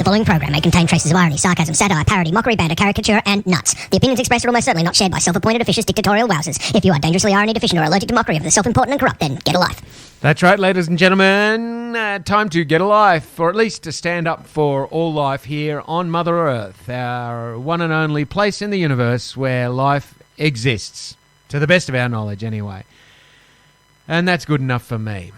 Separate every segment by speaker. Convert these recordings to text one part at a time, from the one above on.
Speaker 1: following program may contain traces of irony, sarcasm, satire, parody, mockery, banter, caricature, and nuts. The opinions expressed are almost certainly not shared by self-appointed officious dictatorial wowsers. If you are dangerously irony deficient or allergic to mockery of the self-important and corrupt, then get a life.
Speaker 2: That's right, ladies and gentlemen. Time to get a life, or at least to stand up for all life here on Mother Earth, our one and only place in the universe where life exists, to the best of our knowledge anyway. And that's good enough for me.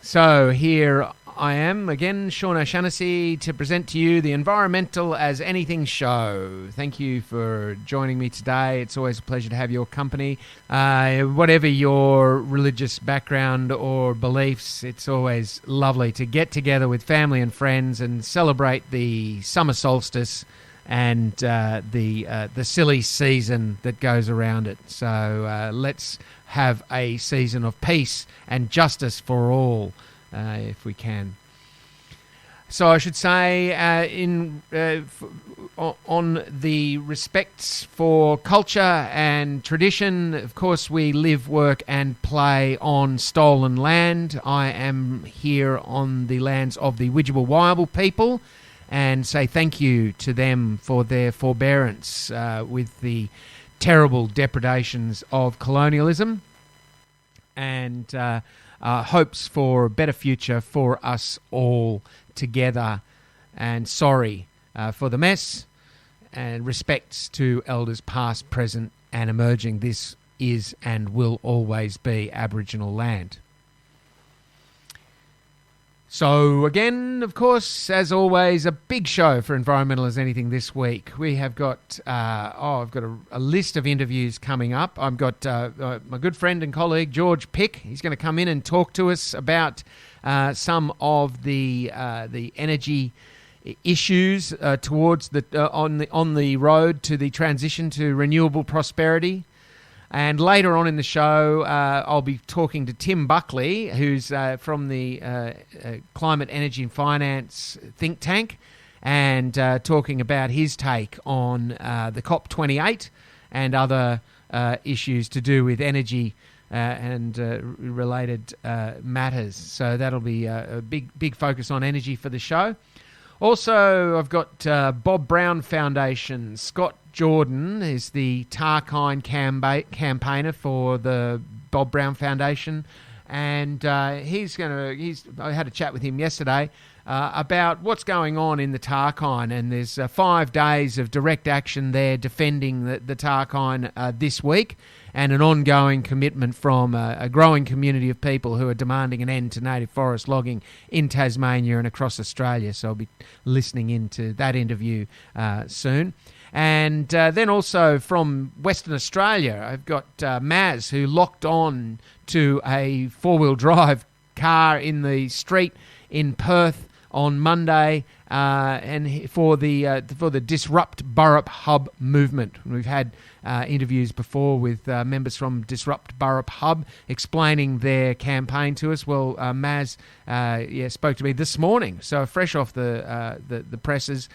Speaker 2: So here I am again, Sean O'Shaughnessy, to present to you the Environmental as Anything show. Thank you for joining me today. It's always a pleasure to have your company. Whatever your religious background or beliefs, it's always lovely to get together with family and friends and celebrate the summer solstice and the silly season that goes around it. So let's have a season of peace and justice for all. If we can. So I should say, on the respects for culture and tradition, of course we live, work and play on stolen land. I am here on the lands of the Widjabul people and say thank you to them for their forbearance with the terrible depredations of colonialism and hopes for a better future for us all together, and sorry for the mess, and respects to elders past, present and emerging. This is and will always be Aboriginal land. So again, of course, as always, a big show for Environmental as Anything this week. We have got, I've got a list of interviews coming up. I've got my good friend and colleague, George Pick. He's going to come in and talk to us about some of the energy issues towards on the road to the transition to renewable prosperity. And later on in the show, I'll be talking to Tim Buckley, who's from the Climate, Energy and Finance think tank, and talking about his take on the COP28 and other issues to do with energy and related matters. So that'll be a big focus on energy for the show. Also, I've got Bob Brown Foundation. Scott Jordan is the Tarkine campaigner for the Bob Brown Foundation, and I had a chat with him yesterday about what's going on in the Tarkine, and there's 5 days of direct action there defending the Tarkine this week, and an ongoing commitment from a growing community of people who are demanding an end to native forest logging in Tasmania and across Australia. So I'll be listening into that interview soon. And then also from Western Australia, I've got Maz, who locked on to a 4-wheel drive car in the street in Perth on Monday, and for the Disrupt Burrup Hub movement. We've had interviews before with members from Disrupt Burrup Hub explaining their campaign to us. Well, Maz spoke to me this morning, so fresh off the presses.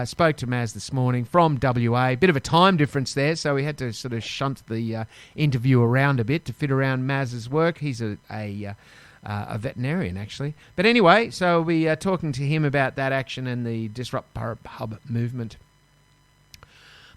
Speaker 2: Spoke to Maz this morning from WA. Bit of a time difference there, so we had to sort of shunt the interview around a bit to fit around Maz's work. He's a veterinarian, actually. But anyway, so we are talking to him about that action and the Disrupt Burrup Hub movement.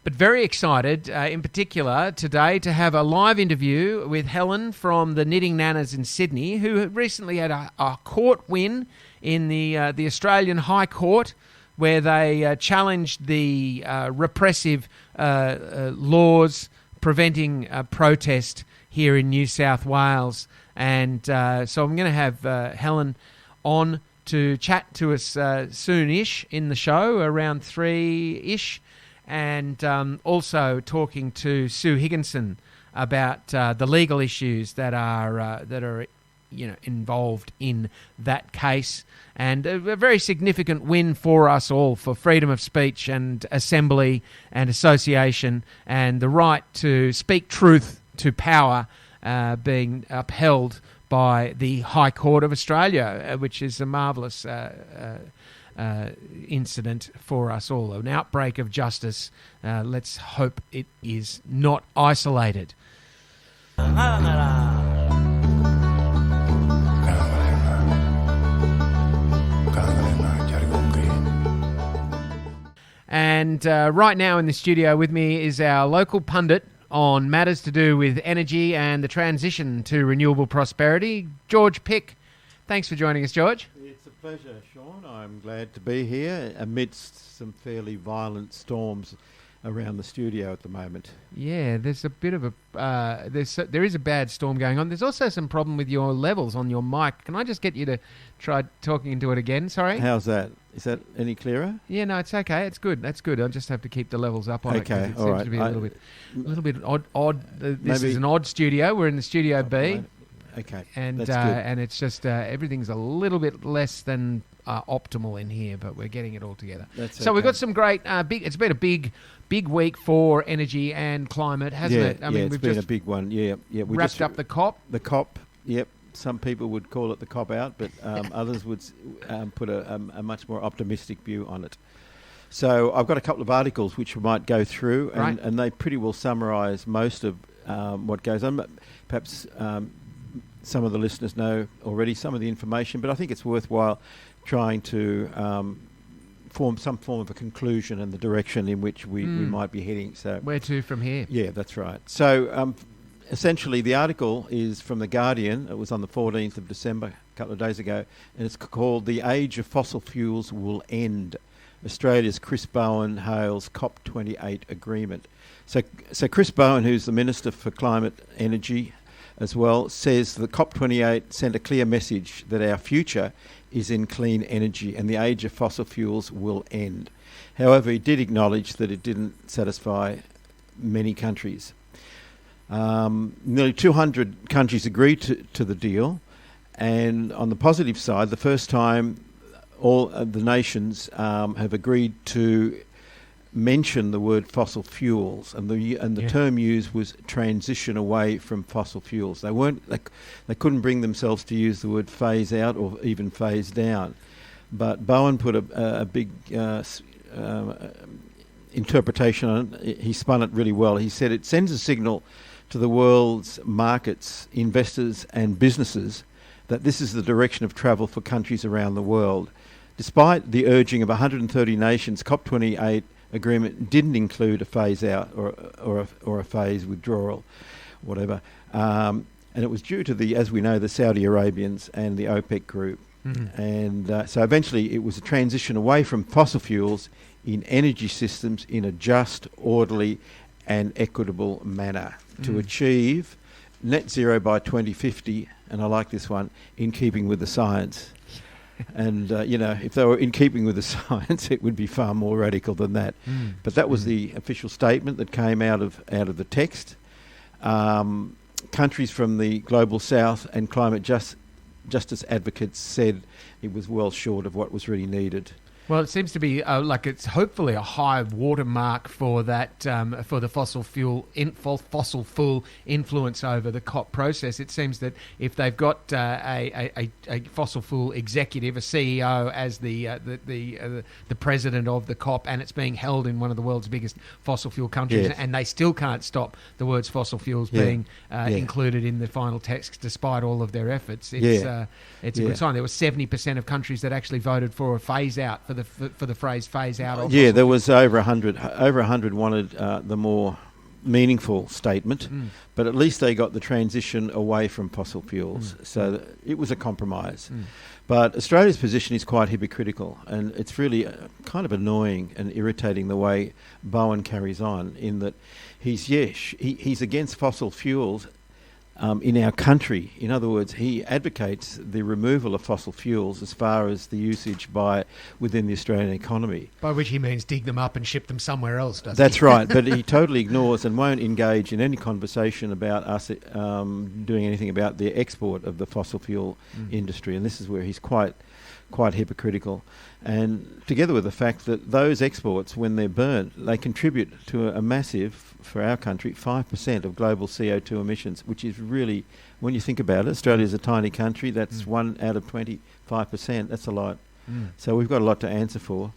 Speaker 2: But very excited, in particular, today to have a live interview with Helen from the Knitting Nannas in Sydney, who recently had a court win in the Australian High Court, where they challenged the repressive laws preventing protest here in New South Wales. And so I'm going to have Helen on to chat to us soon-ish in the show, around 3-ish, and also talking to Sue Higginson about the legal issues that are involved in that case, and a very significant win for us all, for freedom of speech and assembly and association, and the right to speak truth to power being upheld by the High Court of Australia, which is a marvellous incident for us all, an outbreak of justice. Let's hope it is not isolated. right now in the studio with me is our local pundit on matters to do with energy and the transition to renewable prosperity, George Pick. Thanks for joining us, George.
Speaker 3: It's a pleasure, Sean. I'm glad to be here amidst some fairly violent storms around the studio at the moment.
Speaker 2: Yeah, there's a bit of a there is a bad storm going on. There's also some problem with your levels on your mic. Can I just get you to try talking into it again? Sorry.
Speaker 3: How's that? Is that any clearer?
Speaker 2: Yeah, no, it's okay. It's good. That's good. I'll just have to keep the levels up on it.
Speaker 3: Okay,
Speaker 2: It
Speaker 3: all
Speaker 2: seems
Speaker 3: right.
Speaker 2: to be a little bit odd. This is an odd studio. We're in the studio B.
Speaker 3: Okay,
Speaker 2: and
Speaker 3: that's good.
Speaker 2: And it's just everything's a little bit less than optimal in here, but we're getting it all together.
Speaker 3: So
Speaker 2: we've got some great big. It's been a big week for energy and climate, hasn't it?
Speaker 3: I mean, we've been a big one. Yeah. We
Speaker 2: wrapped up the COP.
Speaker 3: The COP. Yep. Some people would call it the COP out, but others would put a much more optimistic view on it. So I've got a couple of articles which we might go through, and they pretty well summarise most of what goes on. Perhaps some of the listeners know already some of the information, but I think it's worthwhile trying to form some form of a conclusion and the direction in which we might be heading. So
Speaker 2: where to from here?
Speaker 3: Yeah, that's right. So essentially the article is from The Guardian. It was on the 14th of December, a couple of days ago, and it's called "The Age of Fossil Fuels Will End. Australia's Chris Bowen hails COP28 agreement." So Chris Bowen, who's the Minister for Climate Energy as well, says the COP28 sent a clear message that our future is in clean energy and the age of fossil fuels will end. However, he did acknowledge that it didn't satisfy many countries. Nearly 200 countries agreed to the deal, and on the positive side, the first time all of the nations have agreed to mention the word fossil fuels, and the term used was transition away from fossil fuels. They couldn't bring themselves to use the word phase out or even phase down. But Bowen put a big interpretation on it. He spun it really well. He said it sends a signal to the world's markets, investors and businesses that this is the direction of travel for countries around the world. Despite the urging of 130 nations, COP28 agreement didn't include a phase out or a phase withdrawal, whatever, and it was due to as we know, the Saudi Arabians and the OPEC group, and so eventually it was a transition away from fossil fuels in energy systems in a just, orderly, and equitable manner to achieve net zero by 2050, and I like this one, in keeping with the science. And, if they were in keeping with the science, it would be far more radical than that. But that was the official statement that came out of the text. Countries from the global south and climate justice advocates said it was well short of what was really needed.
Speaker 2: Well, it seems to be like it's hopefully a high watermark for that for the fossil fuel influence over the COP process. It seems that if they've got a fossil fuel executive, a CEO, as the president of the COP, and it's being held in one of the world's biggest fossil fuel countries, and they still can't stop the words fossil fuels being included in the final text, despite all of their efforts. It's a good sign. There were 70% of countries that actually voted for a phase out for the phrase phase out.
Speaker 3: There was over 100. Over 100 wanted the more meaningful statement, but at least they got the transition away from fossil fuels. So it was a compromise. But Australia's position is quite hypocritical, and it's really kind of annoying and irritating the way Bowen carries on, in that he's against fossil fuels in our country. In other words, he advocates the removal of fossil fuels as far as the usage within the Australian economy.
Speaker 2: By which he means dig them up and ship them somewhere else, doesn't he?
Speaker 3: That's right, but he totally ignores and won't engage in any conversation about us doing anything about the export of the fossil fuel industry, and this is where he's quite hypocritical. And together with the fact that those exports, when they're burnt, they contribute to a massive, for our country, 5% of global CO2 emissions, which is really, when you think about it, Australia's a tiny country, that's 1 out of 25%, that's a lot. So we've got a lot to answer for.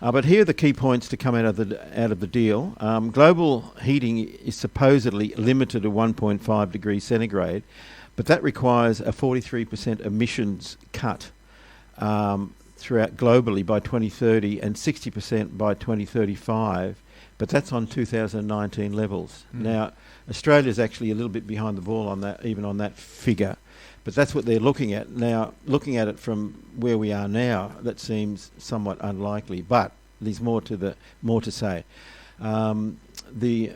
Speaker 3: But here are the key points to come out of the deal. Global heating is supposedly limited to 1.5 degrees centigrade, but that requires a 43% emissions cut. throughout globally by 2030 and 60% by 2035, but that's on 2019 levels. Now, Australia's actually a little bit behind the ball on that, even on that figure, but that's what they're looking at. Now, looking at it from where we are now, that seems somewhat unlikely, but there's more to say. One of the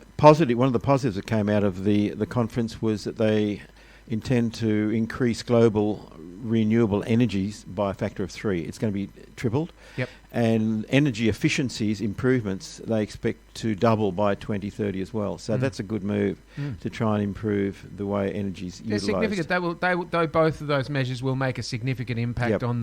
Speaker 3: positives that came out of the conference was that they intend to increase global renewable energies by a factor of 3. It's going to be tripled.
Speaker 2: Yep.
Speaker 3: And energy efficiencies improvements they expect to double by 2030 as well. So that's a good move to try and improve the way energy's utilised.
Speaker 2: They're significant. Though both of those measures will make a significant impact
Speaker 3: Yep.
Speaker 2: on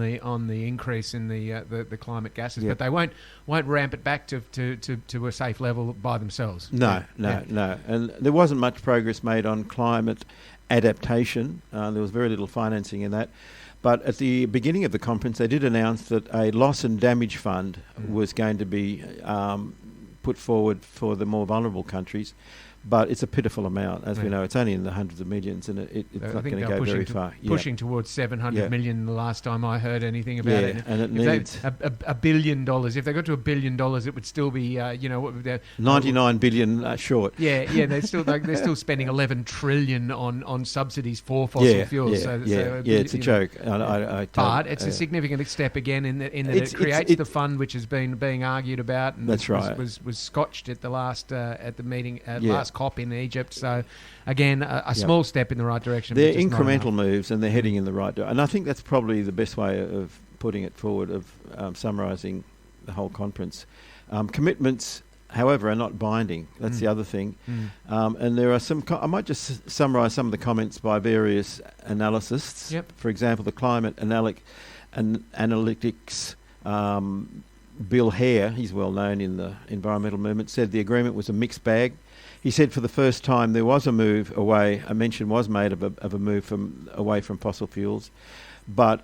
Speaker 2: the increase in the climate gases,
Speaker 3: Yep.
Speaker 2: but they won't ramp it back to a safe level by themselves.
Speaker 3: No. And there wasn't much progress made on climate adaptation. There was very little financing in that. But at the beginning of the conference, they did announce that a loss and damage fund was going to be put forward for the more vulnerable countries. But it's a pitiful amount, as we know. It's only in the hundreds of millions, and it's not going to go very far.
Speaker 2: Pushing towards 700 million the last time I heard anything about it.
Speaker 3: And it needs
Speaker 2: $1 billion. If they got to $1 billion, it would still be, what would that?
Speaker 3: 99 billion short.
Speaker 2: Yeah. They're still spending 11 trillion on subsidies for fossil fuels.
Speaker 3: It's a joke.
Speaker 2: But it's a significant step again in that it creates the fund which has been being argued about. And
Speaker 3: that's right.
Speaker 2: Was scotched at the last at the meeting last COP in Egypt. So again, a small step in the right direction.
Speaker 3: They're incremental moves, and they're heading in the right direction. And I think that's probably the best way of putting it forward, of summarising the whole conference. Commitments, however, are not binding. That's the other thing. And there are some. I might just summarise some of the comments by various analysts.
Speaker 2: Yep.
Speaker 3: For example, the climate analytics. Bill Hare, he's well known in the environmental movement, said the agreement was a mixed bag. He said for the first time there was a move away. A mention was made of a move away from fossil fuels, but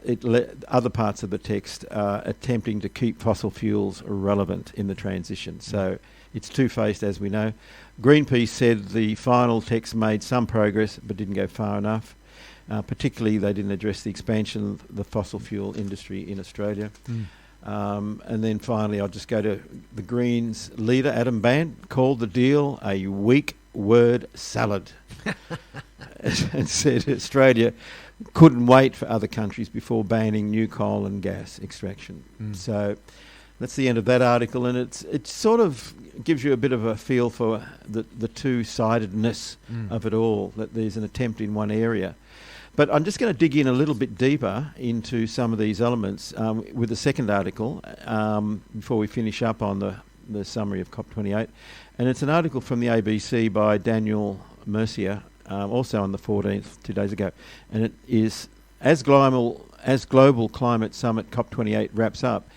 Speaker 3: other parts of the text are attempting to keep fossil fuels relevant in the transition. So it's two-faced, as we know. Greenpeace said the final text made some progress but didn't go far enough. Particularly, they didn't address the expansion of the fossil fuel industry in Australia. And then finally, I'll just go to the Greens leader, Adam Band, called the deal a weak word salad and said Australia couldn't wait for other countries before banning new coal and gas extraction. So that's the end of that article, and it sort of gives you a bit of a feel for the two-sidedness of it all, that there's an attempt in one area. But I'm just going to dig in a little bit deeper into some of these elements with the second article before we finish up on the summary of COP28. And it's an article from the ABC by Daniel Mercier, also on the 14th, 2 days ago. And it is, as Global Climate Summit COP28 wraps up,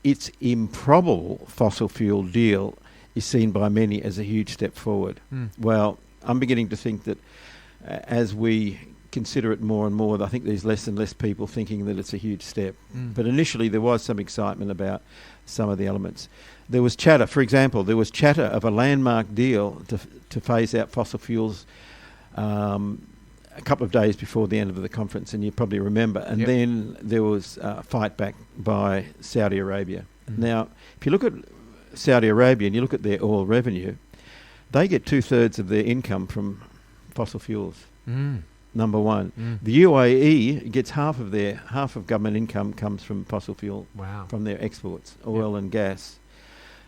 Speaker 3: its improbable fossil fuel deal is seen by many as a huge step forward. Well, I'm beginning to think that as we consider it more and more, I think there's less and less people thinking that it's a huge step. But initially there was some excitement about some of the elements. There was chatter, for example, of a landmark deal to phase out fossil fuels a couple of days before the end of the conference, and you probably remember. And then there was a fight back by Saudi Arabia. Now, if you look at Saudi Arabia and you look at their oil revenue, they get 2/3 of their income from fossil fuels. Number one. The UAE gets half of government income comes from fossil fuel.
Speaker 2: Wow.
Speaker 3: From their exports, oil and gas.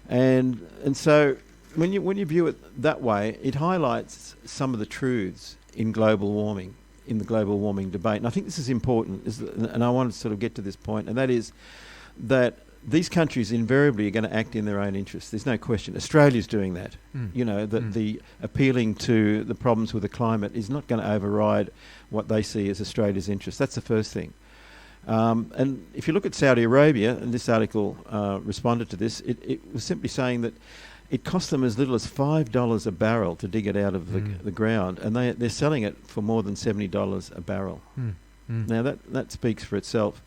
Speaker 3: And so when you view it that way, it highlights some of the truths in global warming, in the global warming debate. And I think this is important, and I want to sort of get to this point, and that is that these countries invariably are going to act in their own interests. There's no question. Australia's doing that. The appealing to the problems with the climate is not going to override what they see as Australia's interests. That's the first thing. And if you look at Saudi Arabia, and this article responded to this, it was simply saying that it cost them as little as $5 a barrel to dig it out of the ground, and they're selling it for more than $70 a barrel. Now that speaks for itself.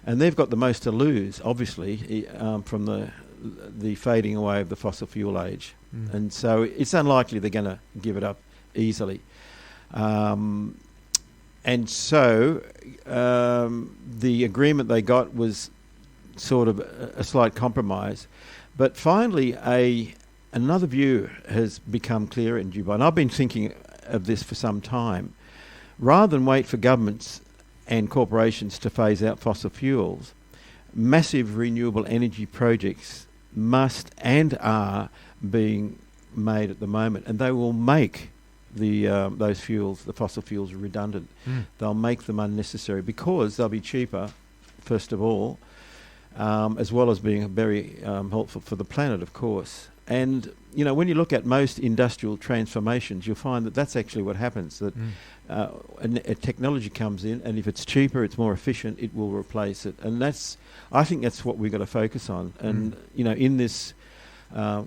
Speaker 3: And they've got the most to lose, obviously, from the fading away of the fossil fuel age. And so it's unlikely they're going to give it up easily. And so the agreement they got was sort of a slight compromise. But finally, another view has become clear in Dubai, and I've been thinking of this for some time. Rather than wait for governments and corporations to phase out fossil fuels, massive renewable energy projects must and are being made at the moment, and they will make those fuels, the fossil fuels, redundant. They'll make them unnecessary because they'll be cheaper, first of all, as well as being very helpful for the planet, of course. And when you look at most industrial transformations, you'll find that that's actually what happens. That a technology comes in, and if it's cheaper, it's more efficient, it will replace it. And I think that's what we've got to focus on. And in this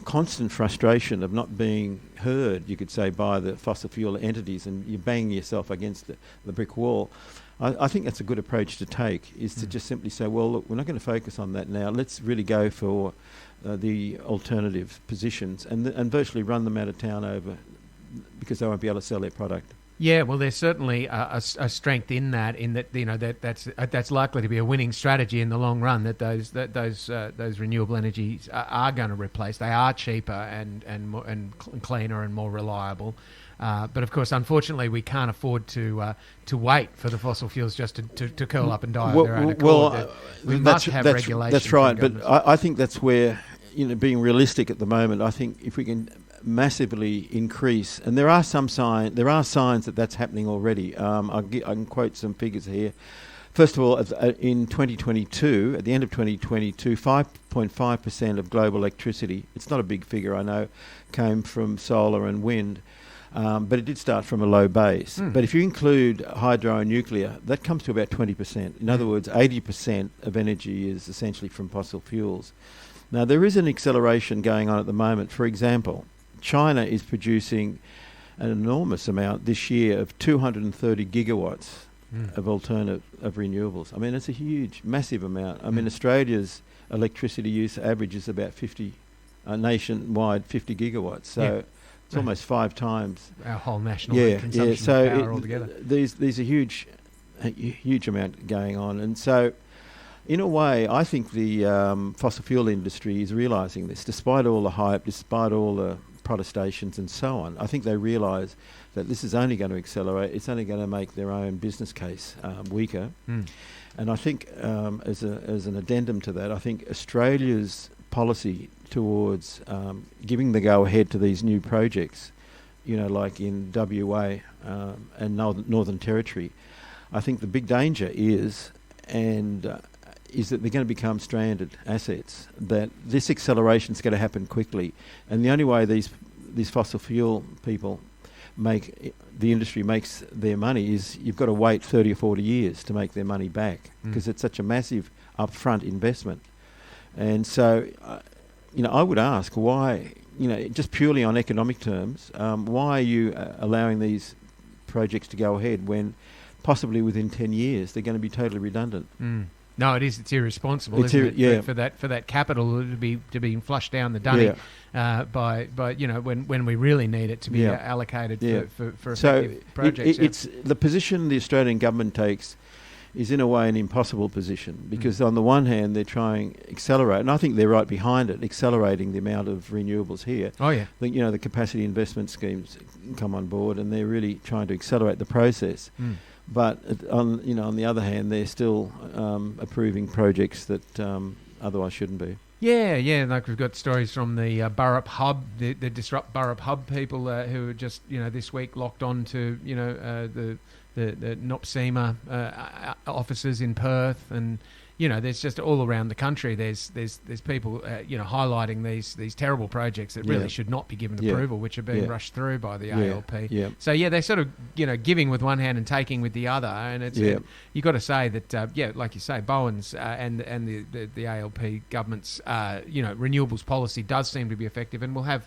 Speaker 3: constant frustration of not being heard, you could say, by the fossil fuel entities, and you're banging yourself against the brick wall, I think that's a good approach to take, is to just simply say, well, look, we're not going to focus on that now. Let's really go for the alternative positions and virtually run them out of town over, because they won't be able to sell their product.
Speaker 2: Yeah, well, there's certainly a strength in that that's likely to be a winning strategy in the long run. That those renewable energies are going to replace. They are cheaper and cleaner and more reliable. But of course, unfortunately, we can't afford to wait for the fossil fuels just to curl up and die of their own accord. We must have regulation. That's right. But
Speaker 3: I think that's where, being realistic at the moment, I think if we can massively increase, and there are signs that that's happening already. I can quote some figures here. First of all, in 2022, at the end of 2022, 5.5% of global electricity, it's not a big figure, I know, came from solar and wind, but it did start from a low base. But if you include hydro and nuclear, that comes to about 20%. In other words, 80% of energy is essentially from fossil fuels. Now, there is an acceleration going on at the moment. For example, China is producing an enormous amount this year of 230 gigawatts of renewables. I mean, it's a huge, massive amount. I mean, Australia's electricity use average is about 50, nationwide 50 gigawatts. So it's almost 5 times
Speaker 2: our whole national consumption of power altogether.
Speaker 3: These are huge amount going on. And so, in a way, I think the fossil fuel industry is realising this, despite all the hype, despite all the protestations and so on. I think they realise that this is only going to accelerate. It's only going to make their own business case weaker. And I think, as an addendum to that, I think Australia's policy towards giving the go-ahead to these new projects, like in WA and Northern Territory, I think the big danger is that they're going to become stranded assets, that this acceleration is going to happen quickly. And the only way these fossil fuel people the industry makes their money is you've got to wait 30 or 40 years to make their money back, because it's such a massive upfront investment. And so, I would ask why, just purely on economic terms, why are you allowing these projects to go ahead when possibly within 10 years they're going to be totally redundant?
Speaker 2: No, it's irresponsible, isn't it? For that capital to be flushed down the dunny by when we really need it to be allocated for effective projects.
Speaker 3: It's the position the Australian government takes is in a way an impossible position, because on the one hand they're trying to accelerate, and I think they're right behind it, accelerating the amount of renewables here.
Speaker 2: Oh yeah,
Speaker 3: the capacity investment schemes come on board, and they're really trying to accelerate the process. But on the other hand, they're still approving projects that otherwise shouldn't be.
Speaker 2: Yeah, like we've got stories from the Burrup hub, the Disrupt Burrup hub people who are just this week locked on to the NOPSEMA offices in Perth, and there's just all around the country. There's people highlighting these terrible projects that really should not be given approval, which are being rushed through by the ALP. So they're sort of giving with one hand and taking with the other, and it's you've got to say that like you say, Bowen's and the ALP government's renewables policy does seem to be effective, and will have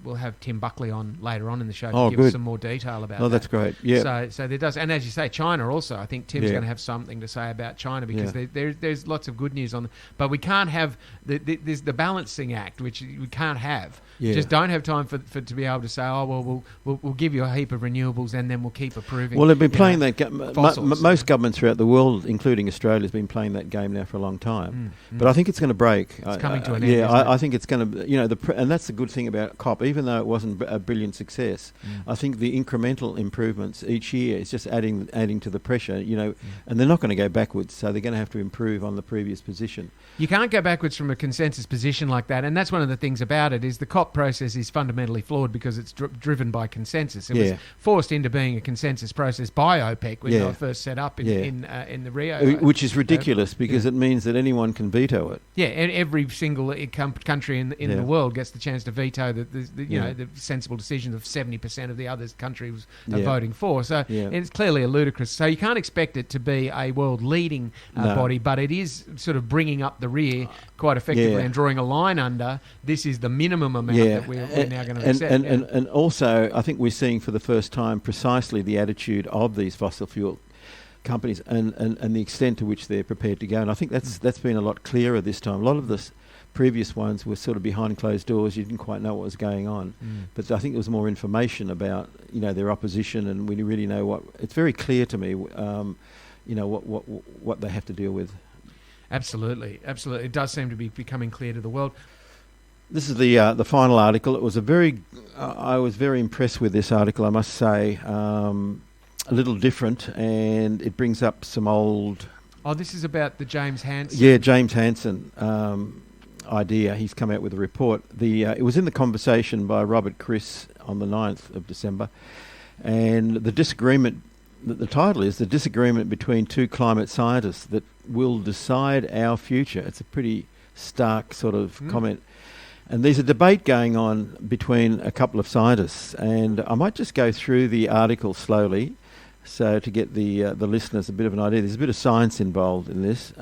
Speaker 2: We'll have Tim Buckley on later on in the show to give
Speaker 3: good.
Speaker 2: us some more detail about that.
Speaker 3: Oh, that's great. Yeah.
Speaker 2: So there does, and as you say, China also. I think Tim's going to have something to say about China because there's lots of good news on. But we can't have there's the balancing act, which we can't have.
Speaker 3: Yeah.
Speaker 2: Just don't have time for to be able to say, oh well, we'll give you a heap of renewables and then we'll keep approving.
Speaker 3: Well, they've been playing
Speaker 2: fossils.
Speaker 3: most governments throughout the world, including Australia, has been playing that game now for a long time. But I think it's going to break.
Speaker 2: It's coming to an end.
Speaker 3: Yeah, I think it's going to. And that's the good thing about COP. Even though it wasn't a brilliant success, I think the incremental improvements each year is just adding to the pressure. And they're not going to go backwards, so they're going to have to improve on the previous position.
Speaker 2: You can't go backwards from a consensus position like that, and that's one of the things about it is the COP process is fundamentally flawed because it's driven by consensus. It was forced into being a consensus process by OPEC when they were first set up in the Rio,
Speaker 3: which is ridiculous because it means that anyone can veto it.
Speaker 2: Yeah, and every single country in the world gets the chance to veto the sensible decisions of 70% of the other countries are voting for. So it's clearly a ludicrous. So you can't expect it to be a world leading body, but it is sort of bringing up the rear quite effectively and drawing a line under. This is the minimum amount that we're now going to accept.
Speaker 3: And also, I think we're seeing for the first time precisely the attitude of these fossil fuel companies and the extent to which they're prepared to go. And I think that's been a lot clearer this time. A lot of the previous ones were sort of behind closed doors. You didn't quite know what was going on. But I think there was more information about their opposition, and we really know what. It's very clear to me, what they have to deal with.
Speaker 2: Absolutely. It does seem to be becoming clear to the world.
Speaker 3: This is the final article. It was I was very impressed with this article, I must say. A little different, and it brings up some old...
Speaker 2: Oh, this is about the James Hansen?
Speaker 3: Yeah, James Hansen idea. He's come out with a report. It was in the conversation by Robert Chris on the 9th of December, and the disagreement... The title is The Disagreement Between Two Climate Scientists That Will Decide Our Future. It's a pretty stark sort of comment. And there's a debate going on between a couple of scientists. And I might just go through the article slowly so to get the listeners a bit of an idea. There's a bit of science involved in this.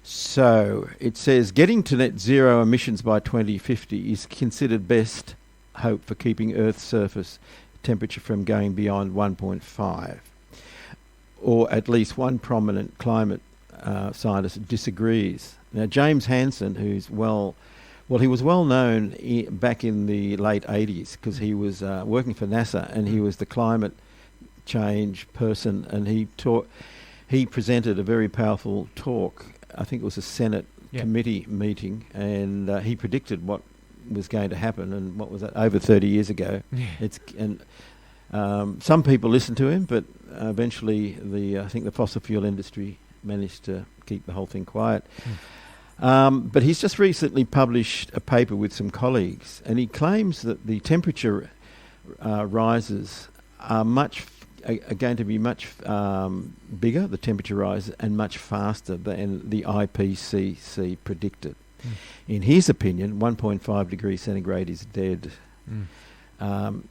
Speaker 3: So it says, getting to net zero emissions by 2050 is considered best hope for keeping Earth's surface temperature from going beyond 1.5, or at least one prominent climate scientist disagrees. Now, James Hansen, who's he was well known back in the late 80s because he was working for NASA and he was the climate change person, and he presented a very powerful talk. I think it was a Senate committee meeting, and he predicted what was going to happen, and what was that, over 30 years ago. Some people listened to him, but eventually I think the fossil fuel industry managed to keep the whole thing quiet. But he's just recently published a paper with some colleagues, and he claims that the temperature rises are going to be much bigger, the temperature rise, and much faster than the IPCC predicted. In his opinion, 1.5 degrees centigrade is dead.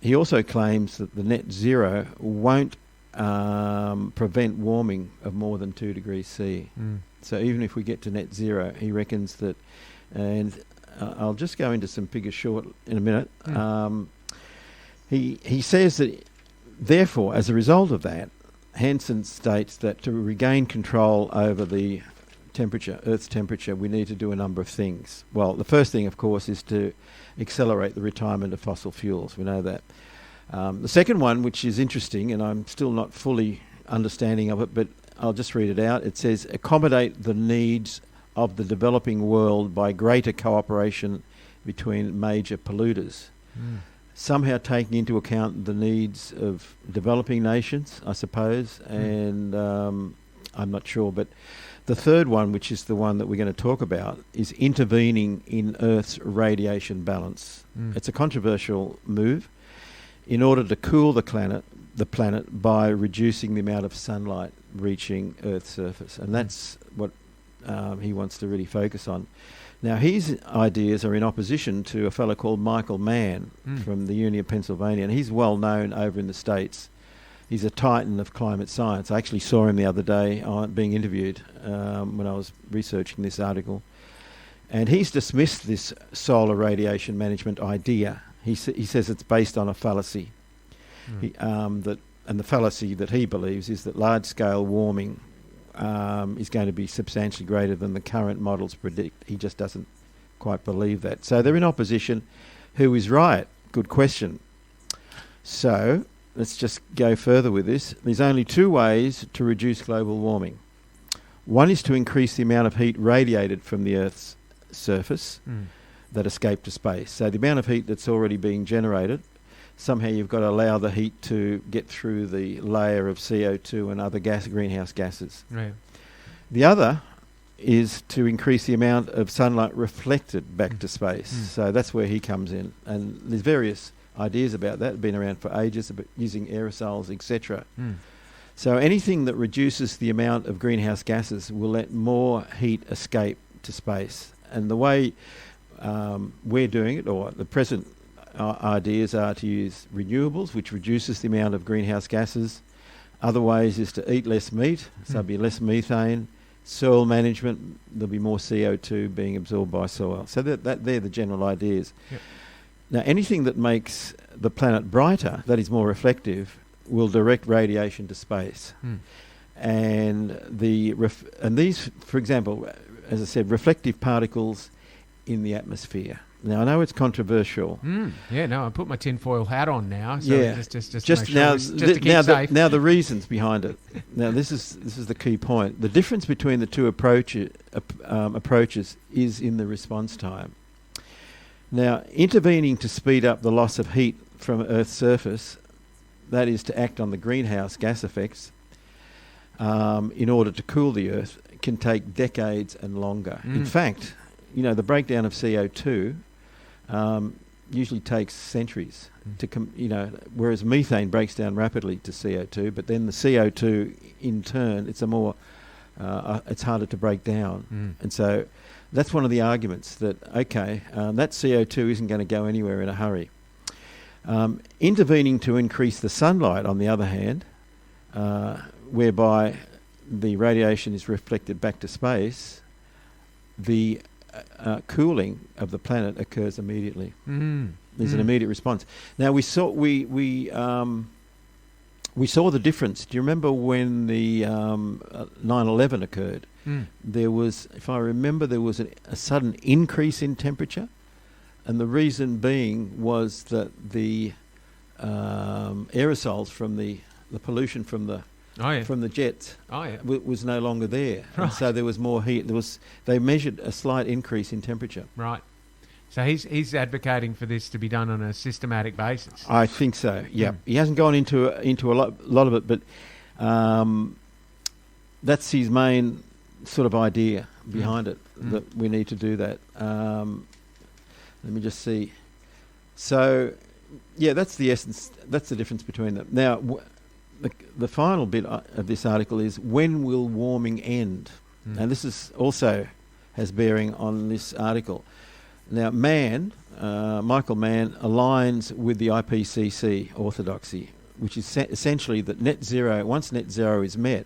Speaker 3: He also claims that the net zero won't prevent warming of more than 2 degrees C. So even if we get to net zero, he reckons that, and I'll just go into some figures short in a minute. He says that, therefore, as a result of that, Hansen states that to regain control over the temperature, Earth's temperature, we need to do a number of things. Well, the first thing, of course, is to accelerate the retirement of fossil fuels. We know that. The second one, which is interesting, and I'm still not fully understanding of it, but I'll just read it out. It says, accommodate the needs of the developing world by greater cooperation between major polluters. Somehow taking into account the needs of developing nations, I suppose, and I'm not sure, but the third one, which is the one that we're going to talk about, is intervening in Earth's radiation balance. It's a controversial move in order to cool the planet by reducing the amount of sunlight reaching Earth's surface. And that's what he wants to really focus on. Now, his ideas are in opposition to a fellow called Michael Mann from the Uni of Pennsylvania, and he's well known over in the States. He's a titan of climate science. I actually saw him the other day being interviewed when I was researching this article. And he's dismissed this solar radiation management idea. He says it's based on a fallacy. And the fallacy that he believes is that large-scale warming is going to be substantially greater than the current models predict. He just doesn't quite believe that. So they're in opposition. Who is right? Good question. So let's just go further with this. There's only two ways to reduce global warming. One is to increase the amount of heat radiated from the Earth's surface that escape to space. So the amount of heat that's already being generated, somehow you've got to allow the heat to get through the layer of CO2 and other greenhouse gases.
Speaker 2: Right.
Speaker 3: The other is to increase the amount of sunlight reflected back to space. So that's where he comes in. And there's various ideas about that, been around for ages, about using aerosols, etc. So anything that reduces the amount of greenhouse gases will let more heat escape to space. And the way we're doing it, or the present ideas are to use renewables, which reduces the amount of greenhouse gases. Other ways is to eat less meat, so there'll be less methane. Soil management, there'll be more CO2 being absorbed by soil. So they're the general ideas.
Speaker 2: Yep.
Speaker 3: Now, anything that makes the planet brighter, that is more reflective, will direct radiation to space. And these, for example, as I said, reflective particles in the atmosphere. Now, I know it's controversial.
Speaker 2: Yeah, no, I put my tinfoil hat on now. So
Speaker 3: Yeah.
Speaker 2: just now, just to keep safe.
Speaker 3: Now the reasons behind it. Now, this is the key point. The difference between the two approaches is in the response time. Now, intervening to speed up the loss of heat from Earth's surface, that is to act on the greenhouse gas effects, in order to cool the Earth, can take decades and longer. In fact, the breakdown of CO2 usually takes centuries to whereas methane breaks down rapidly to CO2, but then the CO2 in turn, it's harder to break down. And so that's one of the arguments that, that CO2 isn't going to go anywhere in a hurry. Intervening to increase the sunlight, on the other hand, whereby the radiation is reflected back to space, the cooling of the planet occurs immediately. There's an immediate response. Now we saw the difference. Do you remember when the 9/11 occurred? There was, if I remember, there was a sudden increase in temperature, and the reason being was that the aerosols from the pollution from the jets was no longer there.
Speaker 2: Right.
Speaker 3: And so there was more heat. They measured a slight increase in temperature.
Speaker 2: Right. So he's advocating for this to be done on a systematic basis.
Speaker 3: I think so. Yeah. He hasn't gone into a lot of it, but that's his main sort of idea behind it, that we need to do that. Let me just see. So, yeah, that's the essence. That's the difference between them. Now, the final bit of this article is, when will warming end? And this is also has bearing on this article. Now, Michael Mann aligns with the IPCC orthodoxy, which is essentially that once net zero is met,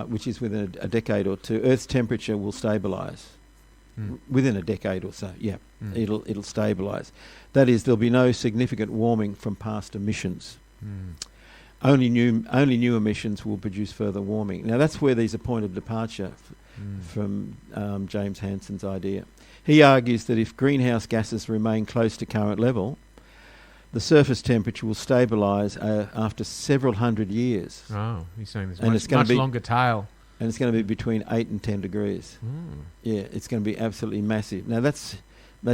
Speaker 3: which is within a decade or two, Earth's temperature will stabilise. Within a decade or so, it'll stabilise. That is, there'll be no significant warming from past emissions. Only new emissions will produce further warming. Now, that's where there's a point of departure from James Hansen's idea. He argues that if greenhouse gases remain close to current level, the surface temperature will stabilise after several hundred years.
Speaker 2: Oh, he's saying there's
Speaker 3: And
Speaker 2: much longer tail.
Speaker 3: And it's going to be between 8 and 10 degrees. Yeah, it's going to be absolutely massive. Now, that's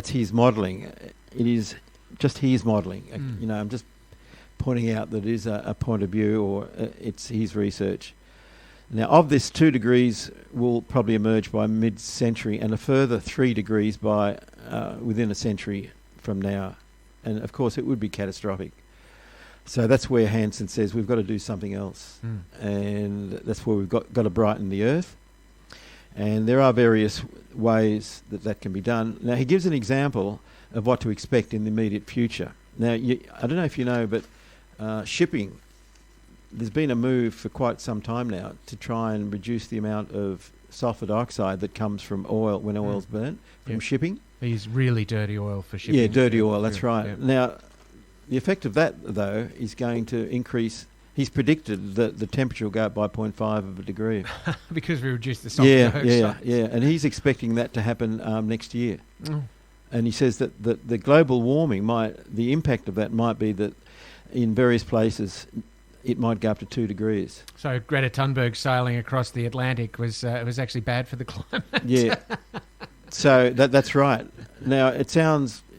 Speaker 3: his modelling. It is just his modelling. I'm just pointing out that it is a point of view, or it's his research. Now, of this, 2 degrees will probably emerge by mid-century, and a further 3 degrees by within a century from now. And, of course, it would be catastrophic. So that's where Hansen says we've got to do something else. And that's where we've got to brighten the Earth. And there are various ways that can be done. Now, he gives an example of what to expect in the immediate future. Now, I don't know if you know, but shipping, there's been a move for quite some time now to try and reduce the amount of sulfur dioxide that comes from oil when oil's burnt, from shipping.
Speaker 2: They use really dirty oil for shipping.
Speaker 3: Yeah, dirty oil, that's right.
Speaker 2: Yeah.
Speaker 3: Now, the effect of that, though, is going to increase. He's predicted that the temperature will go up by 0.5 of a degree.
Speaker 2: Because we reduced the sulfur dioxide.
Speaker 3: Yeah. And he's expecting that to happen next year.
Speaker 2: Oh.
Speaker 3: And he says that the global warming the impact of that might be that in various places it might go up to 2 degrees.
Speaker 2: So Greta Thunberg sailing across the Atlantic was actually bad for the climate.
Speaker 3: Yeah. So that's right. Now, it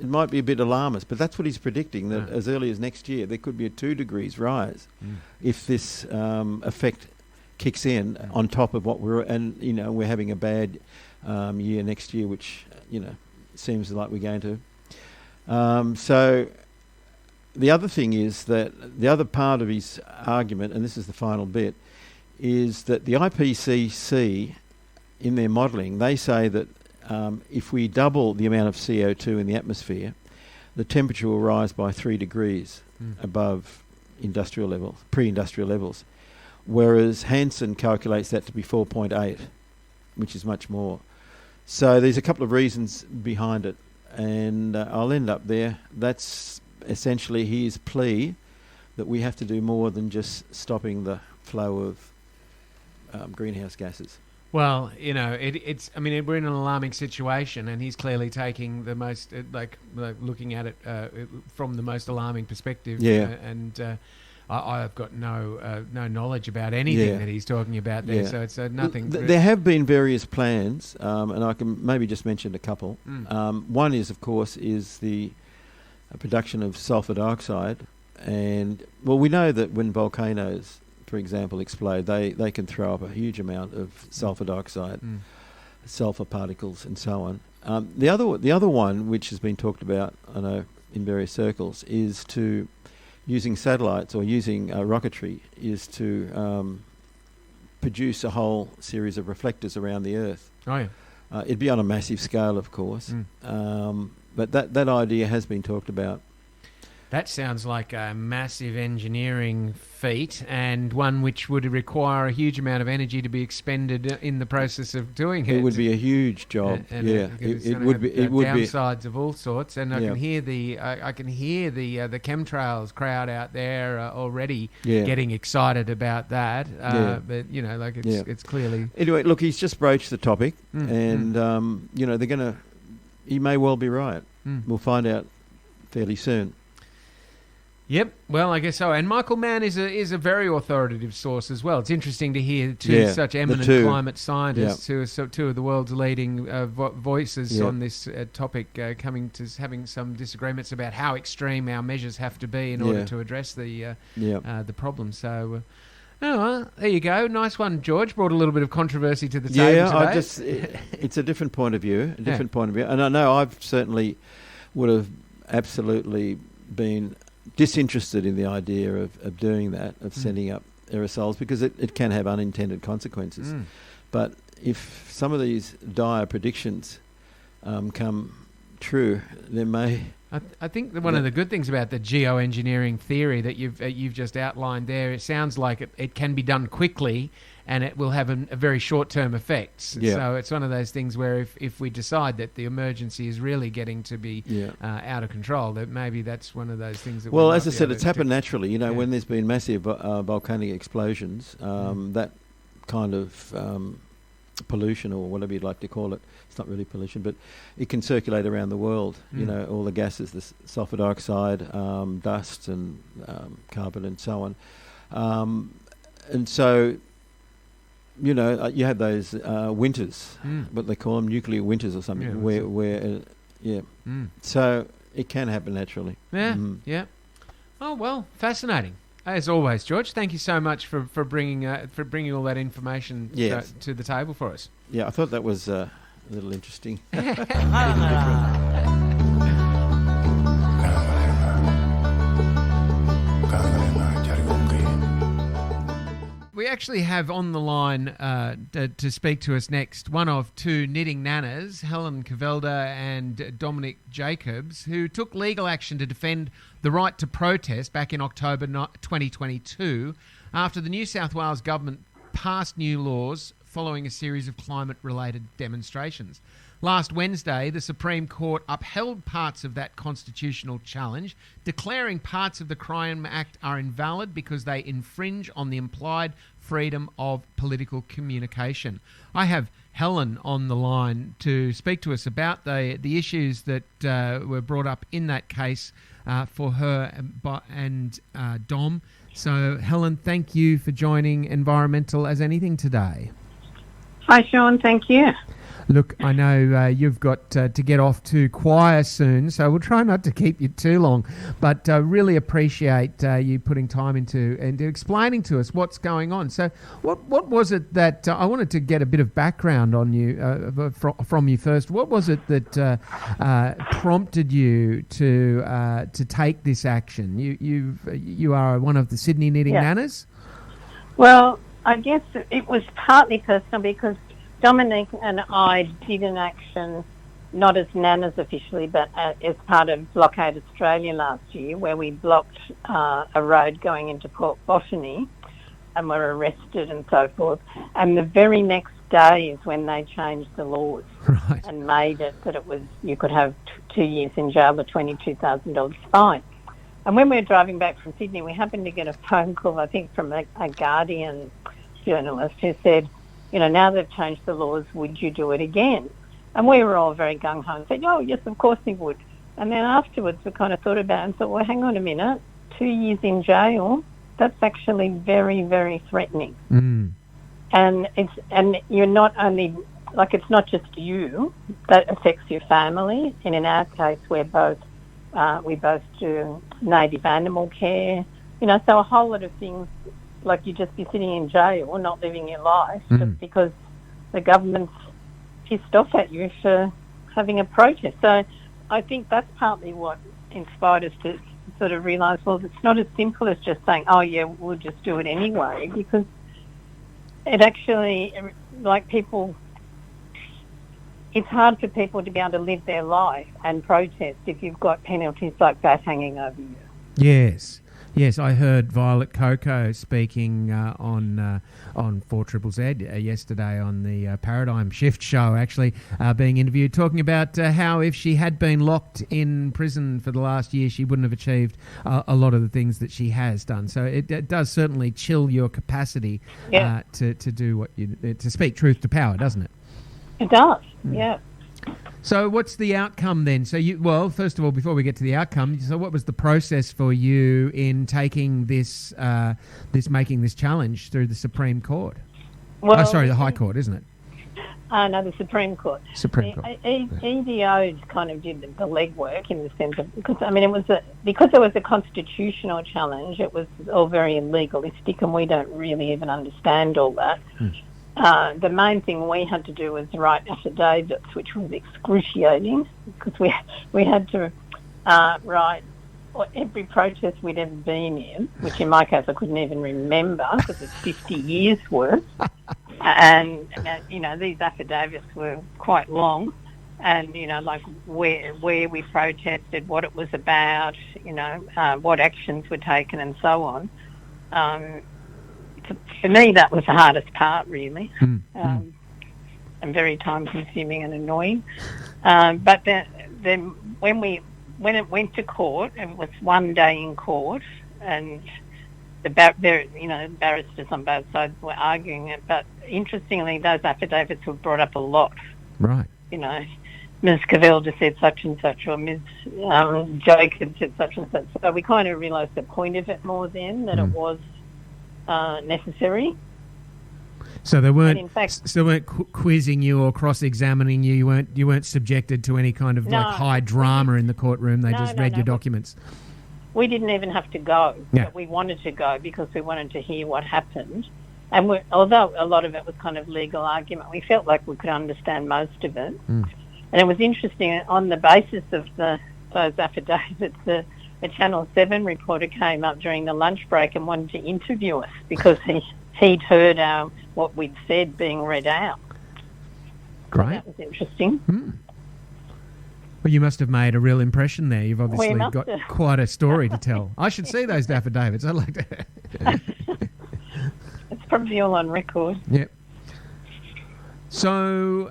Speaker 3: might be a bit alarmist, but that's what he's predicting, that as early as next year there could be a 2 degrees rise if this effect kicks in on top of what we're having a bad year next year, which, seems like we're going to. So the other thing is that the other part of his argument, and this is the final bit, is that the IPCC, in their modelling, they say that if we double the amount of CO2 in the atmosphere, the temperature will rise by 3 degrees above industrial levels, pre-industrial levels, whereas Hansen calculates that to be 4.8, which is much more. So there's a couple of reasons behind it, and I'll end up there. That's essentially his plea that we have to do more than just stopping the flow of greenhouse gases.
Speaker 2: Well, it's. I mean, we're in an alarming situation, and he's clearly taking the most, looking at it from the most alarming perspective.
Speaker 3: Yeah.
Speaker 2: And I've got no knowledge about anything that he's talking about there, so it's nothing.
Speaker 3: There have been various plans, and I can maybe just mention a couple. One is, of course, the production of sulfur dioxide, and we know that when volcanoes, for example, explode, they can throw up a huge amount of sulfur dioxide, sulfur particles, and so on. The other one, which has been talked about, I know, in various circles, is to using satellites or using rocketry, is to produce a whole series of reflectors around the Earth.
Speaker 2: Oh yeah,
Speaker 3: it'd be on a massive scale, of course, but that idea has been talked about.
Speaker 2: That sounds like a massive engineering feat, and one which would require a huge amount of energy to be expended in the process of doing it.
Speaker 3: It would be a huge job. It would be. It would be
Speaker 2: downsides of all sorts, and I can hear the chemtrails crowd out there already getting excited about that. But it's clearly
Speaker 3: anyway. Look, he's just broached the topic, and they're going to. He may well be right. We'll find out fairly soon.
Speaker 2: Yep. Well, I guess so. And Michael Mann is a very authoritative source as well. It's interesting to hear such eminent climate scientists, who are two of the world's leading voices on this topic, having some disagreements about how extreme our measures have to be in order to address the problem. So. Oh, there you go. Nice one, George. Brought a little bit of controversy to the table today.
Speaker 3: It's a different point of view. And I know I've certainly would have absolutely been disinterested in the idea of doing that, of sending up aerosols, because it can have unintended consequences. But if some of these dire predictions come true, there may...
Speaker 2: I think that one of the good things about the geoengineering theory that you've just outlined there, it sounds like it can be done quickly, and it will have a very short-term effects.
Speaker 3: Yeah.
Speaker 2: So it's one of those things where if we decide that the emergency is really getting to be out of control, that maybe that's one of those things that...
Speaker 3: Well, as I said, it's happened naturally. When there's been massive volcanic explosions, that kind of pollution, or whatever you'd like to call it, it's not really pollution, but it can circulate around the world. All the gases, the sulfur dioxide, dust, and carbon, and so on. And so... you have those winters, what they call them, nuclear winters or something, So it can happen naturally.
Speaker 2: Yeah. Oh, well, fascinating. As always, George, thank you so much for bringing all that information to the table for us.
Speaker 3: Yeah, I thought that was a little interesting.
Speaker 2: We actually have on the line to speak to us next one of two knitting Nannas, Helen Kevelde and Dominic Jacobs, who took legal action to defend the right to protest back in October 2022 after the New South Wales government passed new laws following a series of climate-related demonstrations. Last Wednesday, the Supreme Court upheld parts of that constitutional challenge, declaring parts of the Crime Act are invalid because they infringe on the implied freedom of political communication. I have Helen on the line to speak to us about the issues that were brought up in that case for her and Dom. So, Helen, thank you for joining Environmental as Anything today.
Speaker 4: Hi, Sean. Thank you.
Speaker 2: Look, I know you've got to get off to choir soon, so we'll try not to keep you too long, but really appreciate you putting time into explaining to us what's going on. So what was it that I wanted to get a bit of background on you from you first. What was it that prompted you to take this action? You are one of the Sydney knitting Nannas?
Speaker 4: Well, I guess it was partly personal because Dominic and I did an action, not as Nannas officially, but as part of Blockade Australia last year, where we blocked a road going into Port Botany and were arrested and so forth. And the very next day is when they changed the laws and made it that it was you could have 2 years in jail or $22,000 fine. And when we were driving back from Sydney, we happened to get a phone call, I think, from a Guardian journalist who said, you know, now they've changed the laws, would you do it again? And we were all very gung-ho and said, oh, yes, of course we would. And then afterwards we kind of thought about it and thought, well, hang on a minute, 2 years in jail, that's actually very, very threatening. And you're not only, like, it's not just you, that affects your family. And in our case, we both do native animal care, you know, so a whole lot of things. Like you'd just be sitting in jail or not living your life just because the government's pissed off at you for having a protest. So I think that's partly what inspired us to sort of realise, well, it's not as simple as just saying, oh, yeah, we'll just do it anyway, because it actually, like people, it's hard for people to be able to live their life and protest if you've got penalties like that hanging over you.
Speaker 2: Yes, I heard Violet Coco speaking on 4ZZZ yesterday on the Paradigm Shift show, actually being interviewed, talking about how if she had been locked in prison for the last year, she wouldn't have achieved a lot of the things that she has done. So it does certainly chill your capacity to do what to speak truth to power, doesn't it?
Speaker 4: It does, yeah.
Speaker 2: So what's the outcome then? So first of all, before we get to the outcome, so what was the process for you in taking this, making this challenge through the Supreme Court? Well, the High Court, isn't it?
Speaker 4: No, the Supreme Court. EDO kind of did the legwork in the sense of, because it was a constitutional challenge, it was all very legalistic and we don't really even understand all that. The main thing we had to do was write affidavits, which was excruciating because we had to write every protest we'd ever been in, which in my case I couldn't even remember because it's 50 years worth. And, you know, these affidavits were quite long and, you know, like where we protested, what it was about, you know, what actions were taken and so on. For me, that was the hardest part, really, and very time-consuming and annoying. But then when it went to court, it was 1 day in court, and the barristers on both sides were arguing it. But interestingly, those affidavits were brought up a lot.
Speaker 2: Right.
Speaker 4: You know, Ms. Kevelde said such and such, or Ms. Jacob said such and such. So we kind of realised the point of it more then, that it was necessary.
Speaker 2: So they weren't quizzing you or cross-examining you. You weren't subjected to any kind of high drama in the courtroom. They just read your documents.
Speaker 4: We didn't even have to go, but we wanted to go because we wanted to hear what happened. And although a lot of it was kind of legal argument, we felt like we could understand most of it. And it was interesting on the basis of those affidavits. A Channel 7 reporter came up during the lunch break and wanted to interview us because he'd heard what we'd said being read out.
Speaker 2: Great.
Speaker 4: So that was interesting.
Speaker 2: Well, you must have made a real impression there. You've obviously got quite a story to tell. I should see those affidavits. I'd like to...
Speaker 4: It's probably all on record.
Speaker 2: Yep. So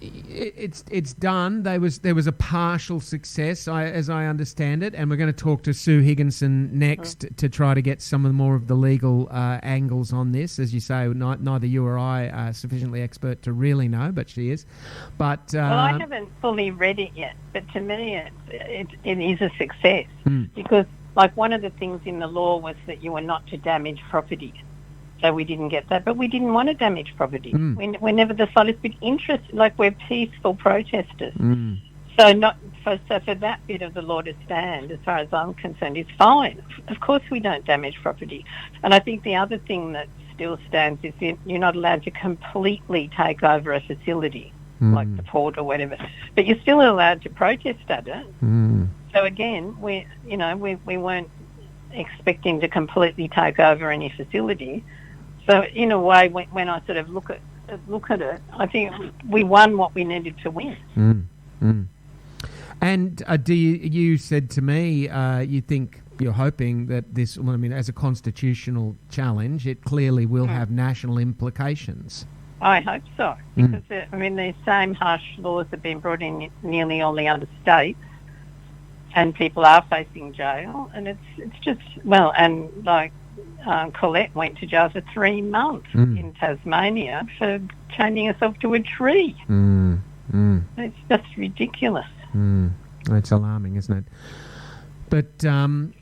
Speaker 2: it's done. There was a partial success, as I understand it, and we're going to talk to Sue Higginson next to try to get some more of the legal angles on this. As you say, neither you or I are sufficiently expert to really know, but she is. But
Speaker 4: well, I haven't fully read it yet, but to me, it is a success because, like, one of the things in the law was that you were not to damage property. So we didn't get that, but we didn't want to damage property. We're never the slightest bit interested. Like, we're peaceful protesters. So for that bit of the law to stand, as far as I'm concerned, is fine. Of course we don't damage property. And I think the other thing that still stands is you're not allowed to completely take over a facility, like the port or whatever, but you're still allowed to protest at it. So again, we weren't expecting to completely take over any facility. So in a way, when I sort of look at it, I think we won what we needed to win.
Speaker 2: And you said to me, you're hoping that this, as a constitutional challenge, it clearly will have national implications.
Speaker 4: I hope so, because these same harsh laws have been brought in nearly all the other states, and people are facing jail, and it's just, well, and like Colette went to jail for 3 months in Tasmania for chaining herself to a tree. It's just ridiculous.
Speaker 2: It's alarming, isn't it? But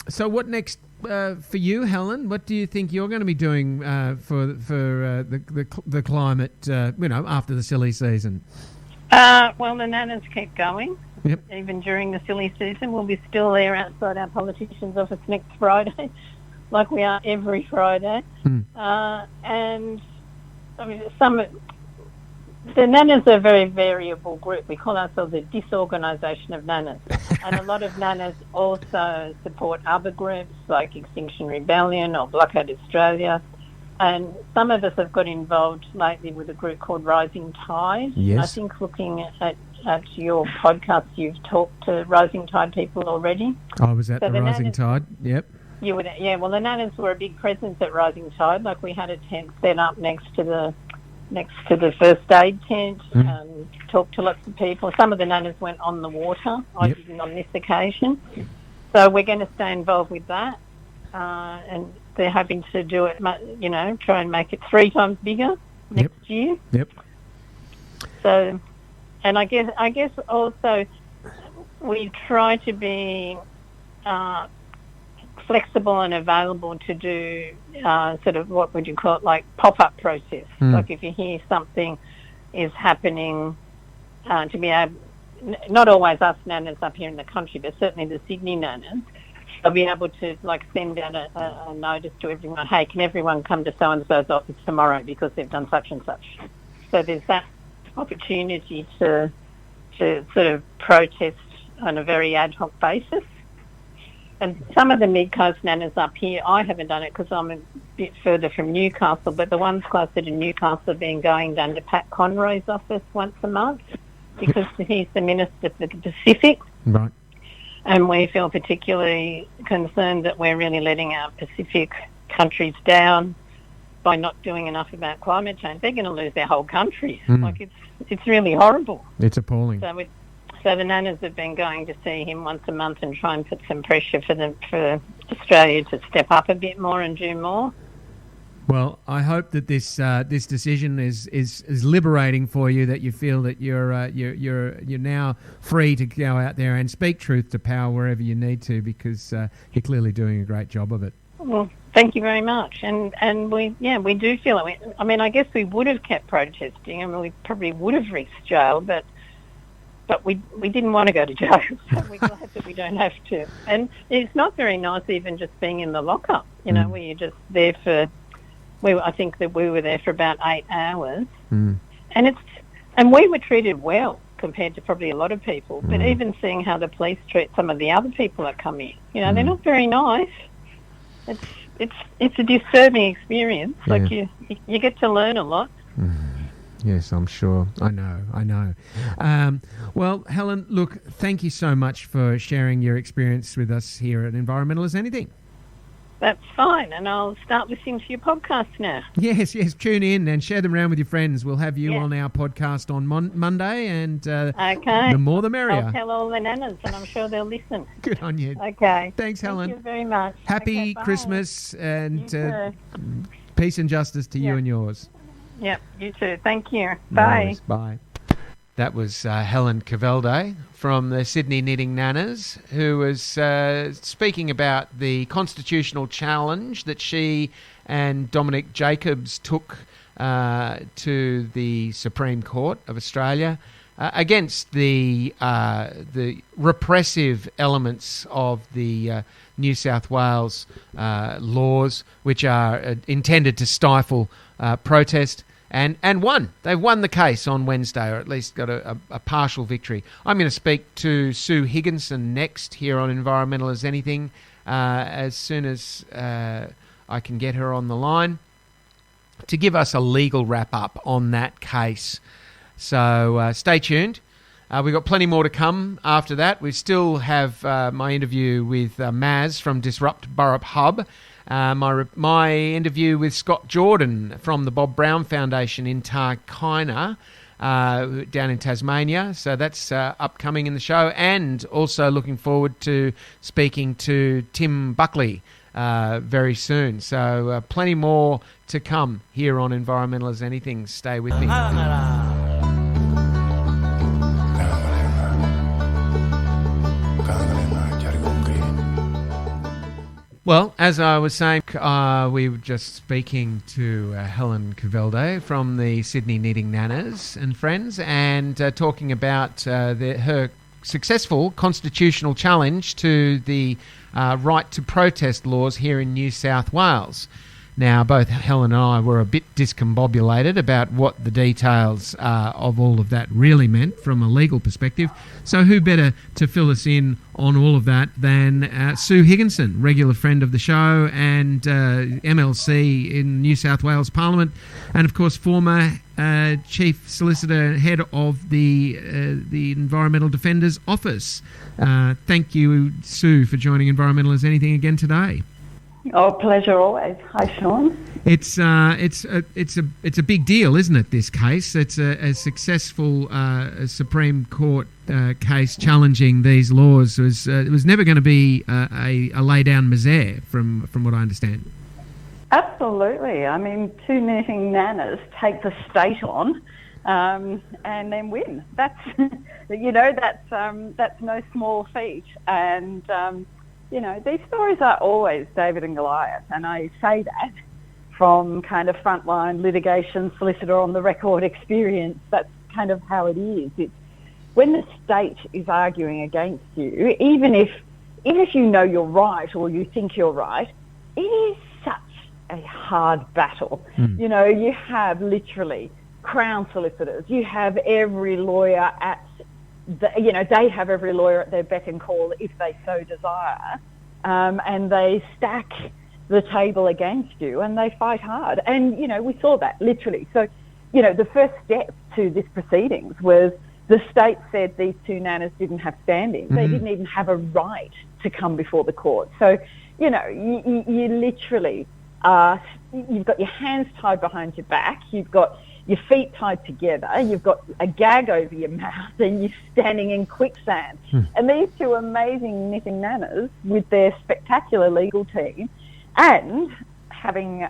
Speaker 2: so what next for you, Helen? What do you think you're going to be doing for the climate, after the silly season?
Speaker 4: Well, the Nannas keep going.
Speaker 2: Yep.
Speaker 4: Even during the silly season, we'll be still there outside our politicians' office next Friday, like we are every Friday. And the Nannas are a very variable group. We call ourselves a disorganisation of Nannas. And a lot of Nannas also support other groups like Extinction Rebellion or Blockade Australia. And some of us have got involved lately with a group called Rising Tide.
Speaker 2: Yes.
Speaker 4: I think looking at your podcast, you've talked to Rising Tide people already.
Speaker 2: I was at the Rising Tide, yep.
Speaker 4: You were there, yeah. Well, the Nannas were a big presence at Rising Tide. Like, we had a tent set up next to the first aid tent, talked to lots of people. Some of the Nannas went on the water. I didn't on this occasion. So we're going to stay involved with that. And they're hoping to do it, try and make it 3 times bigger next year.
Speaker 2: Yep.
Speaker 4: So, and I guess also we try to be flexible and available to do sort of, what would you call it, like pop-up protests. Like, if you hear something is happening, to be able, not always us Nannas up here in the country, but certainly the Sydney Nannas, they'll be able to, like, send out a notice to everyone, hey, can everyone come to so-and-so's office tomorrow because they've done such and such. So there's that opportunity to sort of protest on a very ad hoc basis. And some of the mid-coast Nannas up here, I haven't done it because I'm a bit further from Newcastle, but the ones closer to Newcastle have been going down to Pat Conroy's office once a month because he's the Minister for the Pacific.
Speaker 2: Right.
Speaker 4: And we feel particularly concerned that we're really letting our Pacific countries down by not doing enough about climate change. They're going to lose their whole country. Like, it's really horrible.
Speaker 2: It's appalling.
Speaker 4: So the Nannas have been going to see him once a month and try and put some pressure for Australia to step up a bit more and do more.
Speaker 2: Well, I hope that this decision is liberating for you. That you feel that you're now free to go out there and speak truth to power wherever you need to, because you're clearly doing a great job of it.
Speaker 4: Well, thank you very much. And we do feel it. I guess we would have kept protesting. We probably would have reached jail, but we didn't want to go to jail, so we're glad that we don't have to. And it's not very nice even just being in the lockup, where you're just there for. I think that we were there for about 8 hours, and we were treated well compared to probably a lot of people. But even seeing how the police treat some of the other people that come in, they're not very nice. It's a disturbing experience. Yeah. Like you get to learn a lot.
Speaker 2: Yes, I'm sure. I know. Well, Helen, look, thank you so much for sharing your experience with us here at Environmental as Anything.
Speaker 4: That's fine, and I'll start listening to your podcast now.
Speaker 2: Yes, tune in and share them around with your friends. We'll have you
Speaker 4: Yeah.
Speaker 2: on our podcast on Monday, and
Speaker 4: Okay.
Speaker 2: the more the merrier.
Speaker 4: I'll tell all the Nannas, and I'm sure they'll listen.
Speaker 2: Good on you.
Speaker 4: Okay.
Speaker 2: Thanks, Helen.
Speaker 4: Thank you very much.
Speaker 2: Happy
Speaker 4: Okay, bye.
Speaker 2: Christmas and
Speaker 4: You too.
Speaker 2: peace and justice to you
Speaker 4: Yeah.
Speaker 2: and yours.
Speaker 4: Yep, you too. Thank you.
Speaker 2: No
Speaker 4: Bye.
Speaker 2: worries. Bye. That was Helen Kevelde from the Sydney Knitting Nannas, who was speaking about the constitutional challenge that she and Dominic Jacobs took to the Supreme Court of Australia against the repressive elements of the New South Wales laws, which are intended to stifle protest. And won. They've won the case on Wednesday, or at least got a partial victory. I'm going to speak to Sue Higginson next here on Environmental as Anything, as soon as I can get her on the line, to give us a legal wrap-up on that case. So stay tuned. We've got plenty more to come after that. We still have my interview with Maz from Disrupt Burrup Hub, my interview with Scott Jordan from the Bob Brown Foundation in Tarkine, down in Tasmania. So that's upcoming in the show, and also looking forward to speaking to Tim Buckley very soon. So plenty more to come here on Environmental as Anything. Stay with me. Well, as I was saying, we were just speaking to Helen Kevelde from the Sydney Knitting Nannas and Friends, and talking about her successful constitutional challenge to the right to protest laws here in New South Wales. Now, both Helen and I were a bit discombobulated about what the details of all of that really meant from a legal perspective. So who better to fill us in on all of that than Sue Higginson, regular friend of the show and MLC in New South Wales Parliament, and of course former Chief Solicitor, head of the Environmental Defenders Office. Thank you, Sue, for joining Environmental as Anything again today.
Speaker 5: Oh, pleasure always. Hi, Sean.
Speaker 2: It's a big deal, isn't it? This case, it's a successful Supreme Court case challenging these laws. It was never going to be a lay down misère, from what I understand.
Speaker 5: Absolutely. I mean, two knitting nanas take the state on and then win. That's that's no small feat. And these stories are always David and Goliath, and I say that from kind of frontline litigation solicitor on the record experience. That's kind of how it is. It's when the state is arguing against you, even if you know you're right or you think you're right, it is such a hard battle. You have literally Crown solicitors, you have every lawyer they have every lawyer at their beck and call if they so desire, and they stack the table against you and they fight hard. And, we saw that literally. So, the first step to this proceedings was the state said these two nanas didn't have standing. They didn't even have a right to come before the court. So, you literally you've got your hands tied behind your back, you've got your feet tied together, you've got a gag over your mouth, and you're standing in quicksand. And these two amazing knitting nanas, with their spectacular legal team, and having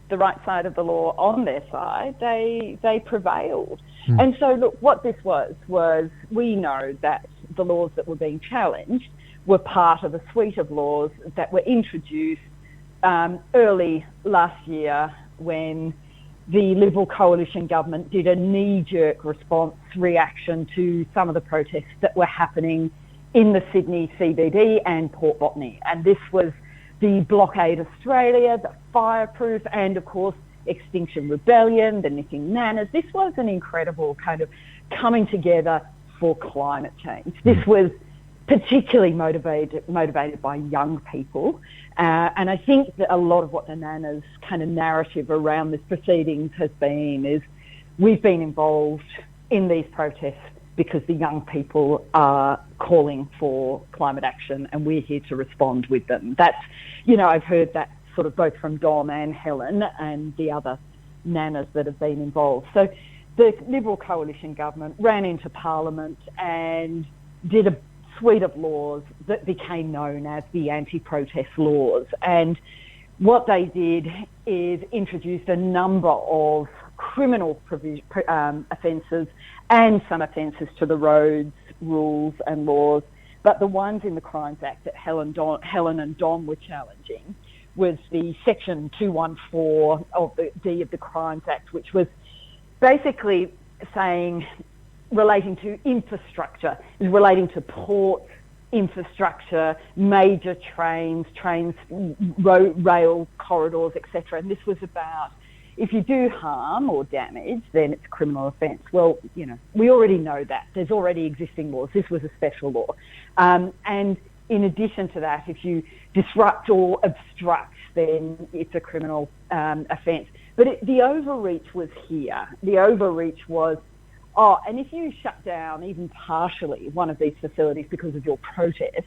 Speaker 5: the right side of the law on their side, they prevailed. And so, look, what this was we know that the laws that were being challenged were part of a suite of laws that were introduced early last year when the Liberal coalition government did a knee-jerk reaction to some of the protests that were happening in the Sydney CBD and Port Botany. And this was the Blockade Australia, the Fireproof, and of course Extinction Rebellion, the Knitting Nannas. This was an incredible kind of coming together for climate change. This was particularly motivated by young people. And I think that a lot of what the Nannas kind of narrative around this proceedings has been is we've been involved in these protests because the young people are calling for climate action and we're here to respond with them. That's, I've heard that sort of both from Dom and Helen and the other Nannas that have been involved. So the Liberal coalition government ran into Parliament and did a suite of laws that became known as the anti-protest laws. And what they did is introduced a number of criminal offences and some offences to the roads, rules and laws. But the ones in the Crimes Act that Helen and Dom were challenging was the Section 214 of the D of the Crimes Act, which was basically saying, relating to infrastructure, is relating to ports, infrastructure, major trains, rail corridors, etc. And this was about, if you do harm or damage, then it's a criminal offence. Well, we already know that. There's already existing laws. This was a special law. And in addition to that, if you disrupt or obstruct, then it's a criminal offence. But the overreach was here. The overreach was, and if you shut down even partially one of these facilities because of your protest,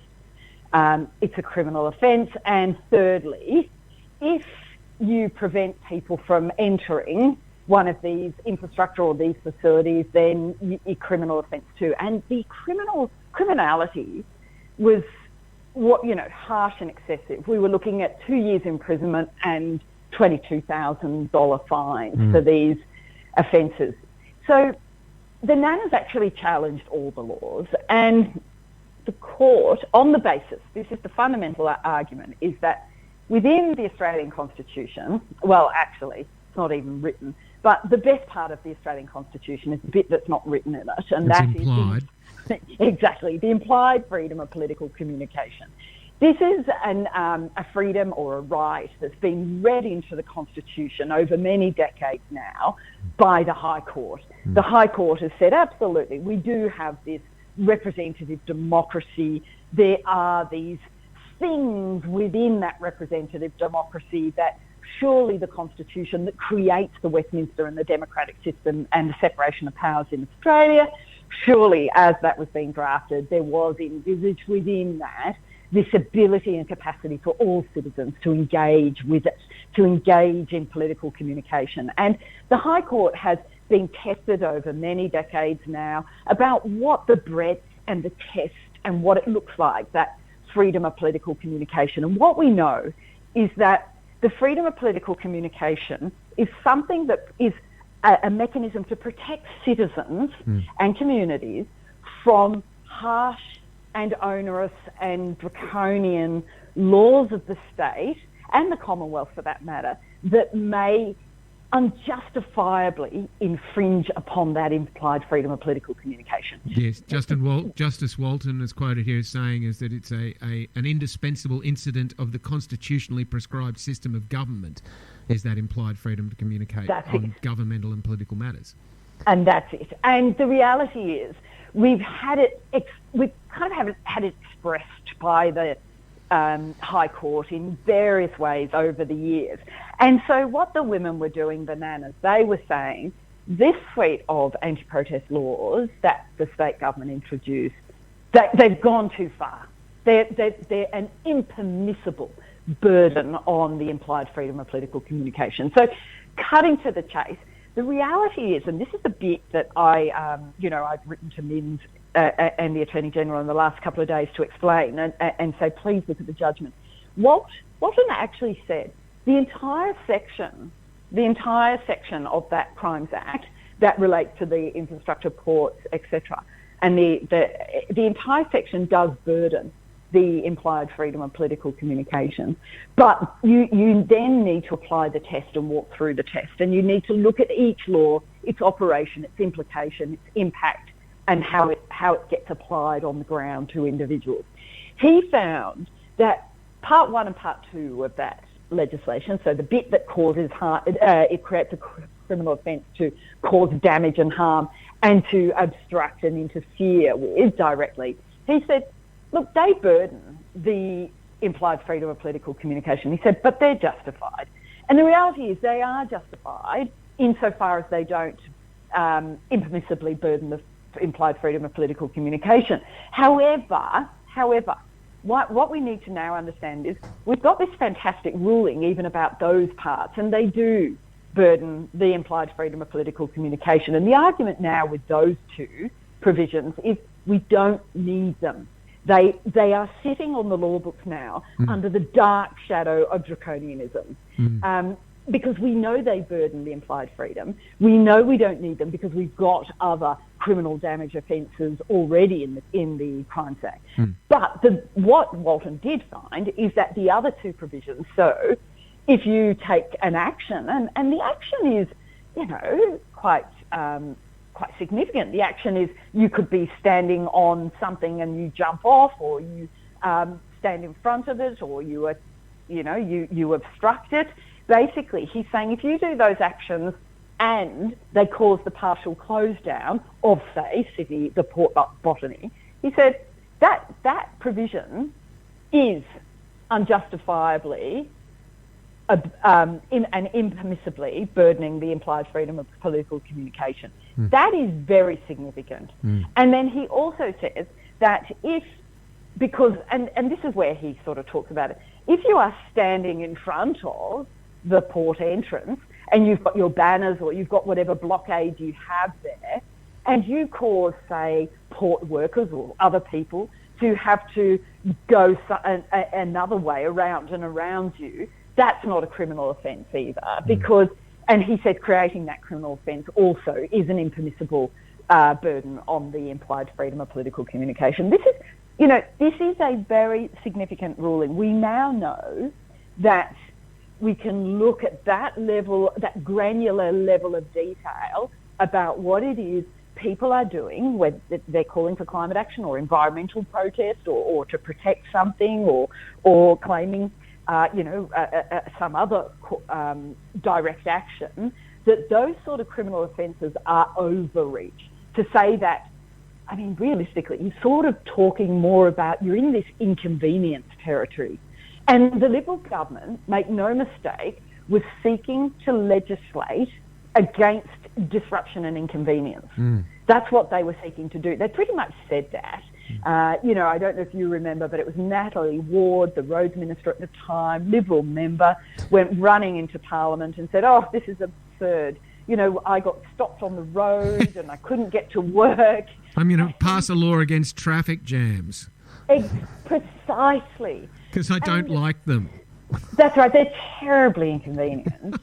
Speaker 5: it's a criminal offence. And thirdly, if you prevent people from entering one of these infrastructure or these facilities, then a criminal offence too. And the criminality was harsh and excessive. We were looking at 2 years imprisonment and $22,000 fines for these offences. So the Nannas actually challenged all the laws, and the court, on the basis, this is the fundamental argument, is that within the Australian Constitution, well, actually, it's not even written, but the best part of the Australian Constitution is the bit that's not written in it, and that
Speaker 2: implied.
Speaker 5: is exactly the implied freedom of political communication. This is a freedom or a right that's been read into the Constitution over many decades now by the High Court. The High Court has said, absolutely, we do have this representative democracy. There are these things within that representative democracy that surely the Constitution that creates the Westminster and the democratic system and the separation of powers in Australia, surely as that was being drafted, there was envisaged within that this ability and capacity for all citizens to engage with it, to engage in political communication. And the High Court has been tested over many decades now about what the breadth and the test and what it looks like, that freedom of political communication. And what we know is that the freedom of political communication is something that is a mechanism to protect citizens and communities from harsh and onerous and draconian laws of the state and the Commonwealth for that matter that may unjustifiably infringe upon that implied freedom of political communication.
Speaker 2: Yes, Justice Walton is quoted here as saying is that it's an indispensable incident of the constitutionally prescribed system of government is that implied freedom to communicate on governmental and political matters.
Speaker 5: And that's it. And the reality is we've kind of had it expressed by the High Court in various ways over the years. And so what the women were doing, the Nannas, they were saying this suite of anti-protest laws that the state government introduced, they've gone too far. They're an impermissible burden on the implied freedom of political communication. So cutting to the chase, the reality is, and this is the bit that I've written to MINS and the Attorney General in the last couple of days to explain and say, please look at the judgment. Walton actually said the entire section of that Crimes Act that relates to the infrastructure, ports, etc., and the entire section does burden the implied freedom of political communication. But you then need to apply the test and walk through the test, and you need to look at each law, its operation, its implication, its impact, and how it gets applied on the ground to individuals. He found that Part 1 and Part 2 of that legislation, so the bit that causes harm, it creates a criminal offence to cause damage and harm and to obstruct and interfere with directly, he said, look, they burden the implied freedom of political communication. He said, but they're justified. And the reality is they are justified insofar as they don't impermissibly burden the implied freedom of political communication. However, what we need to now understand is we've got this fantastic ruling even about those parts, and they do burden the implied freedom of political communication. And the argument now with those two provisions is we don't need them. They are sitting on the law books now under the dark shadow of draconianism. Because we know they burden the implied freedom. We know we don't need them because we've got other criminal damage offences already in the Crimes Act. But what Walton did find is that the other two provisions, so if you take an action, and the action is, quite significant. The action is you could be standing on something and you jump off, or you stand in front of it, or you obstruct it. Basically, he's saying if you do those actions and they cause the partial close down of, say, the Port Botany, he said that provision is unjustifiably and impermissibly burdening the implied freedom of political communication. That is very significant. And then he also says that because this is where he sort of talks about it, if you are standing in front of the port entrance and you've got your banners or you've got whatever blockade you have there, and you cause, say, port workers or other people to have to go another way around and around you, that's not a criminal offence either, because, and he said creating that criminal offence also is an impermissible burden on the implied freedom of political communication. This is a very significant ruling. We now know that we can look at that level, that granular level of detail about what it is people are doing, whether they're calling for climate action or environmental protest or to protect something or claiming some other direct action, that those sort of criminal offences are overreach. To say that, I mean, realistically, you're sort of talking more about you're in this inconvenience territory. And the Liberal government, make no mistake, was seeking to legislate against disruption and inconvenience. That's what they were seeking to do. They pretty much said that. I don't know if you remember, but it was Natalie Ward, the roads minister at the time, Liberal member, went running into Parliament and said, oh, this is absurd. I got stopped on the road and I couldn't get to work.
Speaker 2: I'm going to pass a law against traffic jams.
Speaker 5: Precisely.
Speaker 2: Because I don't like them.
Speaker 5: That's right. They're terribly inconvenient.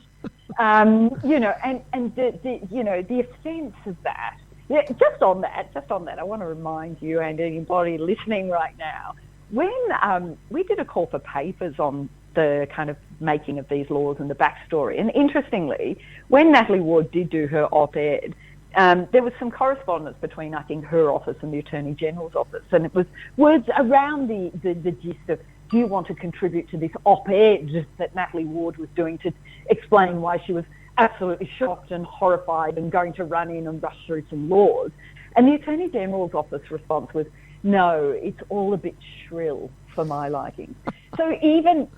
Speaker 5: And the offence of that. Yeah, just on that, I want to remind you and anybody listening right now, when we did a call for papers on the kind of making of these laws and the backstory, and interestingly, when Natalie Ward did do her op-ed, there was some correspondence between, I think, her office and the Attorney General's office, and it was words around the gist of, do you want to contribute to this op-ed that Natalie Ward was doing to explain why she was absolutely shocked and horrified and going to run in and rush through some laws? And the Attorney General's office response was, no, it's all a bit shrill for my liking. So even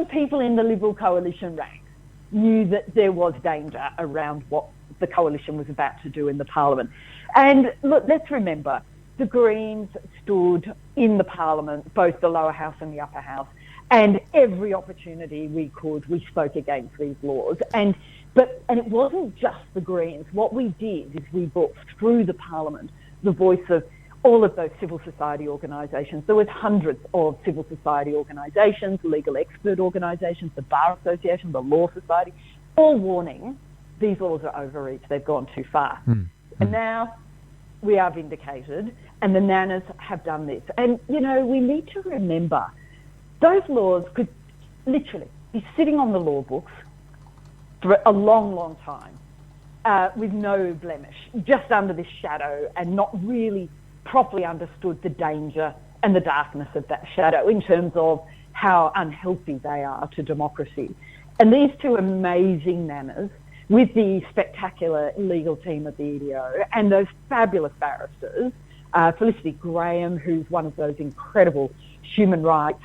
Speaker 5: people in the Liberal coalition ranks knew that there was danger around what the coalition was about to do in the Parliament. And look, let's remember, the Greens stood in the Parliament, both the lower house and the upper house, and every opportunity we could, we spoke against these laws. And it wasn't just the Greens. What we did is we brought through the Parliament the voice of all of those civil society organisations. There was hundreds of civil society organisations, legal expert organisations, the Bar Association, the Law Society, all warning these laws are overreach, they've gone too far. And now we are vindicated, and the Nannas have done this. And, we need to remember those laws could literally be sitting on the law books for a long, long time with no blemish, just under this shadow, and not really properly understood the danger and the darkness of that shadow in terms of how unhealthy they are to democracy. And these two amazing Nannas, with the spectacular legal team of the EDO and those fabulous barristers, Felicity Graham, who's one of those incredible human rights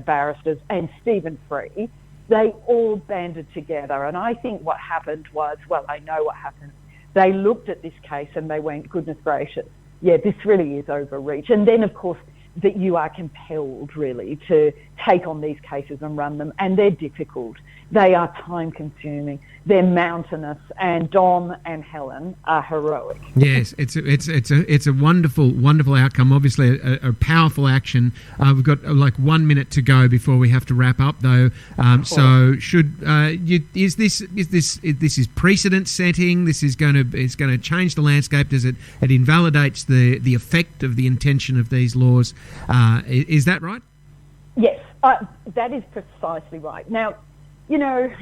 Speaker 5: barristers, and Stephen Free, they all banded together. And I think what happened was, well, I know what happened, They looked at this case and they went, goodness gracious, yeah, this really is overreach. And then, of course, that you are compelled really to take on these cases and run them, and they're difficult. They are time-consuming. They're mountainous, and Dom and Helen are heroic.
Speaker 2: Yes, it's a wonderful outcome. Obviously, a powerful action. We've got like 1 minute to go before we have to wrap up, though. So, is this precedent setting? This is going to change the landscape. Does it invalidates the effect of the intention of these laws? Is that right?
Speaker 5: Yes, that is precisely right. Now, you know,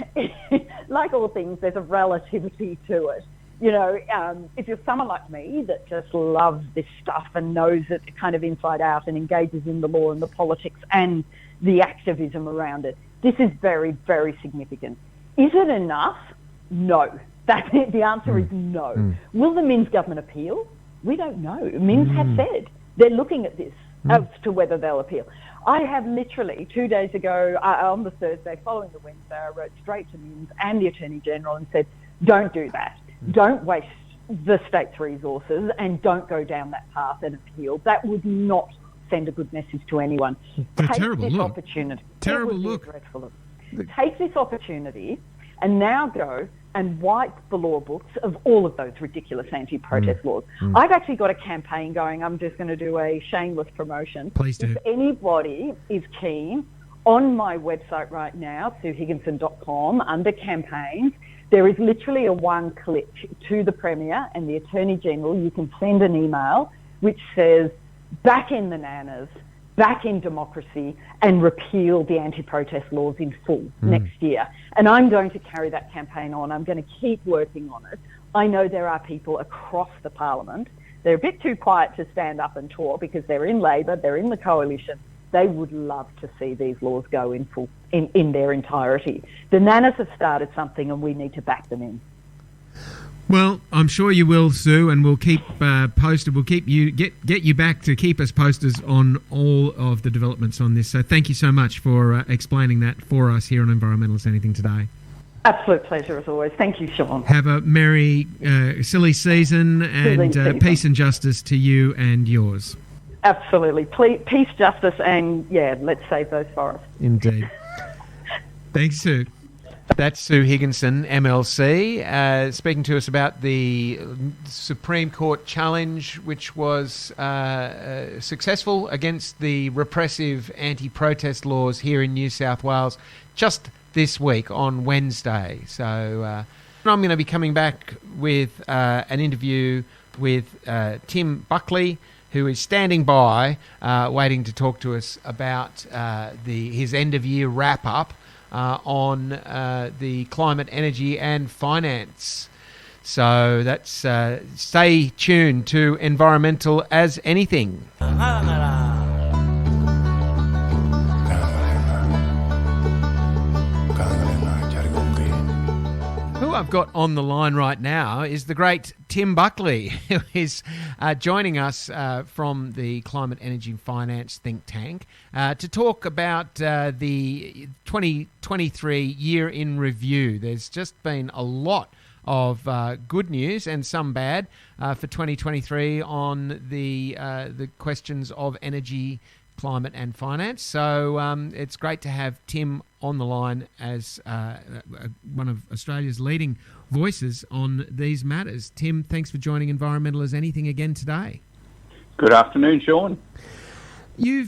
Speaker 5: like all things, there's a relativity to it. You know, if you're someone like me that just loves this stuff and knows it kind of inside out and engages in the law and the politics and the activism around it, this is very, very significant. Is it enough? No. The answer is no. Will the Minns government appeal? We don't know. Minns have said they're looking at this as to whether they'll appeal. I have literally 2 days ago, on the Thursday following the Wednesday, I wrote straight to Minns and the Attorney General and said, don't do that. Don't waste the state's resources and don't go down that path and appeal. That would not send a good message to anyone.
Speaker 2: But
Speaker 5: Take
Speaker 2: a terrible
Speaker 5: this
Speaker 2: look.
Speaker 5: opportunity.
Speaker 2: Terrible look.
Speaker 5: Dreadful look. Take this opportunity and now go and wipe the law books of all of those ridiculous anti-protest laws. I've actually got a campaign going. I'm just going to do a shameless promotion.
Speaker 2: Please do.
Speaker 5: If anybody is keen, on my website right now, suehigginson.com, under campaigns, there is literally a one-click to the Premier and the Attorney General. You can send an email which says, back in the Nannas, back in democracy, and repeal the anti-protest laws in full next year. And I'm going to carry that campaign on. I'm going to keep working on it. I know there are people across the parliament. They're a bit too quiet to stand up and talk because they're in Labor, they're in the coalition. They would love to see these laws go in full, in their entirety. The Nannas have started something and we need to back them in.
Speaker 2: Well, I'm sure you will, Sue, and we'll keep posted. We'll keep you get you back to keep us posted on all of the developments on this. So thank you so much for explaining that for us here on Environmental Is Anything today.
Speaker 5: Absolute pleasure as always. Thank you, Sean.
Speaker 2: Have a merry, silly season and peace and justice to you and yours.
Speaker 5: Absolutely. Peace, justice, and, yeah, let's save those forests.
Speaker 2: Indeed. Thanks, Sue. That's Sue Higginson, MLC, speaking to us about the Supreme Court challenge, which was successful against the repressive anti-protest laws here in New South Wales just this week on Wednesday. So I'm going to be coming back with an interview with Tim Buckley, who is standing by, waiting to talk to us about his end-of-year wrap-up on the climate, energy and finance. So that's stay tuned to Environmental As Anything. Who I've got on the line right now is the great Tim Buckley, who is joining us from the Climate, Energy and Finance think tank to talk about the 2023 year in review. There's just been a lot of good news and some bad for 2023 on the questions of energy, climate and finance. So it's great to have Tim on the line as one of Australia's leading voices on these matters. Tim, thanks for joining Environmental As Anything again today.
Speaker 6: Good afternoon, Sean.
Speaker 2: You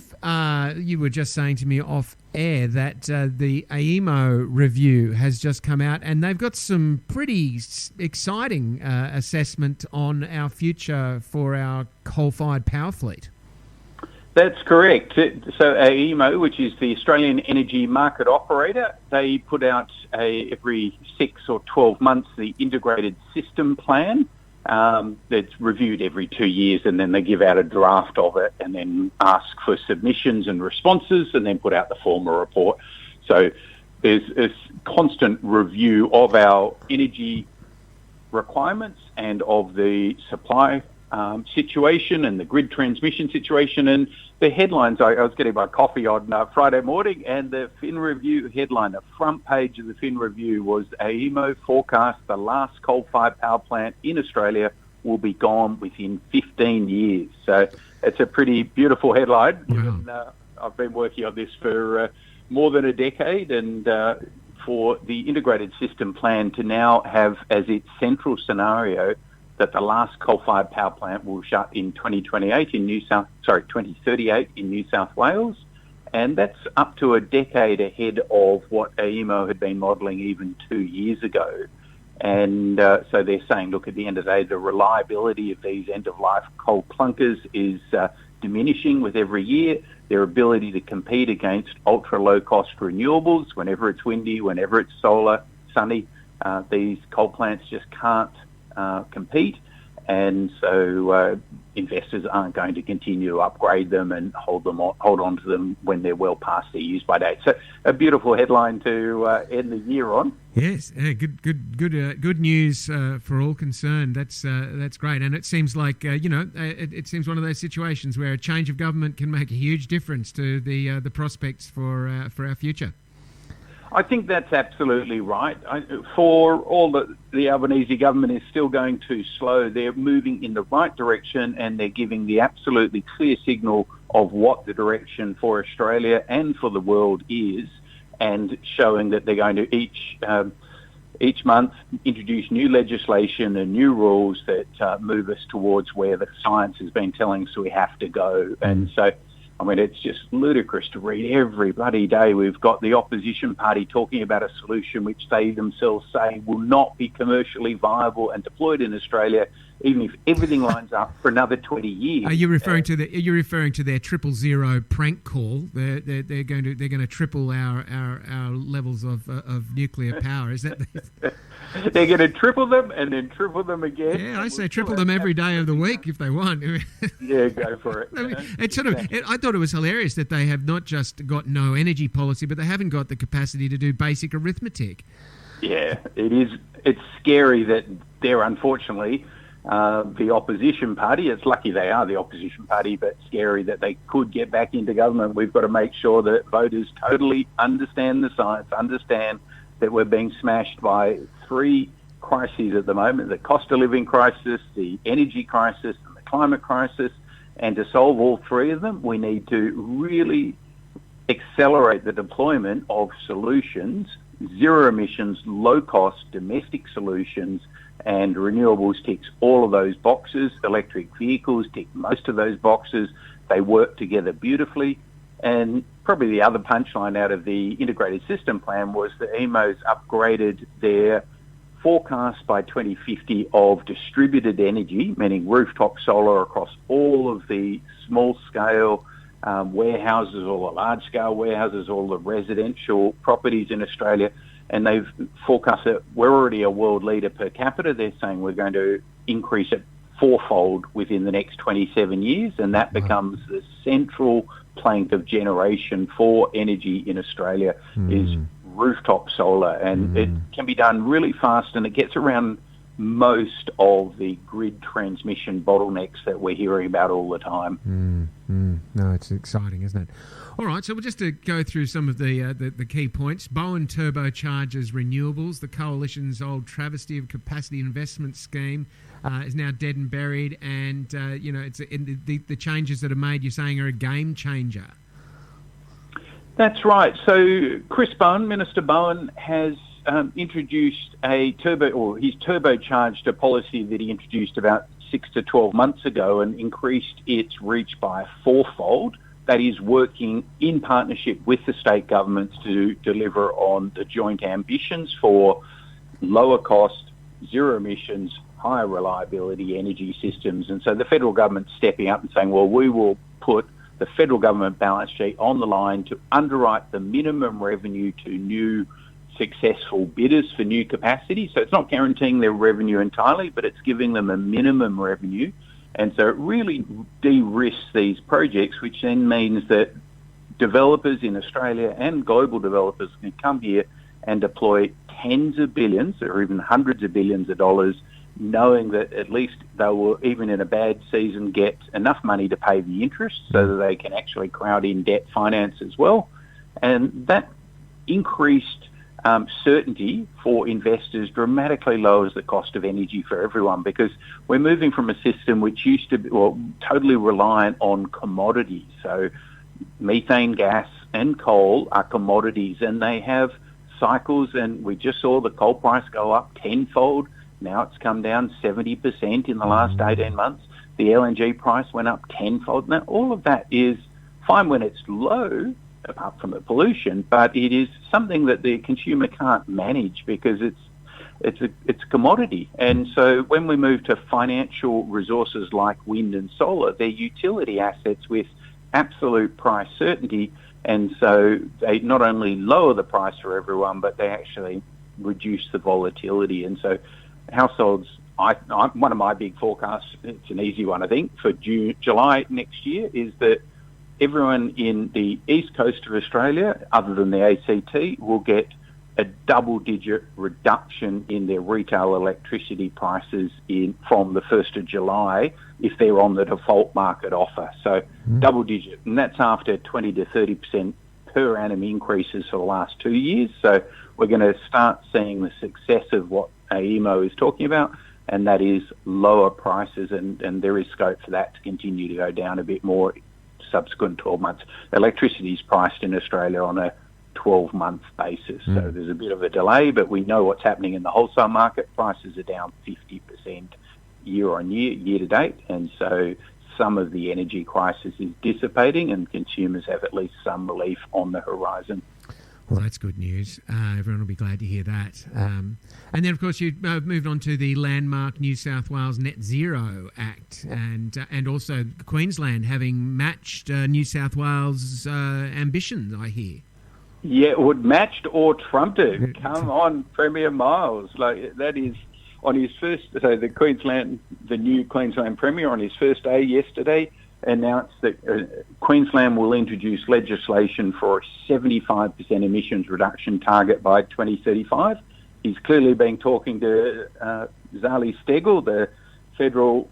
Speaker 2: were just saying to me off air that the AEMO review has just come out and they've got some pretty exciting assessment on our future for our coal-fired power fleet.
Speaker 6: That's correct. So AEMO, which is the Australian Energy Market Operator, they put out every 6 or 12 months the integrated system plan that's reviewed every 2 years, and then they give out a draft of it and then ask for submissions and responses and then put out the formal report. So there's a constant review of our energy requirements and of the supply situation and the grid transmission situation. And the headlines, I was getting my coffee on Friday morning, and the Fin Review headline, the front page of the Fin Review was AEMO forecast the last coal-fired power plant in Australia will be gone within 15 years. So it's a pretty beautiful headline. And, I've been working on this for more than a decade, and for the integrated system plan to now have as its central scenario that the last coal-fired power plant will shut in 2038 in 2038 in New South Wales, and that's up to a decade ahead of what AEMO had been modelling even 2 years ago. And so they're saying, look, at the end of the day, the reliability of these end-of-life coal clunkers is diminishing with every year. Their ability to compete against ultra-low-cost renewables, whenever it's windy, whenever it's solar, sunny, these coal plants just can't compete, and so investors aren't going to continue to upgrade them and hold on to them when they're well past their use-by date. So a beautiful headline to end the year on.
Speaker 2: Yes, good news for all concerned. That's great, and it seems like it seems one of those situations where a change of government can make a huge difference to the prospects for our future.
Speaker 6: I think that's absolutely right. For all the Albanese government is still going too slow, they're moving in the right direction, and they're giving the absolutely clear signal of what the direction for Australia and for the world is, and showing that they're going to each month introduce new legislation and new rules that move us towards where the science has been telling us we have to go. And so, I mean, it's just ludicrous to read every bloody day. We've got the opposition party talking about a solution which they themselves say will not be commercially viable and deployed in Australia, even if everything lines up for another 20 years. Are you referring
Speaker 2: to their 000 prank call? They're going to triple our levels of nuclear power. Is that?
Speaker 6: They're going to triple them and then triple them again.
Speaker 2: Yeah, I say triple them every day of the week if they want.
Speaker 6: Yeah, go for it.
Speaker 2: I mean, I thought it was hilarious that they have not just got no energy policy, but they haven't got the capacity to do basic arithmetic.
Speaker 6: Yeah, it is. It's scary that they're unfortunately the opposition party. It's lucky they are the opposition party, but scary that they could get back into government. We've got to make sure that voters totally understand the science, understand that we're being smashed by three crises at the moment: the cost of living crisis, the energy crisis, and the climate crisis. And to solve all three of them, we need to really accelerate the deployment of solutions, zero emissions, low cost, domestic solutions, and renewables ticks all of those boxes. Electric vehicles tick most of those boxes. They work together beautifully. And probably the other punchline out of the integrated system plan was that EMO's upgraded their forecast by 2050 of distributed energy, meaning rooftop solar across all of the small-scale warehouses, all the large-scale warehouses, all the residential properties in Australia. And they've forecast that we're already a world leader per capita. They're saying we're going to increase it fourfold within the next 27 years, and that becomes the central plank of generation for energy in Australia is rooftop solar, and it can be done really fast, and it gets around most of the grid transmission bottlenecks that we're hearing about all the time.
Speaker 2: No, it's exciting, isn't it? All right, so we'll just to go through some of the key points. Bowen turbocharges renewables. The Coalition's old travesty of capacity investment scheme is now dead and buried, and it's the changes that are made, you're saying, are a game changer.
Speaker 6: That's right. So Chris Bowen, Minister Bowen, has introduced he's turbocharged a policy that he introduced about 6 to 12 months ago and increased its reach by a fourfold. That is working in partnership with the state governments to deliver on the joint ambitions for lower cost, zero emissions, higher reliability energy systems. And so the federal government's stepping up and saying, well, we will put the federal government balance sheet on the line to underwrite the minimum revenue to new successful bidders for new capacity. So it's not guaranteeing their revenue entirely, but it's giving them a minimum revenue. And so it really de-risks these projects, which then means that developers in Australia and global developers can come here and deploy tens of billions or even hundreds of billions of dollars knowing that at least they will, even in a bad season, get enough money to pay the interest so that they can actually crowd in debt finance as well. And that increased certainty for investors dramatically lowers the cost of energy for everyone, because we're moving from a system which used to be totally reliant on commodities. So methane gas and coal are commodities, and they have cycles, and we just saw the coal price go up tenfold. Now it's come down 70% in the last 18 months. The LNG price went up tenfold. Now, all of that is fine when it's low, apart from the pollution, but it is something that the consumer can't manage because it's a commodity. And so when we move to financial resources like wind and solar, they're utility assets with absolute price certainty. And so they not only lower the price for everyone, but they actually reduce the volatility. And so households, one of my big forecasts, it's an easy one, I think, for July next year, is that everyone in the east coast of Australia, other than the ACT, will get a double-digit reduction in their retail electricity prices from the 1st of July if they're on the default market offer. So double-digit, and that's after 20 to 30% per annum increases for the last 2 years. So we're going to start seeing the success of what AEMO is talking about, and that is lower prices, and there is scope for that to continue to go down a bit more subsequent 12 months. Electricity is priced in Australia on a 12-month basis, so there's a bit of a delay, but we know what's happening in the wholesale market. Prices are down 50% year on year, year to date, and so some of the energy crisis is dissipating and consumers have at least some relief on the horizon.
Speaker 2: Well, that's good news. Everyone will be glad to hear that. And then, of course, you moved on to the landmark New South Wales Net Zero Act, and also Queensland having matched New South Wales' ambitions, I hear.
Speaker 6: Yeah, it would matched or trumped it. Come on, Premier Miles. Like, that is on his first, so the new Queensland Premier on his first day yesterday announced that Queensland will introduce legislation for a 75% emissions reduction target by 2035. He's clearly been talking to Zali Steggall, the federal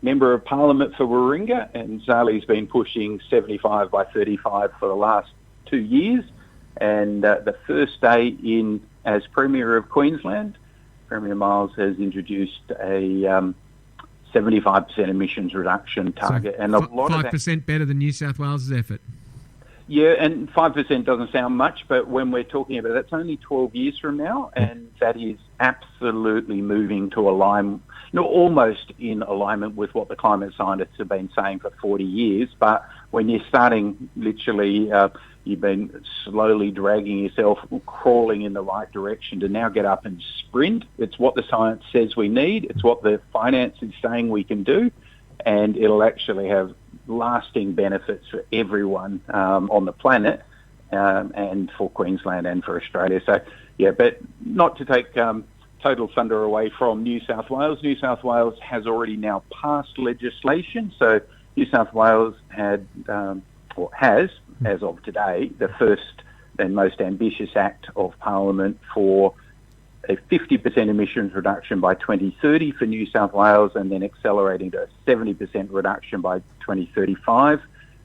Speaker 6: member of parliament for Warringah, and Zali's been pushing 75 by 35 for the last 2 years. And the first day in as Premier of Queensland, Premier Miles has introduced a 75% emissions reduction target,
Speaker 2: so
Speaker 6: and a lot
Speaker 2: 5% better than New South Wales' effort.
Speaker 6: Yeah, and 5% doesn't sound much, but when we're talking about that's only 12 years from now, and that is absolutely moving to align, almost in alignment with what the climate scientists have been saying for 40 years. But when you're starting, literally, you've been slowly dragging yourself, crawling in the right direction to now get up and sprint. It's what the science says we need. It's what the finance is saying we can do. And it'll actually have lasting benefits for everyone on the planet and for Queensland and for Australia. So, yeah, but not to take total thunder away from New South Wales. New South Wales has already now passed legislation. So New South Wales has, as of today, the first and most ambitious act of Parliament for a 50% emissions reduction by 2030 for New South Wales, and then accelerating to a 70% reduction by 2035.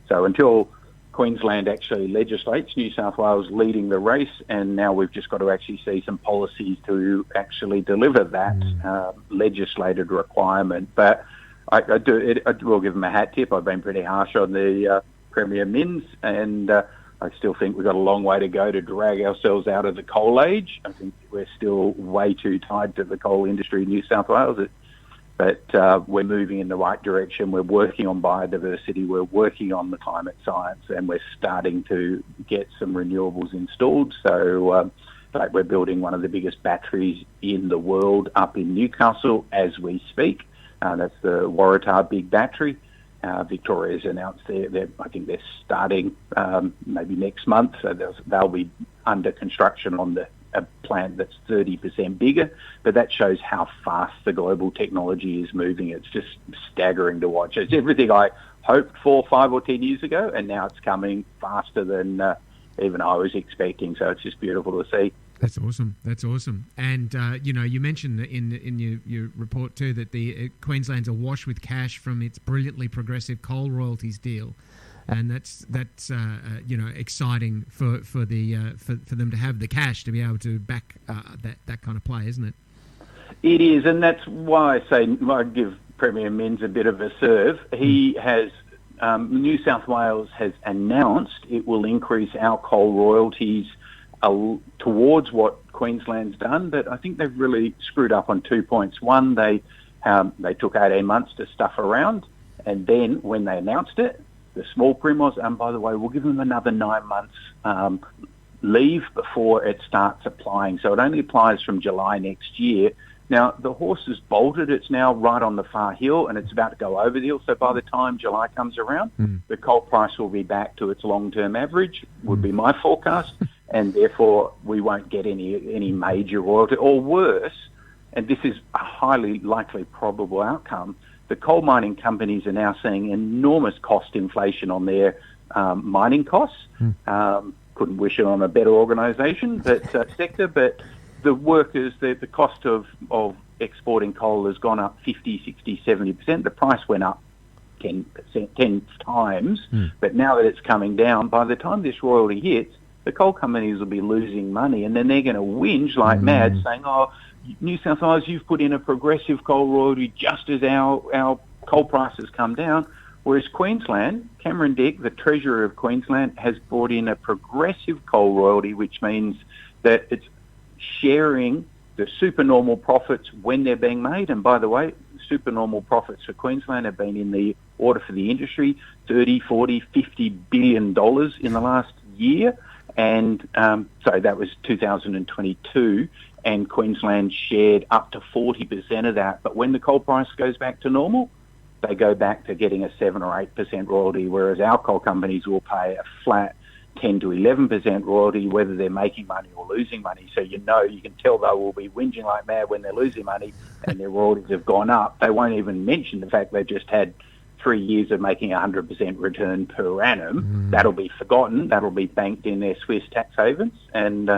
Speaker 6: So until Queensland actually legislates, New South Wales leading the race, and now we've just got to actually see some policies to actually deliver that legislated requirement. But I will give them a hat tip. I've been pretty harsh on the Premier Minns, and I still think we've got a long way to go to drag ourselves out of the coal age. I think we're still way too tied to the coal industry in New South Wales. But we're moving in the right direction. We're working on biodiversity. We're working on the climate science, and we're starting to get some renewables installed. So we're building one of the biggest batteries in the world up in Newcastle as we speak. That's the Waratah Big Battery. Victoria's announced I think they're starting maybe next month, so they'll be under construction on a plant that's 30% bigger. But that shows how fast the global technology is moving. It's just staggering to watch. It's everything I hoped for 5 or 10 years ago, and now it's coming faster than even I was expecting. So it's just beautiful to see.
Speaker 2: That's awesome. That's awesome. And, you mentioned in your report too that the Queensland's awash with cash from its brilliantly progressive coal royalties deal. And that's exciting for them to have the cash to be able to back that kind of play, isn't it?
Speaker 6: It is, and that's why I say I give Premier Minns a bit of a serve. He has, New South Wales has announced it will increase our coal royalties towards what Queensland's done, but I think they've really screwed up on 2 points. One, they took 18 months to stuff around, and then when they announced it, the small prim was, and by the way, we'll give them another 9 months leave before it starts applying. So it only applies from July next year. Now, the horse has bolted. It's now right on the far hill, and it's about to go over the hill. So by the time July comes around, the coal price will be back to its long-term average, would be my forecast, and therefore we won't get any major royalty. Or worse, and this is a highly likely probable outcome, the coal mining companies are now seeing enormous cost inflation on their mining costs. Couldn't wish it on a better organisation, sector, but the workers, the cost of exporting coal has gone up 50, 60, 70%. The price went up 10 times, but now that it's coming down, by the time this royalty hits, the coal companies will be losing money, and then they're going to whinge like mad, saying, "Oh, New South Wales, you've put in a progressive coal royalty just as our coal prices come down." Whereas Queensland, Cameron Dick, the Treasurer of Queensland, has brought in a progressive coal royalty, which means that it's sharing the supernormal profits when they're being made. And by the way, supernormal profits for Queensland have been in the order for the industry, $30, $40, $50 billion in the last year. And so that was 2022, and Queensland shared up to 40% of that. But when the coal price goes back to normal, they go back to getting a 7 or 8% royalty, whereas our coal companies will pay a flat 10 to 11% royalty, whether they're making money or losing money. So you can tell they will be whinging like mad when they're losing money and their royalties have gone up. They won't even mention the fact they just had 3 years of making 100% return per annum. That'll be forgotten. That'll be banked in their Swiss tax havens. And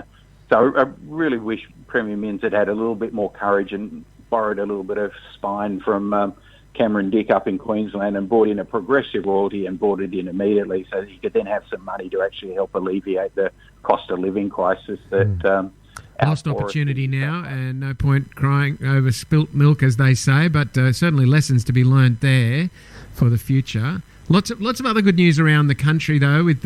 Speaker 6: so I really wish Premier Minns had a little bit more courage and borrowed a little bit of spine from Cameron Dick up in Queensland and brought in a progressive royalty and brought it in immediately so that he could then have some money to actually help alleviate the cost of living crisis that
Speaker 2: lost opportunity now, and no point crying over spilt milk, as they say, but certainly lessons to be learned there for the future. Lots of other good news around the country, though, with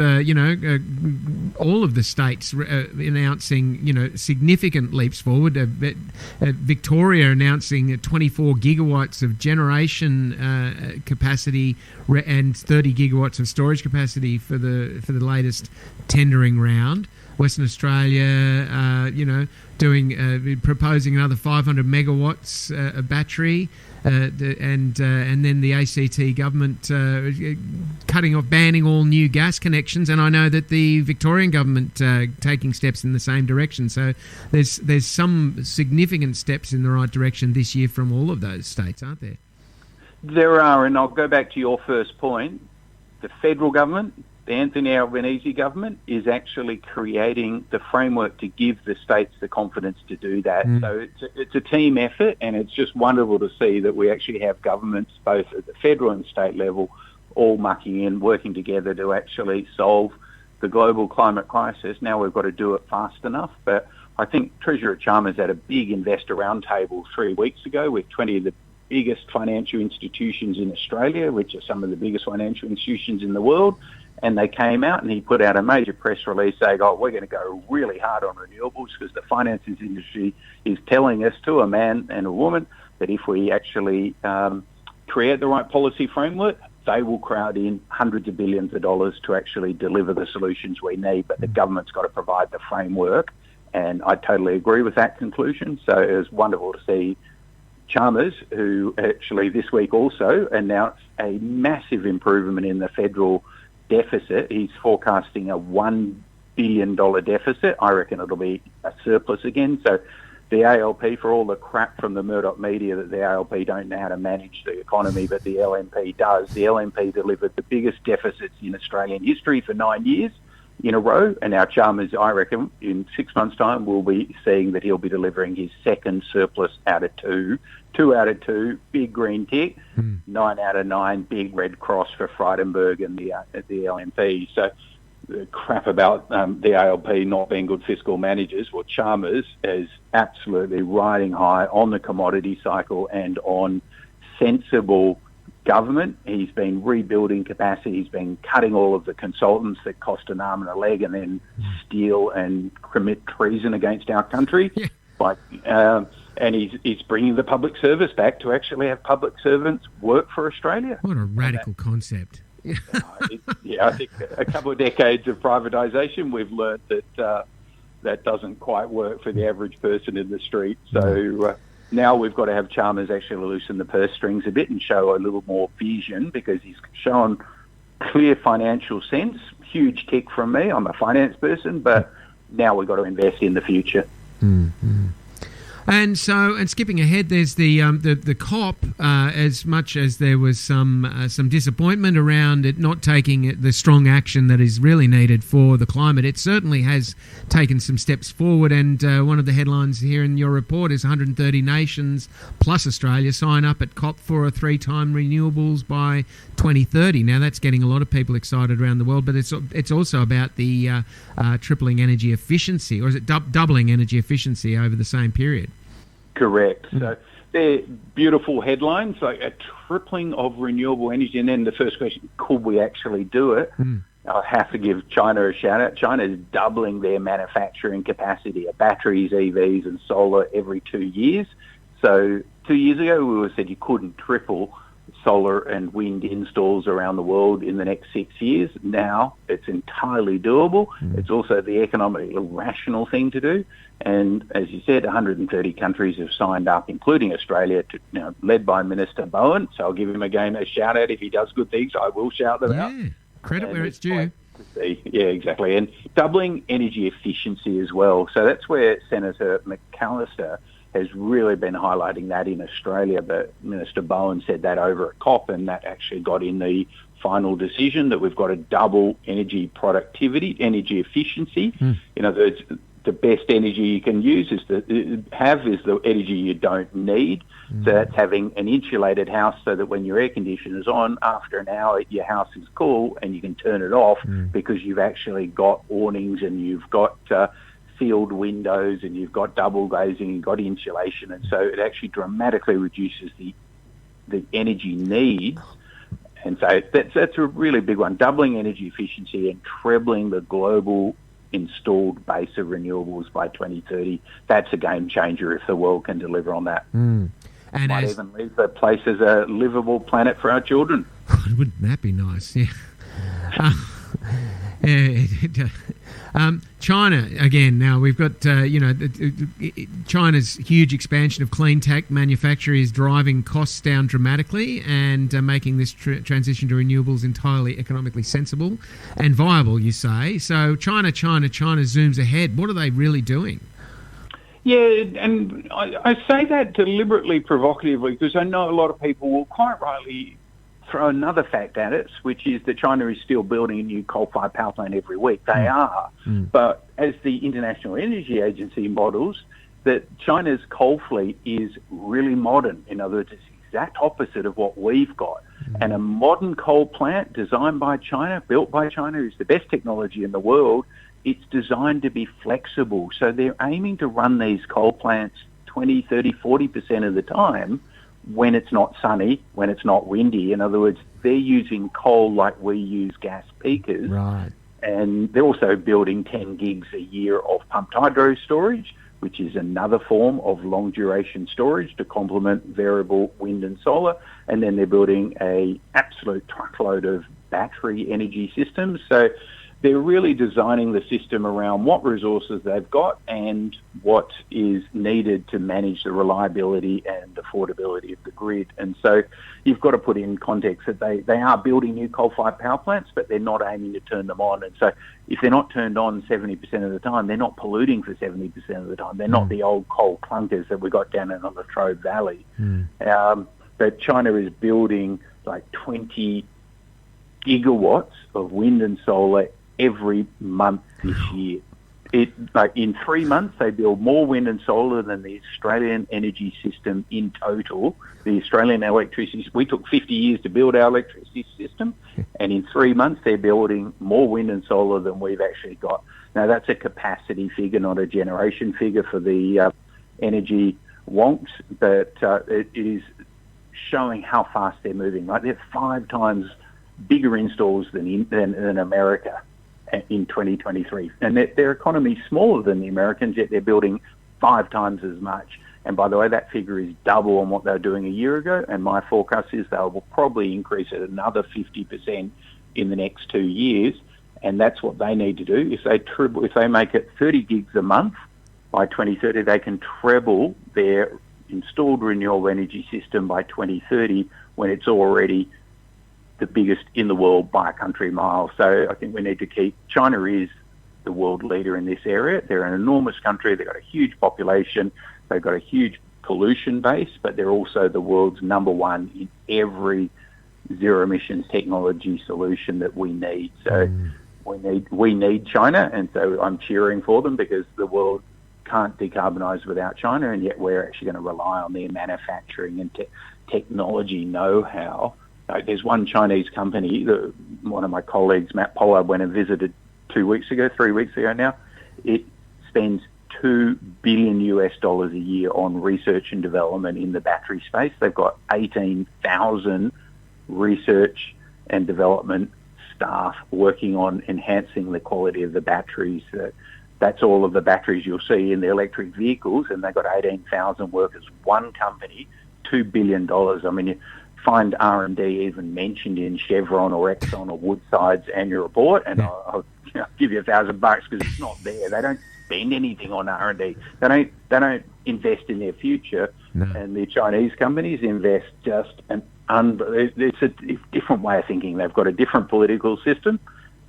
Speaker 2: all of the states announcing significant leaps forward. Victoria announcing 24 gigawatts of generation capacity and 30 gigawatts of storage capacity for the latest tendering round. Western Australia, proposing another 500 megawatts of battery, and then the ACT government banning all new gas connections, and I know that the Victorian government taking steps in the same direction. So there's some significant steps in the right direction this year from all of those states, aren't there?
Speaker 6: There are, and I'll go back to your first point. The federal government, the Anthony Albanese government, is actually creating the framework to give the states the confidence to do that. So it's a team effort, and it's just wonderful to see that we actually have governments both at the federal and state level all mucking in, working together to actually solve the global climate crisis. Now we've got to do it fast enough. But I think Treasurer Chalmers had a big investor roundtable 3 weeks ago with 20 of the biggest financial institutions in Australia, which are some of the biggest financial institutions in the world. And they came out and he put out a major press release saying, we're going to go really hard on renewables because the finances industry is telling us, to a man and a woman, that if we actually create the right policy framework, they will crowd in hundreds of billions of dollars to actually deliver the solutions we need. But the government's got to provide the framework. And I totally agree with that conclusion. So it was wonderful to see Chalmers, who actually this week also announced a massive improvement in the federal deficit. He's forecasting a $1 billion deficit. I reckon it'll be a surplus again. So the ALP, for all the crap from the Murdoch media that the ALP don't know how to manage the economy, but the LNP does. The LNP delivered the biggest deficits in Australian history for 9 years, in a row. And now Chalmers, I reckon, in 6 months' time, we'll be seeing that he'll be delivering his second surplus out of 2. 2 out of 2, big green tick. 9 out of 9, big red cross for Frydenberg and the LNP. So the crap about the ALP not being good fiscal managers, well, Chalmers is absolutely riding high on the commodity cycle and on sensible government. He's been rebuilding capacity. He's been cutting all of the consultants that cost an arm and a leg and then steal and commit treason against our country. And he's bringing the public service back to actually have public servants work for Australia.
Speaker 2: What a radical concept.
Speaker 6: I think a couple of decades of privatisation, we've learnt that that doesn't quite work for the average person in the street. So now we've got to have Chalmers actually loosen the purse strings a bit and show a little more vision, because he's shown clear financial sense. Huge tick from me. I'm a finance person, but now we've got to invest in the future.
Speaker 2: And skipping ahead, there's the COP. As much as there was some disappointment around it not taking the strong action that is really needed for the climate, it certainly has taken some steps forward. And one of the headlines here in your report is 130 nations plus Australia sign up at COP for a 3-time renewables by 2030. Now that's getting a lot of people excited around the world, but it's also about the tripling energy efficiency, or is it doubling energy efficiency over the same period?
Speaker 6: Correct. So they're beautiful headlines, like a tripling of renewable energy. And then the first question, could we actually do it? I have to give China a shout out. China is doubling their manufacturing capacity of batteries, EVs and solar every 2 years. So 2 years ago, we said you couldn't triple solar and wind installs around the world in the next 6 years. Now it's entirely doable. It's also the economically rational thing to do. And as you said, 130 countries have signed up, including Australia, led by Minister Bowen. So I'll give him a shout out. If he does good things, I will shout them out.
Speaker 2: Credit where it's due.
Speaker 6: Yeah, exactly. And doubling energy efficiency as well. So that's where Senator McAllister has really been highlighting that in Australia, but Minister Bowen said that over at COP, and that actually got in the final decision that we've got to double energy productivity, energy efficiency. The best energy you can use is the energy you don't need. So that's having an insulated house so that when your air conditioner's on, after an hour your house is cool and you can turn it off because you've actually got awnings and you've got sealed windows and you've got double glazing and you've got insulation, and so it actually dramatically reduces the energy needs. And so that's a really big one, doubling energy efficiency and trebling the global installed base of renewables by 2030. That's a game changer if the world can deliver on that. And might even leave the place as a livable planet for our children.
Speaker 2: Wouldn't that be nice? Yeah. China again. Now we've got China's huge expansion of clean tech manufacture is driving costs down dramatically and making this transition to renewables entirely economically sensible and viable. You say so. China zooms ahead. What are they really doing?
Speaker 6: Yeah, and I say that deliberately provocatively because I know a lot of people will quite rightly throw another fact at it, which is that China is still building a new coal-fired power plant every week. They are. But as the International Energy Agency models, that China's coal fleet is really modern. In other words, it's the exact opposite of what we've got. And a modern coal plant designed by China, built by China, is the best technology in the world. It's designed to be flexible. So they're aiming to run these coal plants 20, 30, 40% of the time when it's not sunny, when it's not windy. In other words, they're using coal like we use gas peakers.
Speaker 2: Right.
Speaker 6: And they're also building 10 gigs a year of pumped hydro storage, which is another form of long-duration storage to complement variable wind and solar. And then they're building an absolute truckload of battery energy systems. So they're really designing the system around what resources they've got and what is needed to manage the reliability and affordability of the grid. And so you've got to put in context that they are building new coal-fired power plants, but they're not aiming to turn them on. And so if they're not turned on 70% of the time, they're not polluting for 70% of the time. They're not the old coal clunkers that we got down in the Latrobe Valley. But China is building like 20 gigawatts of wind and solar every month this year. In 3 months, they build more wind and solar than the Australian energy system in total. The Australian electricity, we took 50 years to build our electricity system, and in 3 months, they're building more wind and solar than we've actually got. Now, that's a capacity figure, not a generation figure for the energy wonks, but it is showing how fast they're moving. Like, they're 5 times bigger installs than America in 2023, and their economy is smaller than the Americans, yet they're building 5 times as much. And by the way, that figure is double on what they were doing a year ago, and my forecast is they will probably increase at another 50% in the next 2 years, and that's what they need to do. If they make it 30 gigs a month by 2030, they can treble their installed renewable energy system by 2030 when it's already the biggest in the world by a country mile. So I think we need to keep... China is the world leader in this area. They're an enormous country. They've got a huge population. They've got a huge pollution base, but they're also the world's number one in every zero emissions technology solution that we need. So we need China, and so I'm cheering for them, because the world can't decarbonise without China, and yet we're actually going to rely on their manufacturing and technology know-how. There's one Chinese company that one of my colleagues, Matt Pollard, went and visited 3 weeks ago now. It spends $2 billion a year on research and development in the battery space. They've got 18,000 research and development staff working on enhancing the quality of the batteries. That's all of the batteries you'll see in the electric vehicles, and they've got 18,000 workers. One company, $2 billion. I mean, you find R&D even mentioned in Chevron or Exxon or Woodside's annual report, and I'll give you $1,000 because it's not there. They don't spend anything on R&D. They don't invest in their future. No. And the Chinese companies invest just it's a different way of thinking. They've got a different political system,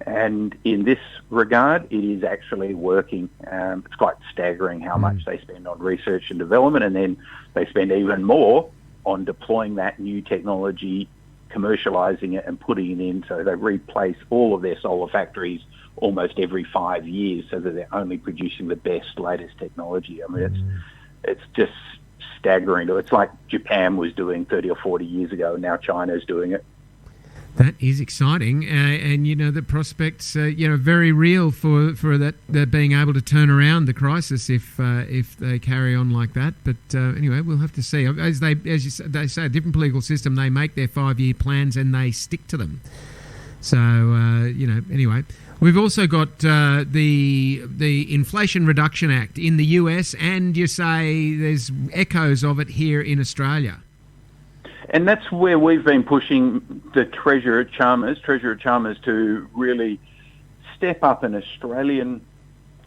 Speaker 6: and in this regard, it is actually working. It's quite staggering how much they spend on research and development, and then they spend even more on deploying that new technology, commercialising it and putting it in. So they replace all of their solar factories almost every 5 years, so that they're only producing the best, latest technology. I mean, it's just staggering. It's like Japan was doing 30 or 40 years ago, and now China's doing it.
Speaker 2: That is exciting, and the prospects, very real for that being able to turn around the crisis if they carry on like that. But anyway, we'll have to see. They say, a different political system. They make their 5-year plans and they stick to them. So anyway, we've also got the Inflation Reduction Act in the US, and you say there's echoes of it here in Australia.
Speaker 6: And that's where we've been pushing the Treasurer Chalmers to really step up an Australian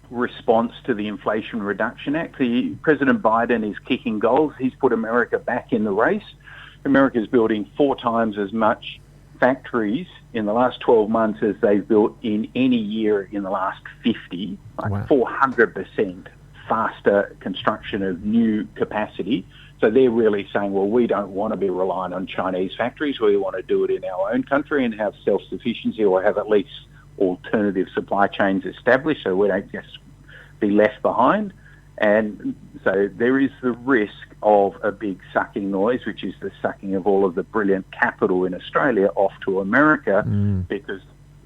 Speaker 6: response to the Inflation Reduction Act. President Biden is kicking goals. He's put America back in the race. America's building 4 times as much factories in the last 12 months as they've built in any year in the last 50,
Speaker 2: Wow.
Speaker 6: 400% faster construction of new capacity. So they're really saying, well, we don't want to be reliant on Chinese factories. We want to do it in our own country and have self-sufficiency, or have at least alternative supply chains established, so we don't just be left behind. And so there is the risk of a big sucking noise, which is the sucking of all of the brilliant capital in Australia off to America, because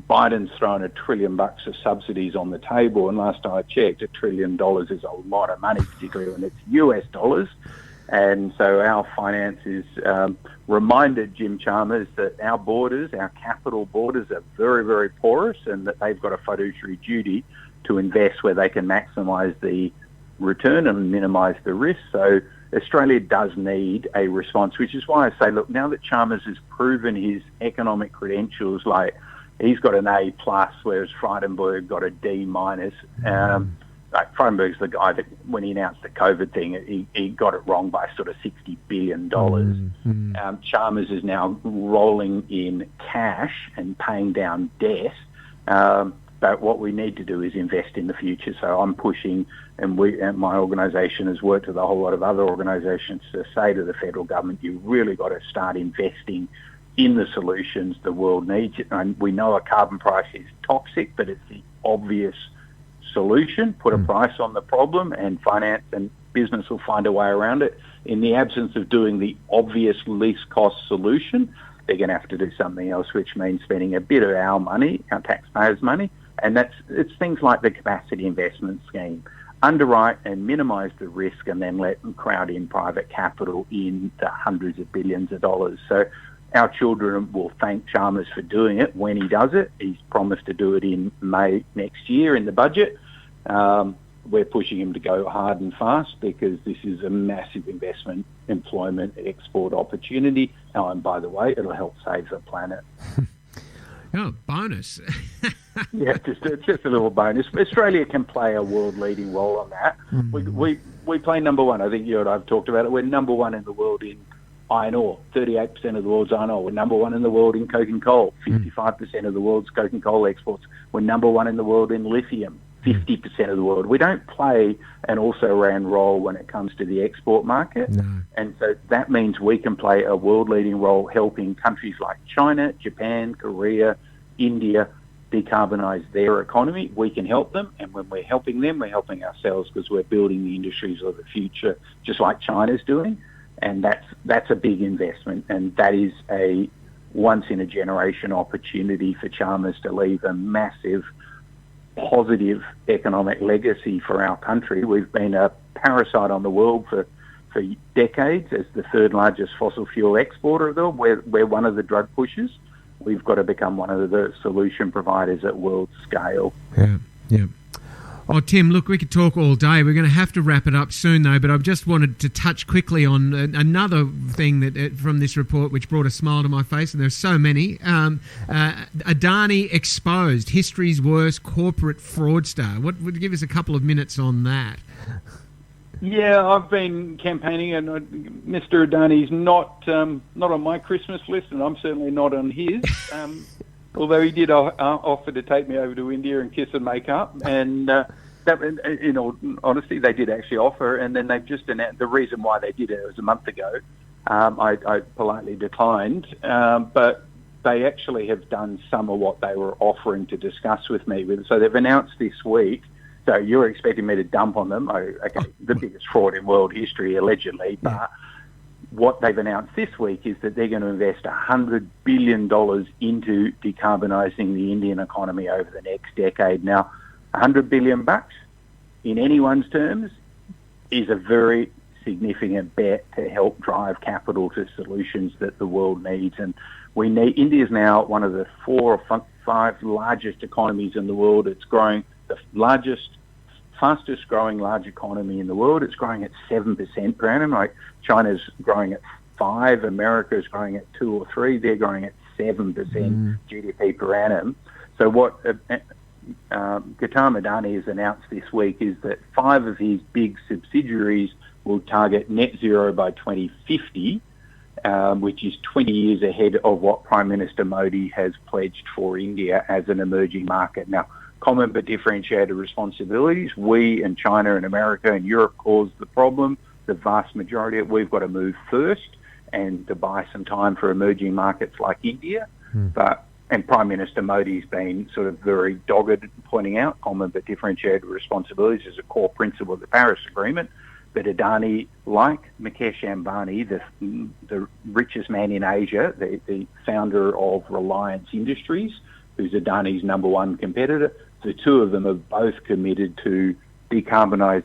Speaker 6: Biden's thrown $1 trillion of subsidies on the table. And last I checked, $1 trillion is a lot of money, particularly when it's US dollars. And so our finances reminded Jim Chalmers that our borders, our capital borders, are very, very porous, and that they've got a fiduciary duty to invest where they can maximise the return and minimise the risk. So Australia does need a response, which is why I say, look, now that Chalmers has proven his economic credentials, like he's got an A+, whereas Frydenberg got a D-. Frydenberg's the guy that, when he announced the COVID thing, he got it wrong by sort of $60 billion. Chalmers is now rolling in cash and paying down debt. But what we need to do is invest in the future. So I'm pushing, and my organisation has worked with a whole lot of other organisations to say to the federal government, you've really got to start investing in the solutions the world needs. And we know a carbon price is toxic, but it's the obvious solution. Put a price on the problem and finance and business will find a way around it. In the absence of doing the obvious least cost solution, they're going to have to do something else, which means spending a bit of our money, our taxpayers' money, and it's things like the capacity investment scheme. Underwrite and minimise the risk and then let them crowd in private capital in the hundreds of billions of dollars. So our children will thank Chalmers for doing it when he does it. He's promised to do it in May next year in the budget. We're pushing him to go hard and fast because this is a massive investment, employment, export opportunity. Oh, and by the way, it'll help save the planet.
Speaker 2: Oh, bonus.
Speaker 6: Yeah, just a little bonus. Australia can play a world-leading role on that. We play number one. I think you and I have talked about it. We're number one in the world in iron ore. 38% of the world's iron ore. We're number one in the world in coke and coal. 55% of the world's coke and coal exports. We're number one in the world in lithium. 50% of the world. We don't play an also-ran role when it comes to the export market. No. And so that means we can play a world-leading role helping countries like China, Japan, Korea, India decarbonise their economy. We can help them, and when we're helping them, we're helping ourselves because we're building the industries of the future, just like China's doing. And that's a big investment, and that is a once-in-a-generation opportunity for Chalmers to leave a massive positive economic legacy for our country. We've been a parasite on the world for decades as the third largest fossil fuel exporter of the world. We're one of the drug pushers. We've got to become one of the solution providers at world scale.
Speaker 2: Yeah. Oh, Tim, look, we could talk all day. We're going to have to wrap it up soon, though, but I've just wanted to touch quickly on another thing that from this report which brought a smile to my face, and there's so many. Adani exposed, history's worst corporate fraudster. What would give us a couple of minutes on that?
Speaker 6: Yeah, I've been campaigning, and Mr. Adani's not on my Christmas list, and I'm certainly not on his. Although he did offer to take me over to India and kiss and make up, and in all honesty, they did actually offer, and then they've just announced the reason why they did it. It was a month ago. I politely declined, but they actually have done some of what they were offering to discuss with me. So they've announced this week. So you're expecting me to dump on them? The biggest fraud in world history, allegedly, but. What they've announced this week is that they're going to invest $100 billion into decarbonising the Indian economy over the next decade. Now, $100 billion in anyone's terms is a very significant bet to help drive capital to solutions that the world needs. And India is now one of the 4 or 5 largest economies in the world. It's growing, the fastest growing large economy in the world. It's growing at 7% per annum. Like China's growing at 5%, America's growing at 2 or 3%. They're growing at 7% GDP per annum. So what Gautam Adani has announced this week is that 5 of his big subsidiaries will target net zero by 2050, which is 20 years ahead of what Prime Minister Modi has pledged for India as an emerging market. Now, common but differentiated responsibilities. We and China and America and Europe caused the problem. The vast majority of it, we've got to move first and to buy some time for emerging markets like India. And Prime Minister Modi's been sort of very dogged, pointing out common but differentiated responsibilities as a core principle of the Paris Agreement. But Adani, like Mukesh Ambani, the richest man in Asia, the founder of Reliance Industries, who's Adani's number one competitor, the two of them have both committed to decarbonise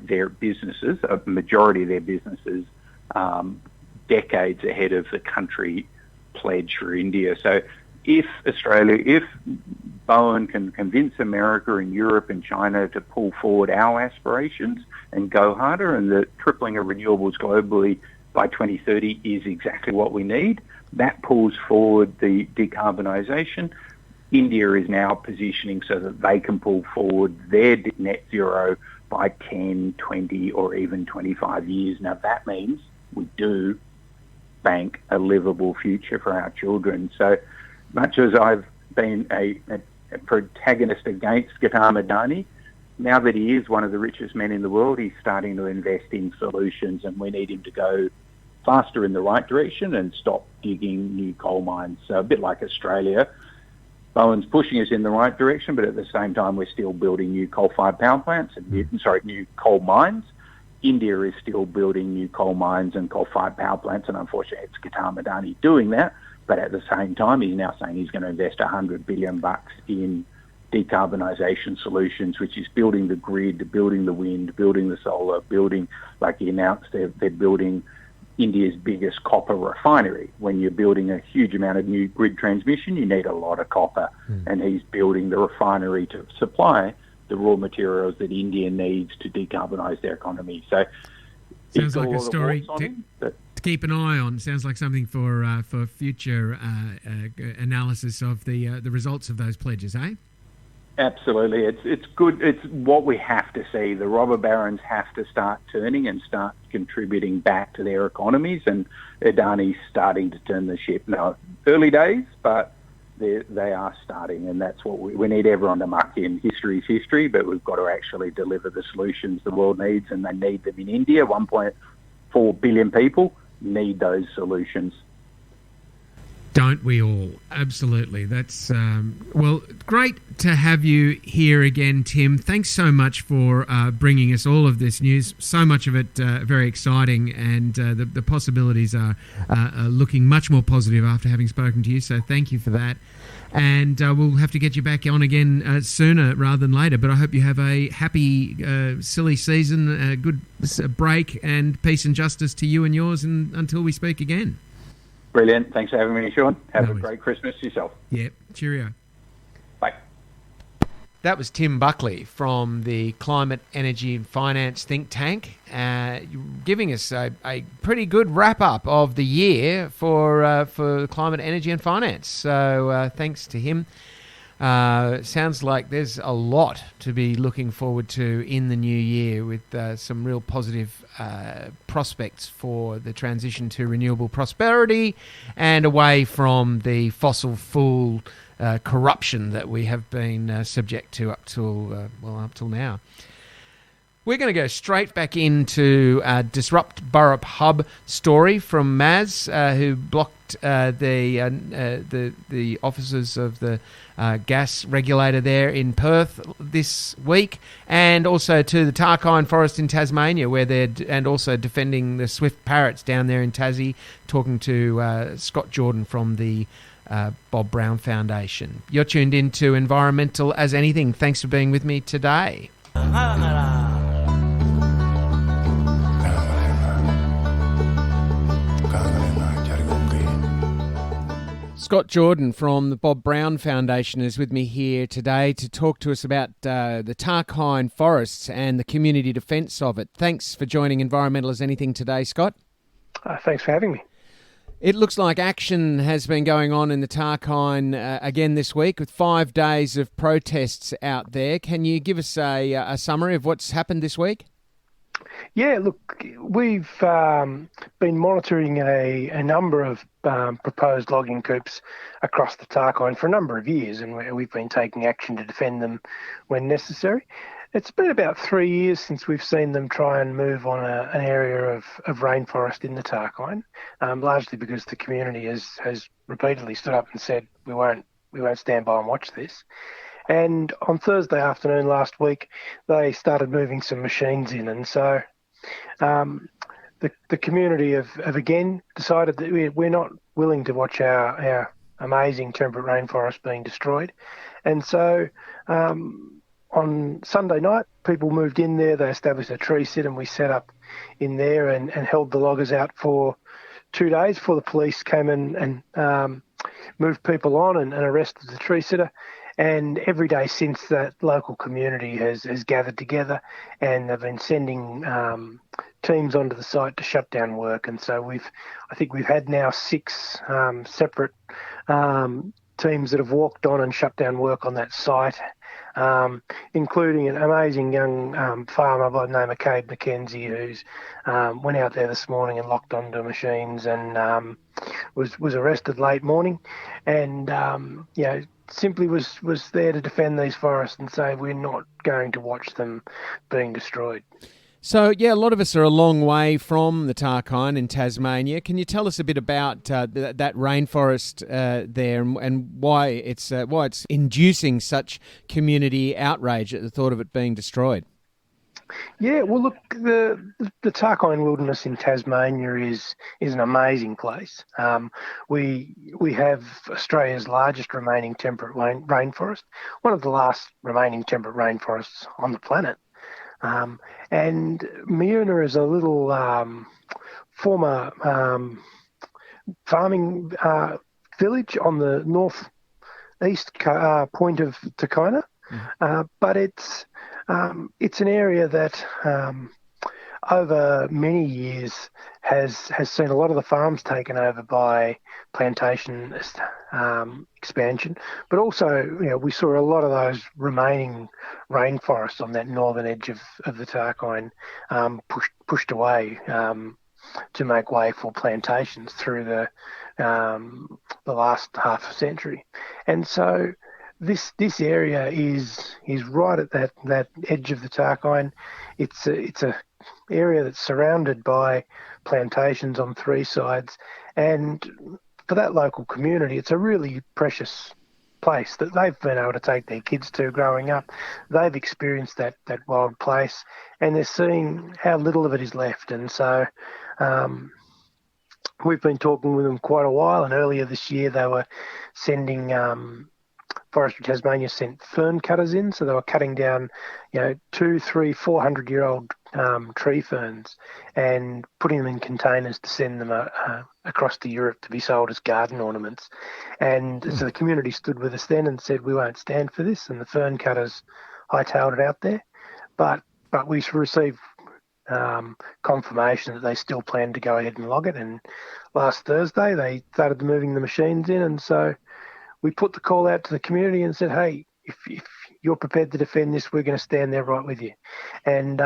Speaker 6: their businesses, a majority of their businesses, decades ahead of the country pledge for India. So if Bowen can convince America and Europe and China to pull forward our aspirations and go harder, and the tripling of renewables globally by 2030 is exactly what we need, that pulls forward the decarbonisation. India is now positioning so that they can pull forward their net zero by 10, 20 or even 25 years. Now that means we do bank a livable future for our children. So much as I've been a protagonist against Gautam Adani, now that he is one of the richest men in the world, he's starting to invest in solutions, and we need him to go faster in the right direction and stop digging new coal mines. So a bit like Australia, Bowen's pushing us in the right direction, but at the same time we're still building new coal-fired power plants and new coal mines. India is still building new coal mines and coal-fired power plants, and unfortunately it's Qatar Madani doing that. But at the same time, he's now saying he's going to invest $100 billion in decarbonisation solutions, which is building the grid, building the wind, building the solar, building, like he announced, they're building India's biggest copper refinery. When you're building a huge amount of new grid transmission, you need a lot of copper. And he's building the refinery to supply the raw materials that India needs to decarbonise their economy. So
Speaker 2: sounds like a story to keep an eye on. Sounds like something for future analysis of the results of those pledges, eh?
Speaker 6: Absolutely. It's good. It's what we have to see. The robber barons have to start turning and start contributing back to their economies, and Adani's starting to turn the ship. Now, early days, but they are starting, and that's what we need everyone to muck in. History's history, but we've got to actually deliver the solutions the world needs, and they need them in India. 1.4 billion people need those solutions.
Speaker 2: Don't we all? Absolutely. That's, well, great to have you here again, Tim. Thanks so much for bringing us all of this news. So much of it very exciting, and the possibilities are looking much more positive after having spoken to you, so thank you for that. And we'll have to get you back on again sooner rather than later, but I hope you have a happy, silly season, a good break, and peace and justice to you and yours until we speak again.
Speaker 6: Brilliant. Thanks for having me, Sean. Have a great Christmas yourself.
Speaker 2: Yeah. Cheerio.
Speaker 6: Bye.
Speaker 2: That was Tim Buckley from the Climate, Energy and Finance think tank, giving us a pretty good wrap-up of the year for climate, energy and finance. So thanks to him. Sounds like there's a lot to be looking forward to in the new year, with some real positive prospects for the transition to renewable prosperity and away from the fossil fuel corruption that we have been subject to up till now. We're going to go straight back into Disrupt Burrup Hub story from Maz, who blocked the officers of the gas regulator there in Perth this week, and also to the Tarkine forest in Tasmania, where and also defending the swift parrots down there in Tassie, talking to Scott Jordan from the Bob Brown Foundation. You're tuned into Environmental as Anything. Thanks for being with me today. Scott Jordan from the Bob Brown Foundation is with me here today to talk to us about the Tarkine forests and the community defence of it. Thanks for joining Environmental as Anything today, Scott.
Speaker 7: Thanks for having me.
Speaker 2: It looks like action has been going on in the Tarkine again this week, with 5 days of protests out there. Can you give us a summary of what's happened this week?
Speaker 7: Yeah, look, we've been monitoring a number of proposed logging coops across the Tarkine for a number of years, and we've been taking action to defend them when necessary. It's been about 3 years since we've seen them try and move on an area of rainforest in the Tarkine, largely because the community has repeatedly stood up and said we won't stand by and watch this. And on Thursday afternoon last week, they started moving some machines in, and so the community have again decided that we're not willing to watch our amazing temperate rainforest being destroyed. And so on Sunday night, people moved in there, they established a tree sit, and we set up in there and held the loggers out for 2 days before the police came in and moved people on and arrested the tree sitter. And every day since, that local community has gathered together, and they've been sending teams onto the site to shut down work. And so I think we've had now 6 separate teams that have walked on and shut down work on that site, including an amazing young farmer by the name of McKenzie, who's went out there this morning and locked onto machines and was arrested late morning, and simply was there to defend these forests and say we're not going to watch them being destroyed.
Speaker 2: So, yeah, a lot of us are a long way from the Tarkine in Tasmania. Can you tell us a bit about that rainforest there and why it's inducing such community outrage at the thought of it being destroyed?
Speaker 7: Yeah, well, look, the Tarkine wilderness in Tasmania is an amazing place. We have Australia's largest remaining temperate rainforest, one of the last remaining temperate rainforests on the planet. And Miuna is a little former farming village on the northeast point of Tarkine, but it's an area that over many years has seen a lot of the farms taken over by plantation expansion, but also we saw a lot of those remaining rainforests on that northern edge of the Tarkine pushed away to make way for plantations through the last half a century, and so this area is right at that edge of the Tarkine. It's a area that's surrounded by plantations on three sides, and for that local community, it's a really precious place that they've been able to take their kids to growing up. They've experienced that wild place, and they're seeing how little of it is left. And so we've been talking with them quite a while, and earlier this year they were sending Forestry Tasmania sent fern cutters in, so they were cutting down 200, 300, 400-year-old tree ferns and putting them in containers to send them across to Europe to be sold as garden ornaments. And so the community stood with us then and said, we won't stand for this, and the fern cutters hightailed it out there. But we received confirmation that they still plan to go ahead and log it, and last Thursday they started moving the machines in, and so we put the call out to the community and said, hey, if you're prepared to defend this, we're going to stand there right with you. And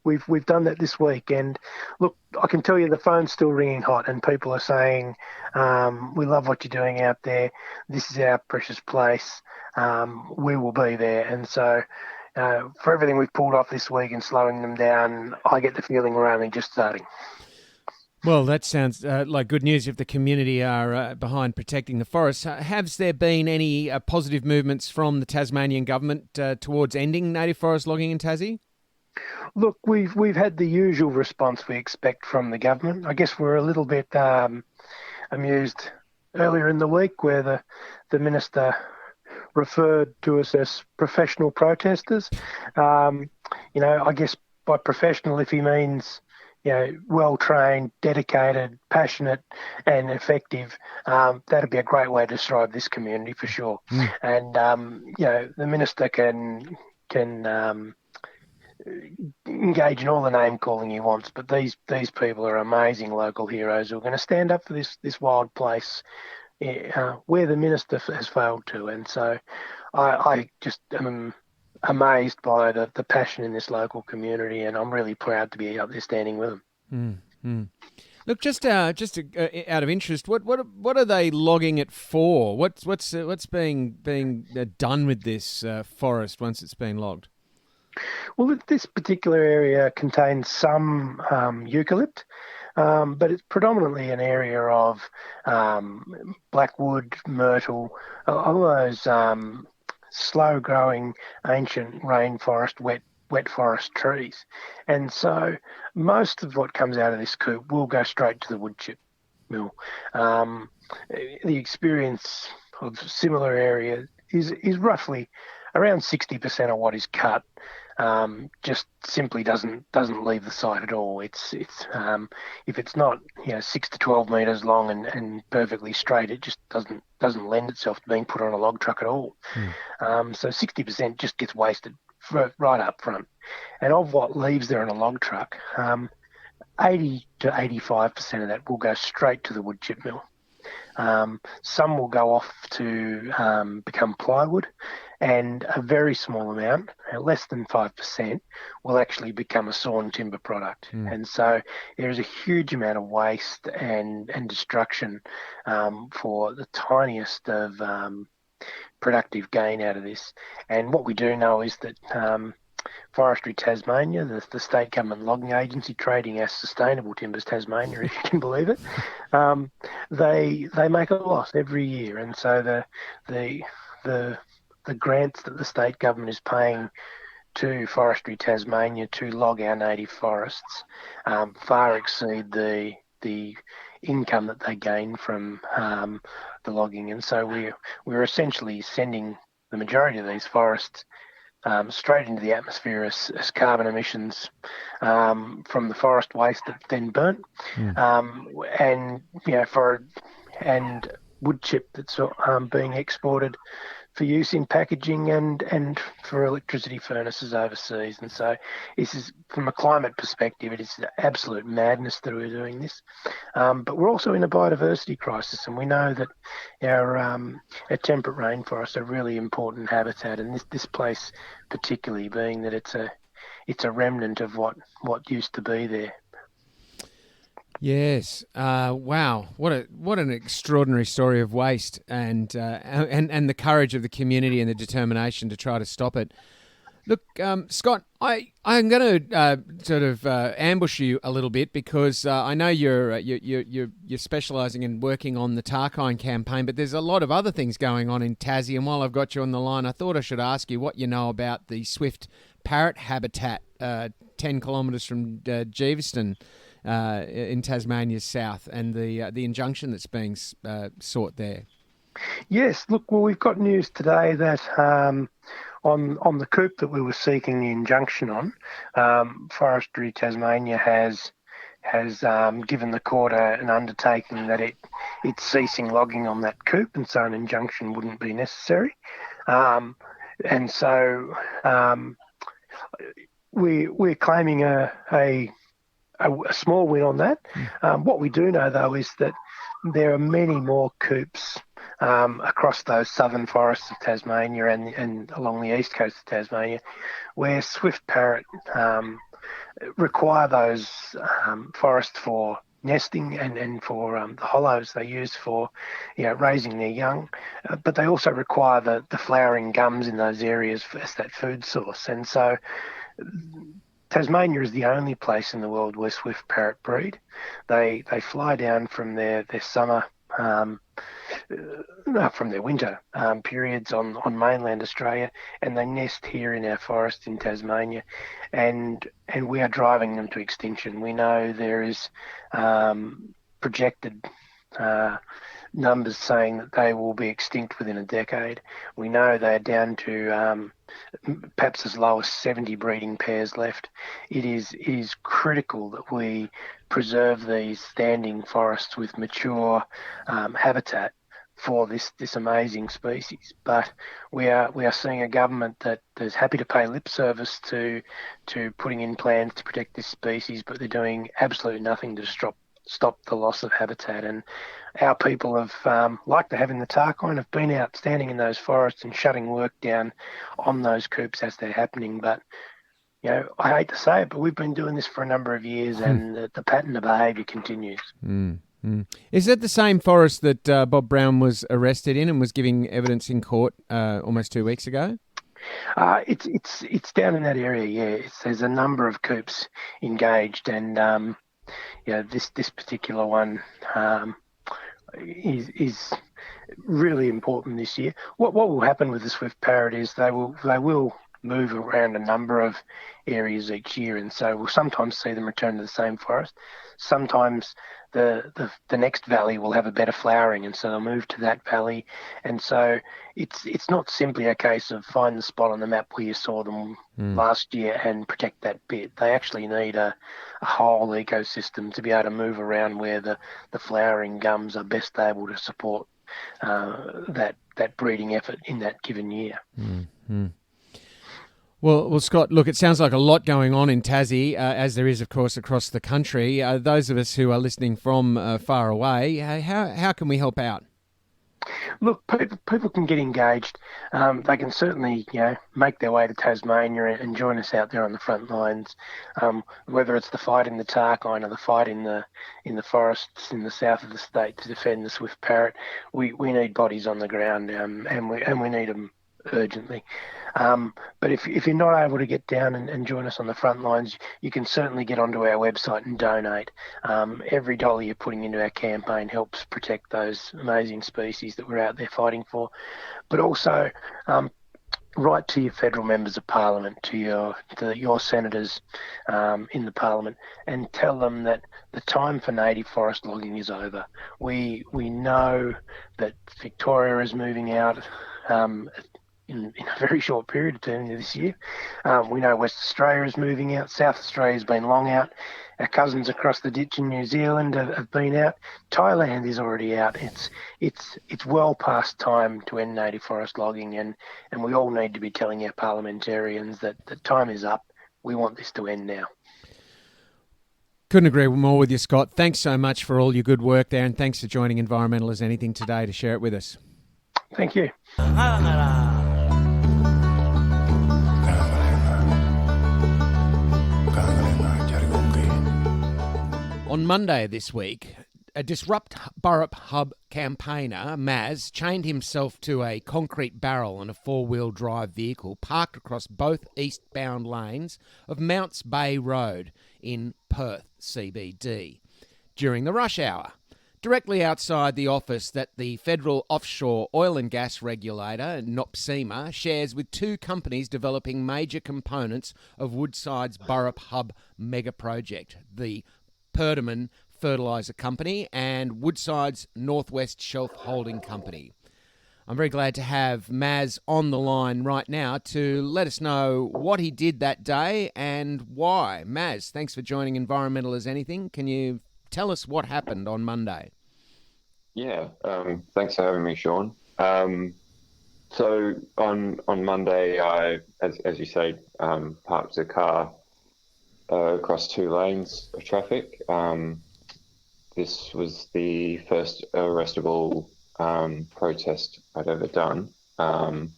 Speaker 7: we've done that this week. And look, I can tell you the phone's still ringing hot, and people are saying, we love what you're doing out there. This is our precious place. We will be there. And so for everything we've pulled off this week and slowing them down, I get the feeling we're only just starting.
Speaker 2: Well, that sounds like good news if the community are behind protecting the forests. Has there been any positive movements from the Tasmanian government towards ending native forest logging in Tassie?
Speaker 7: Look, we've had the usual response we expect from the government. I guess we're a little bit amused earlier in the week where the minister referred to us as professional protesters. I guess by professional, if he means well-trained, dedicated, passionate and effective, that'd be a great way to describe this community for sure. And, the minister can engage in all the name-calling he wants, but these people are amazing local heroes who are going to stand up for this wild place where the minister has failed to. And so I just am amazed by the passion in this local community, and I'm really proud to be up there standing with them.
Speaker 2: Look, just out of interest, what are they logging it for? What's being done with this forest once it's been logged?
Speaker 7: Well, this particular area contains some eucalypt, but it's predominantly an area of blackwood, myrtle, all those slow-growing ancient rainforest, wet forest trees. And so most of what comes out of this coop will go straight to the wood chip mill. The experience of similar areas is roughly around 60% of what is cut just simply doesn't leave the site at all. It's if it's not 6 to 12 metres long and perfectly straight, it just doesn't lend itself to being put on a log truck at all. So 60% just gets wasted right up front. And of what leaves there on a log truck, 80 to 85% of that will go straight to the wood chip mill. Some will go off to become plywood, and a very small amount, less than 5%, will actually become a sawn timber product. And so there is a huge amount of waste and destruction for the tiniest of productive gain out of this. And what we do know is that Forestry Tasmania, the state government logging agency trading as Sustainable Timbers Tasmania, if you can believe it. They make a loss every year, and so the grants that the state government is paying to Forestry Tasmania to log our native forests far exceed the income that they gain from the logging, and so we're essentially sending the majority of these forests straight into the atmosphere as carbon emissions from the forest waste that's then burnt, and and wood chip that's being exported for use in packaging and for electricity furnaces overseas. And so this is, from a climate perspective, it is absolute madness that we're doing this. But we're also in a biodiversity crisis, and we know that our temperate rainforests are really important habitat, and this place particularly being that it's a remnant of what used to be there.
Speaker 2: Yes. Wow. What an extraordinary story of waste and the courage of the community and the determination to try to stop it. Look, Scott, I'm going to sort of ambush you a little bit because I know you're specialising in working on the Tarkine campaign, but there's a lot of other things going on in Tassie. And while I've got you on the line, I thought I should ask you what you know about the swift parrot habitat 10 kilometres from Jeeveston. In Tasmania's south, and the injunction that's being sought there.
Speaker 7: Yes, look, well, we've got news today that on the coop that we were seeking the injunction on, Forestry Tasmania has given the court an undertaking that it's ceasing logging on that coop, and so an injunction wouldn't be necessary. And so we're claiming a small win on that. What we do know, though, is that there are many more coops across those southern forests of Tasmania and along the east coast of Tasmania where swift parrot require those forests for nesting and for the hollows they use for raising their young, but they also require the flowering gums in those areas as that food source. And so Tasmania is the only place in the world where swift parrot breed. They fly down from their summer, from their winter periods on mainland Australia, and they nest here in our forests in Tasmania, and we are driving them to extinction. We know there is projected numbers saying that they will be extinct within a decade. We know they're down to perhaps as low as 70 breeding pairs left. It is critical that we preserve these standing forests with mature habitat for this amazing species. But we are seeing a government that is happy to pay lip service to putting in plans to protect this species, but they're doing absolutely nothing to stop the loss of habitat. And our people have, like they have in the Tarkine, have been out standing in those forests and shutting work down on those coops as they're happening. But, I hate to say it, but we've been doing this for a number of years, and the pattern of behaviour continues.
Speaker 2: Is that the same forest that Bob Brown was arrested in and was giving evidence in court almost 2 weeks ago?
Speaker 7: It's down in that area, yeah. There's a number of coops engaged, and this particular one is really important this year. What will happen with the swift parrot is they will move around a number of areas each year, and so we'll sometimes see them return to the same forest. Sometimes the next valley will have a better flowering, and so they'll move to that valley. And so it's not simply a case of find the spot on the map where you saw them last year and protect that bit. They actually need a whole ecosystem to be able to move around where the flowering gums are best able to support that breeding effort in that given year.
Speaker 2: Well, Scott, look, it sounds like a lot going on in Tassie, as there is, of course, across the country. Those of us who are listening from far away, how can we help out?
Speaker 7: Look, people can get engaged. They can certainly, make their way to Tasmania and join us out there on the front lines. Whether it's the fight in the Tarkine or the fight in the forests in the south of the state to defend the swift parrot, we need bodies on the ground, and we need them urgently. But if you're not able to get down and join us on the front lines, you can certainly get onto our website and donate. Every dollar you're putting into our campaign helps protect those amazing species that we're out there fighting for. But also, write to your federal members of parliament, to your senators in the parliament, and tell them that the time for native forest logging is over. We know that Victoria is moving out in a very short period of time this year. We know West Australia is moving out. South Australia's been long out. Our cousins across the ditch in New Zealand have been out. Thailand is already out. It's well past time to end native forest logging, and we all need to be telling our parliamentarians that the time is up. We want this to end now.
Speaker 2: Couldn't agree more with you, Scott. Thanks so much for all your good work there, and thanks for joining Environmental as Anything today to share it with us.
Speaker 7: Thank you.
Speaker 2: On Monday this week, a Disrupt Burrup Hub campaigner, Maz, chained himself to a concrete barrel on a four-wheel drive vehicle parked across both eastbound lanes of Mounts Bay Road in Perth CBD during the rush hour, directly outside the office that the federal offshore oil and gas regulator, NOPSEMA, shares with two companies developing major components of Woodside's Burrup Hub mega project, the Perdaman Fertiliser Company and Woodside's Northwest Shelf Holding Company. I'm very glad to have Maz on the line right now to let us know what he did that day and why. Maz, thanks for joining Environmental as Anything. Can you tell us what happened on Monday?
Speaker 8: Yeah, thanks for having me, Sean. So on Monday, I, as you say, parked a car across two lanes of traffic. This was the first arrestable protest I'd ever done. And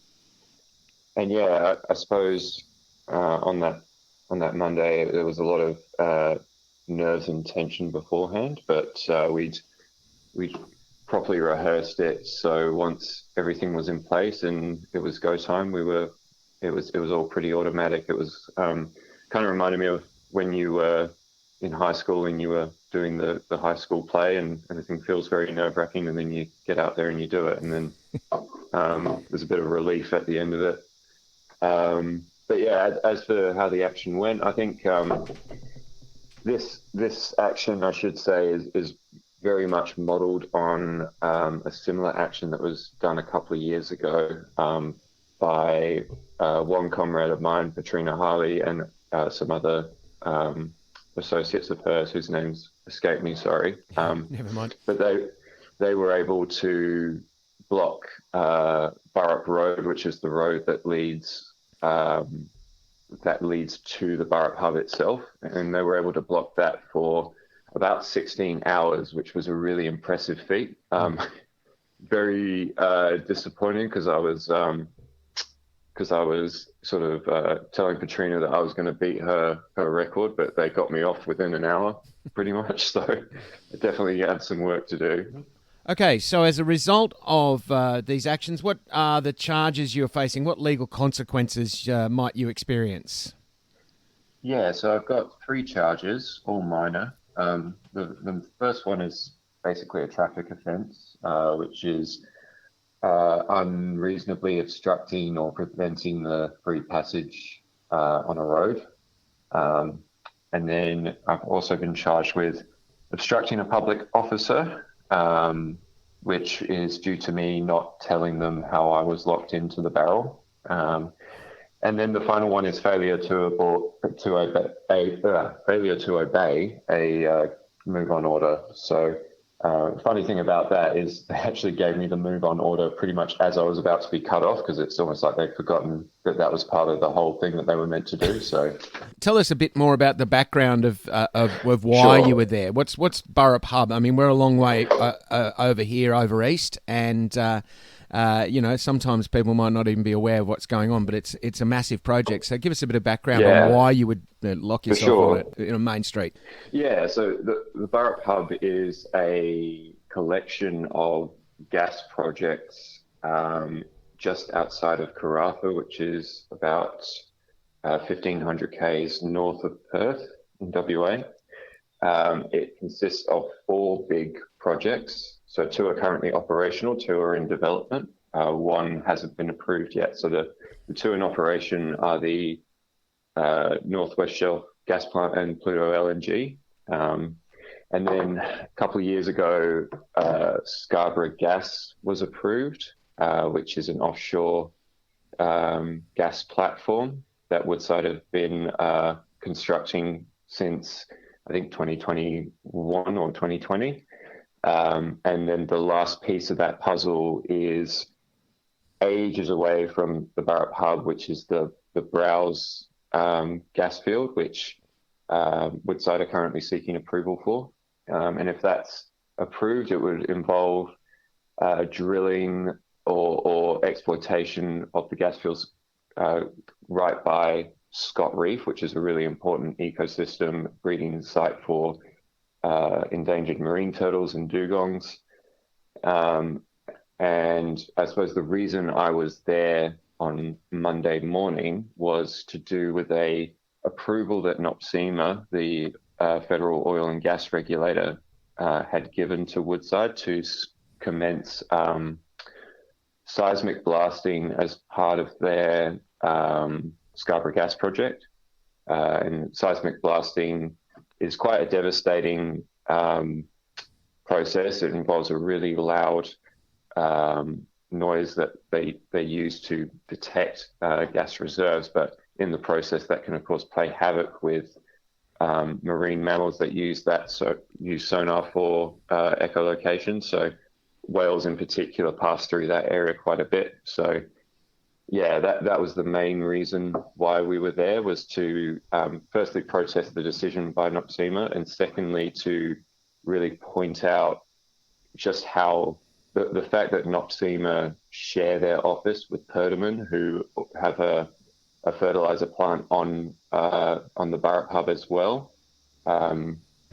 Speaker 8: yeah, I suppose on that Monday there was a lot of nerves and tension beforehand, but we'd properly rehearsed it. So once everything was in place and it was go time, it was all pretty automatic. It was kind of reminded me of when you were in high school and you were doing the high school play and everything feels very nerve-wracking, and then you get out there and you do it, and then there's a bit of relief at the end of it. But yeah, as for how the action went, I think this action, I should say, is very much modelled on a similar action that was done a couple of years ago by one comrade of mine, Katrina Harley, and some other associates of hers whose names escape me, sorry.
Speaker 2: Never mind.
Speaker 8: But they were able to block Burrup Road, which is the road that leads to the Burrup Hub itself, and they were able to block that for about 16 hours, which was a really impressive feat. Very disappointing because I was sort of telling Katrina that I was going to beat her record, but they got me off within an hour, pretty much. So I definitely had some work to do.
Speaker 2: Okay, so as a result of these actions, what are the charges you're facing? What legal consequences might you experience?
Speaker 8: Yeah, so I've got 3 charges, all minor. The first one is basically a traffic offence, which is unreasonably obstructing or preventing the free passage on a road. And then I've also been charged with obstructing a public officer, which is due to me not telling them how I was locked into the barrel. And then the final one is failure to obey a move on order. So the funny thing about that is they actually gave me the move on order pretty much as I was about to be cut off, because it's almost like they'd forgotten that was part of the whole thing that they were meant to do. So
Speaker 2: tell us a bit more about the background of why
Speaker 8: Sure.
Speaker 2: you were there. What's Burrup Hub? I mean, we're a long way over here, over east, and sometimes people might not even be aware of what's going on, but it's a massive project. So give us a bit of background on why you would lock yourself on it in a main street.
Speaker 8: Yeah, so the Burrup Hub is a collection of gas projects just outside of Karratha, which is about 1,500 k's north of Perth in WA. It consists of 4 big projects. So 2 are currently operational, 2 are in development. 1 hasn't been approved yet. So the 2 in operation are the Northwest Shelf gas plant and Pluto LNG. And then a couple of years ago, Scarborough Gas was approved, which is an offshore gas platform that Woodside have been constructing since, I think, 2021 or 2020. And then the last piece of that puzzle is ages away from the Burrup hub, which is the Browse gas field, which Woodside are currently seeking approval for. And if that's approved, it would involve drilling or exploitation of the gas fields right by Scott Reef, which is a really important ecosystem breeding site for endangered marine turtles and dugongs. And I suppose the reason I was there on Monday morning was to do with a approval that NOPSEMA, the federal oil and gas regulator, had given to Woodside to commence seismic blasting as part of their Scarborough gas project. And seismic blasting is quite a devastating process. It involves a really loud noise that they use to detect gas reserves, but in the process that can of course play havoc with marine mammals that use sonar for echolocation. So whales in particular pass through that area quite a bit. So yeah, that was the main reason why we were there, was to firstly protest the decision by NOPSEMA, and secondly to really point out just how the fact that NOPSEMA share their office with Perdaman, who have a fertilizer plant on the Burrup hub as well,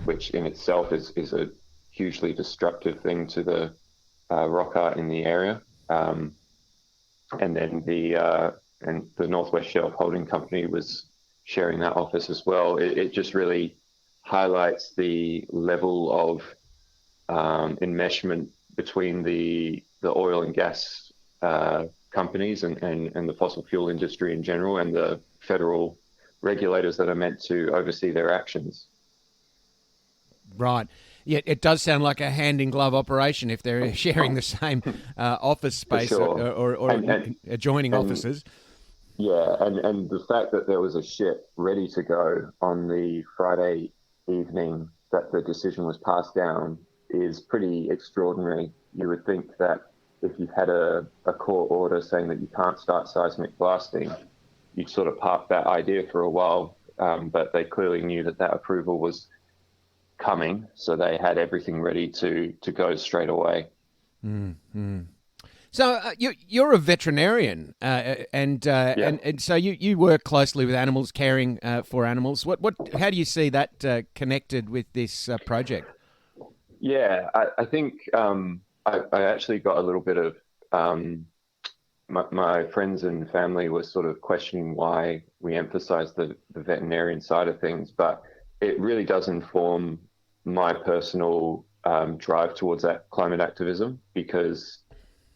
Speaker 8: which in itself is a hugely destructive thing to the rock art in the area. And then the Northwest Shelf Holding Company was sharing that office as well. It just really highlights the level of enmeshment between the oil and gas companies and the fossil fuel industry in general, and the federal regulators that are meant to oversee their actions.
Speaker 2: Right. Yeah, it does sound like a hand-in-glove operation if they're sharing the same office space,
Speaker 8: sure.
Speaker 2: or adjoining offices.
Speaker 8: Yeah, and the fact that there was a ship ready to go on the Friday evening that the decision was passed down is pretty extraordinary. You would think that if you had a court order saying that you can't start seismic blasting, you'd sort of park that idea for a while, but they clearly knew that approval was coming, so they had everything ready to go straight away.
Speaker 2: Mm-hmm. So you're a veterinarian, and so you work closely with animals, caring for animals. How do you see that connected with this project?
Speaker 8: Yeah, I think I actually got a little bit of my friends and family were sort of questioning why we emphasize the veterinarian side of things, but it really does inform my personal drive towards that climate activism, because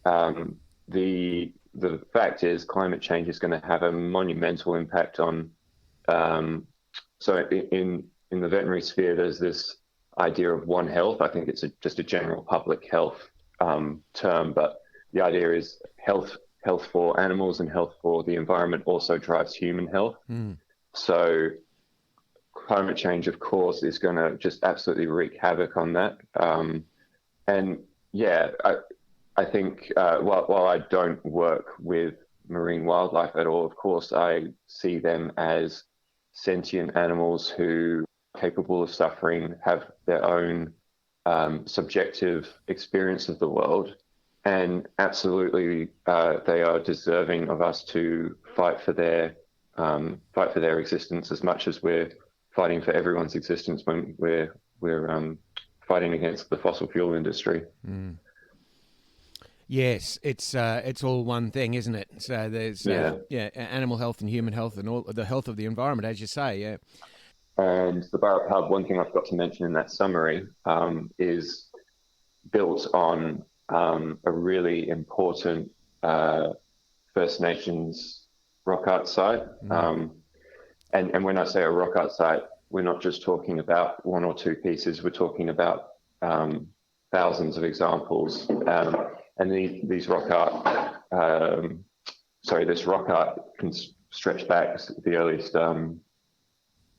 Speaker 8: the fact is climate change is going to have a monumental impact on. So in the veterinary sphere, there's this idea of One Health. I think it's just a general public health term, but the idea is health for animals and health for the environment also drives human health. So climate change, of course, is going to just absolutely wreak havoc on that. And yeah, I think while I don't work with marine wildlife at all, of course, I see them as sentient animals who are capable of suffering, have their own subjective experience of the world, and absolutely they are deserving of us to fight for their existence as much as we're fighting for everyone's existence when we're fighting against the fossil fuel industry.
Speaker 2: Yes, it's all one thing, isn't it? So there's animal health and human health and all the health of the environment, as you say. Yeah.
Speaker 8: And the Burrup Hub, one thing I forgot to mention in that summary, is built on a really important First Nations rock art site. And when I say a rock art site, we're not just talking about one or two pieces. We're talking about thousands of examples. And these rock art, this rock art can stretch back. The earliest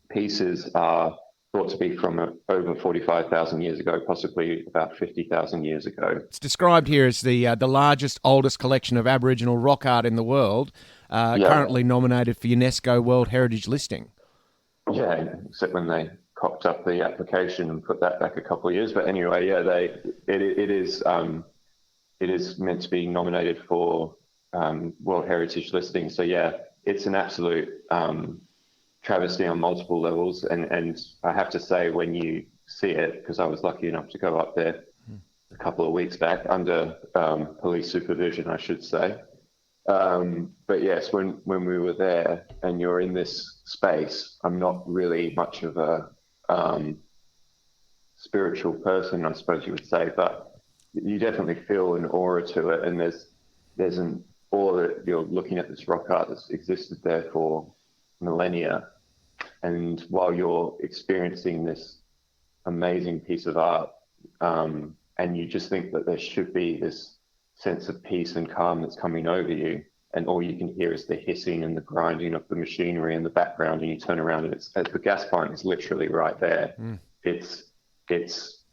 Speaker 8: pieces are thought to be from over 45,000 years ago, possibly about 50,000 years ago.
Speaker 2: It's described here as the largest, oldest collection of Aboriginal rock art in the world, currently nominated for UNESCO World Heritage Listing.
Speaker 8: Yeah, except when they cocked up the application and put that back a couple of years. But anyway, it is meant to be nominated for World Heritage Listing. So yeah, it's an absolute travesty on multiple levels, and I have to say, when you see it, because I was lucky enough to go up there a couple of weeks back under police supervision, I should say. But yes, when we were there and you're in this space, I'm not really much of a spiritual person, I suppose you would say, but you definitely feel an aura to it, and there's an aura that you're looking at this rock art that's existed there for millennia, and while you're experiencing this amazing piece of art, and you just think that there should be this sense of peace and calm that's coming over you, and all you can hear is the hissing and the grinding of the machinery in the background, and you turn around and the gas plant is literally right there. It's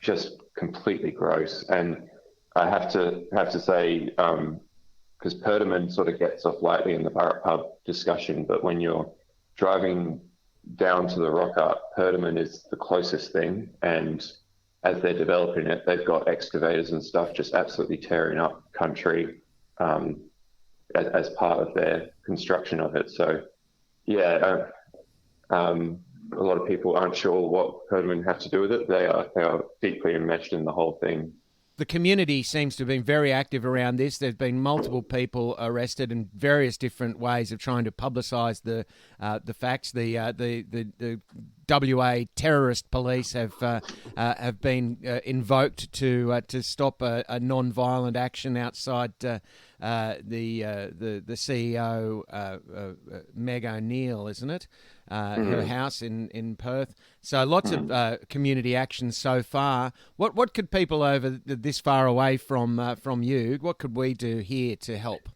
Speaker 8: just completely gross. And I have to say, because Perdaman sort of gets off lightly in the Burrup Hub discussion, but when you're driving down to the rock art, Perdaman is the closest thing, and as they're developing it, they've got excavators and stuff just absolutely tearing up country as part of their construction of it. So yeah, a lot of people aren't sure what Perdaman have to do with it. They are deeply enmeshed in the whole thing.
Speaker 2: The community seems to have been very active around this. There's been multiple people arrested in various different ways of trying to publicise the facts. The WA terrorist police have been invoked to stop a non-violent action outside the CEO Meg O'Neill, isn't it? Her house in Perth. So lots of community action so far. What could people over this far away from you? What could we do here to help?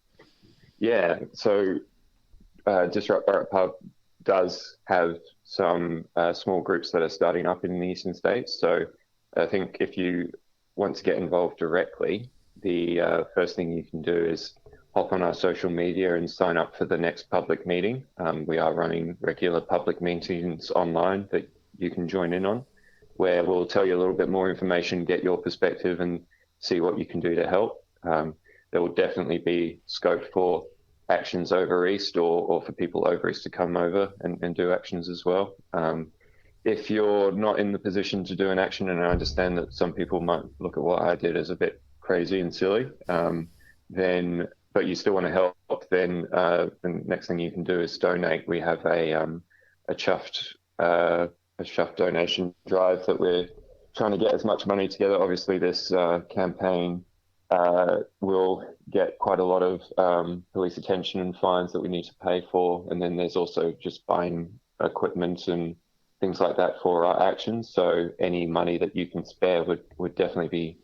Speaker 8: Yeah, so Disrupt Burrup Hub does have some small groups that are starting up in the eastern states. So I think if you want to get involved directly, the first thing you can do is hop on our social media and sign up for the next public meeting. We are running regular public meetings online that you can join in on, where we'll tell you a little bit more information, get your perspective, and see what you can do to help. There will definitely be scope for actions over East or for people over East to come over and do actions as well. If you're not in the position to do an action, and I understand that some people might look at what I did as a bit crazy and silly, but you still want to help, then the next thing you can do is donate. We have a chuffed donation drive that we're trying to get as much money together. Obviously, this campaign will get quite a lot of police attention and fines that we need to pay for. And then there's also just buying equipment and things like that for our actions. So any money that you can spare would definitely be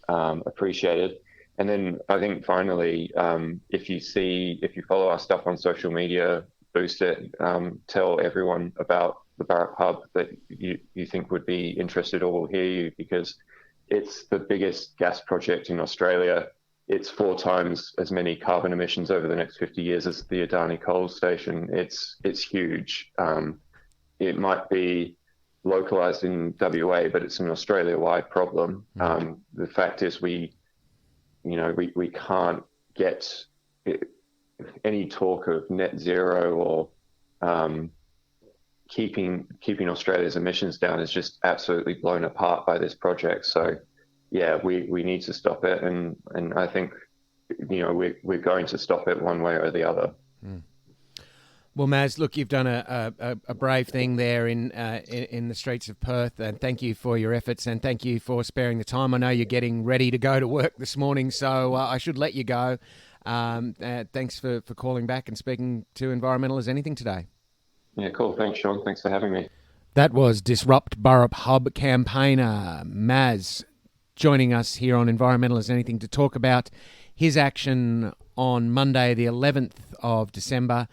Speaker 8: appreciated. And then I think finally, if you follow our stuff on social media, boost it, tell everyone about the Burrup Hub that you think would be interested or will hear you, because it's the biggest gas project in Australia. It's 4 times as many carbon emissions over the next 50 years as the Adani coal station. It's huge. It might be localized in WA, but it's an Australia-wide problem. The fact is we can't get any talk of net zero or keeping Australia's emissions down is just absolutely blown apart by this project. So yeah, we need to stop it. And I think we're going to stop it one way or the other.
Speaker 2: Well, Maz, look, you've done a brave thing there in the streets of Perth, and thank you for your efforts, and thank you for sparing the time. I know you're getting ready to go to work this morning, so I should let you go. Thanks for calling back and speaking to Environmental as Anything today.
Speaker 8: Yeah, cool. Thanks, Sean. Thanks for having me.
Speaker 2: That was Disrupt Burrup Hub campaigner Maz joining us here on Environmental as Anything to talk about his action on Monday, the 11th of December,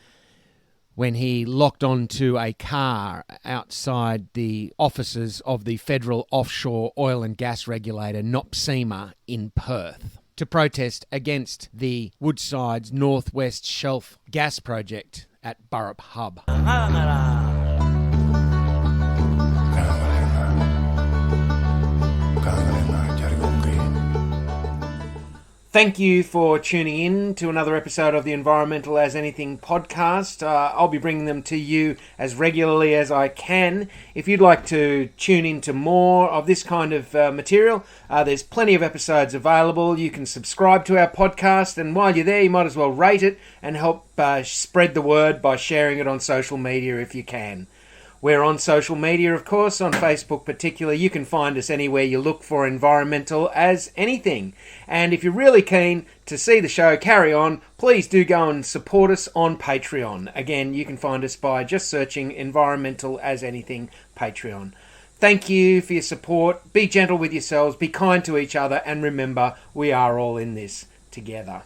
Speaker 2: when he locked onto a car outside the offices of the Federal Offshore Oil and Gas Regulator, NOPSEMA, in Perth, to protest against the Woodside's Northwest Shelf gas project at Burrup Hub. Thank you for tuning in to another episode of the Environmental as Anything podcast. I'll be bringing them to you as regularly as I can. If you'd like to tune into more of this kind of material, there's plenty of episodes available. You can subscribe to our podcast, and while you're there, you might as well rate it and help spread the word by sharing it on social media if you can. We're on social media, of course, on Facebook particularly. You can find us anywhere you look for Environmental as Anything. And if you're really keen to see the show carry on, please do go and support us on Patreon. Again, you can find us by just searching Environmental as Anything Patreon. Thank you for your support. Be gentle with yourselves, be kind to each other, and remember, we are all in this together.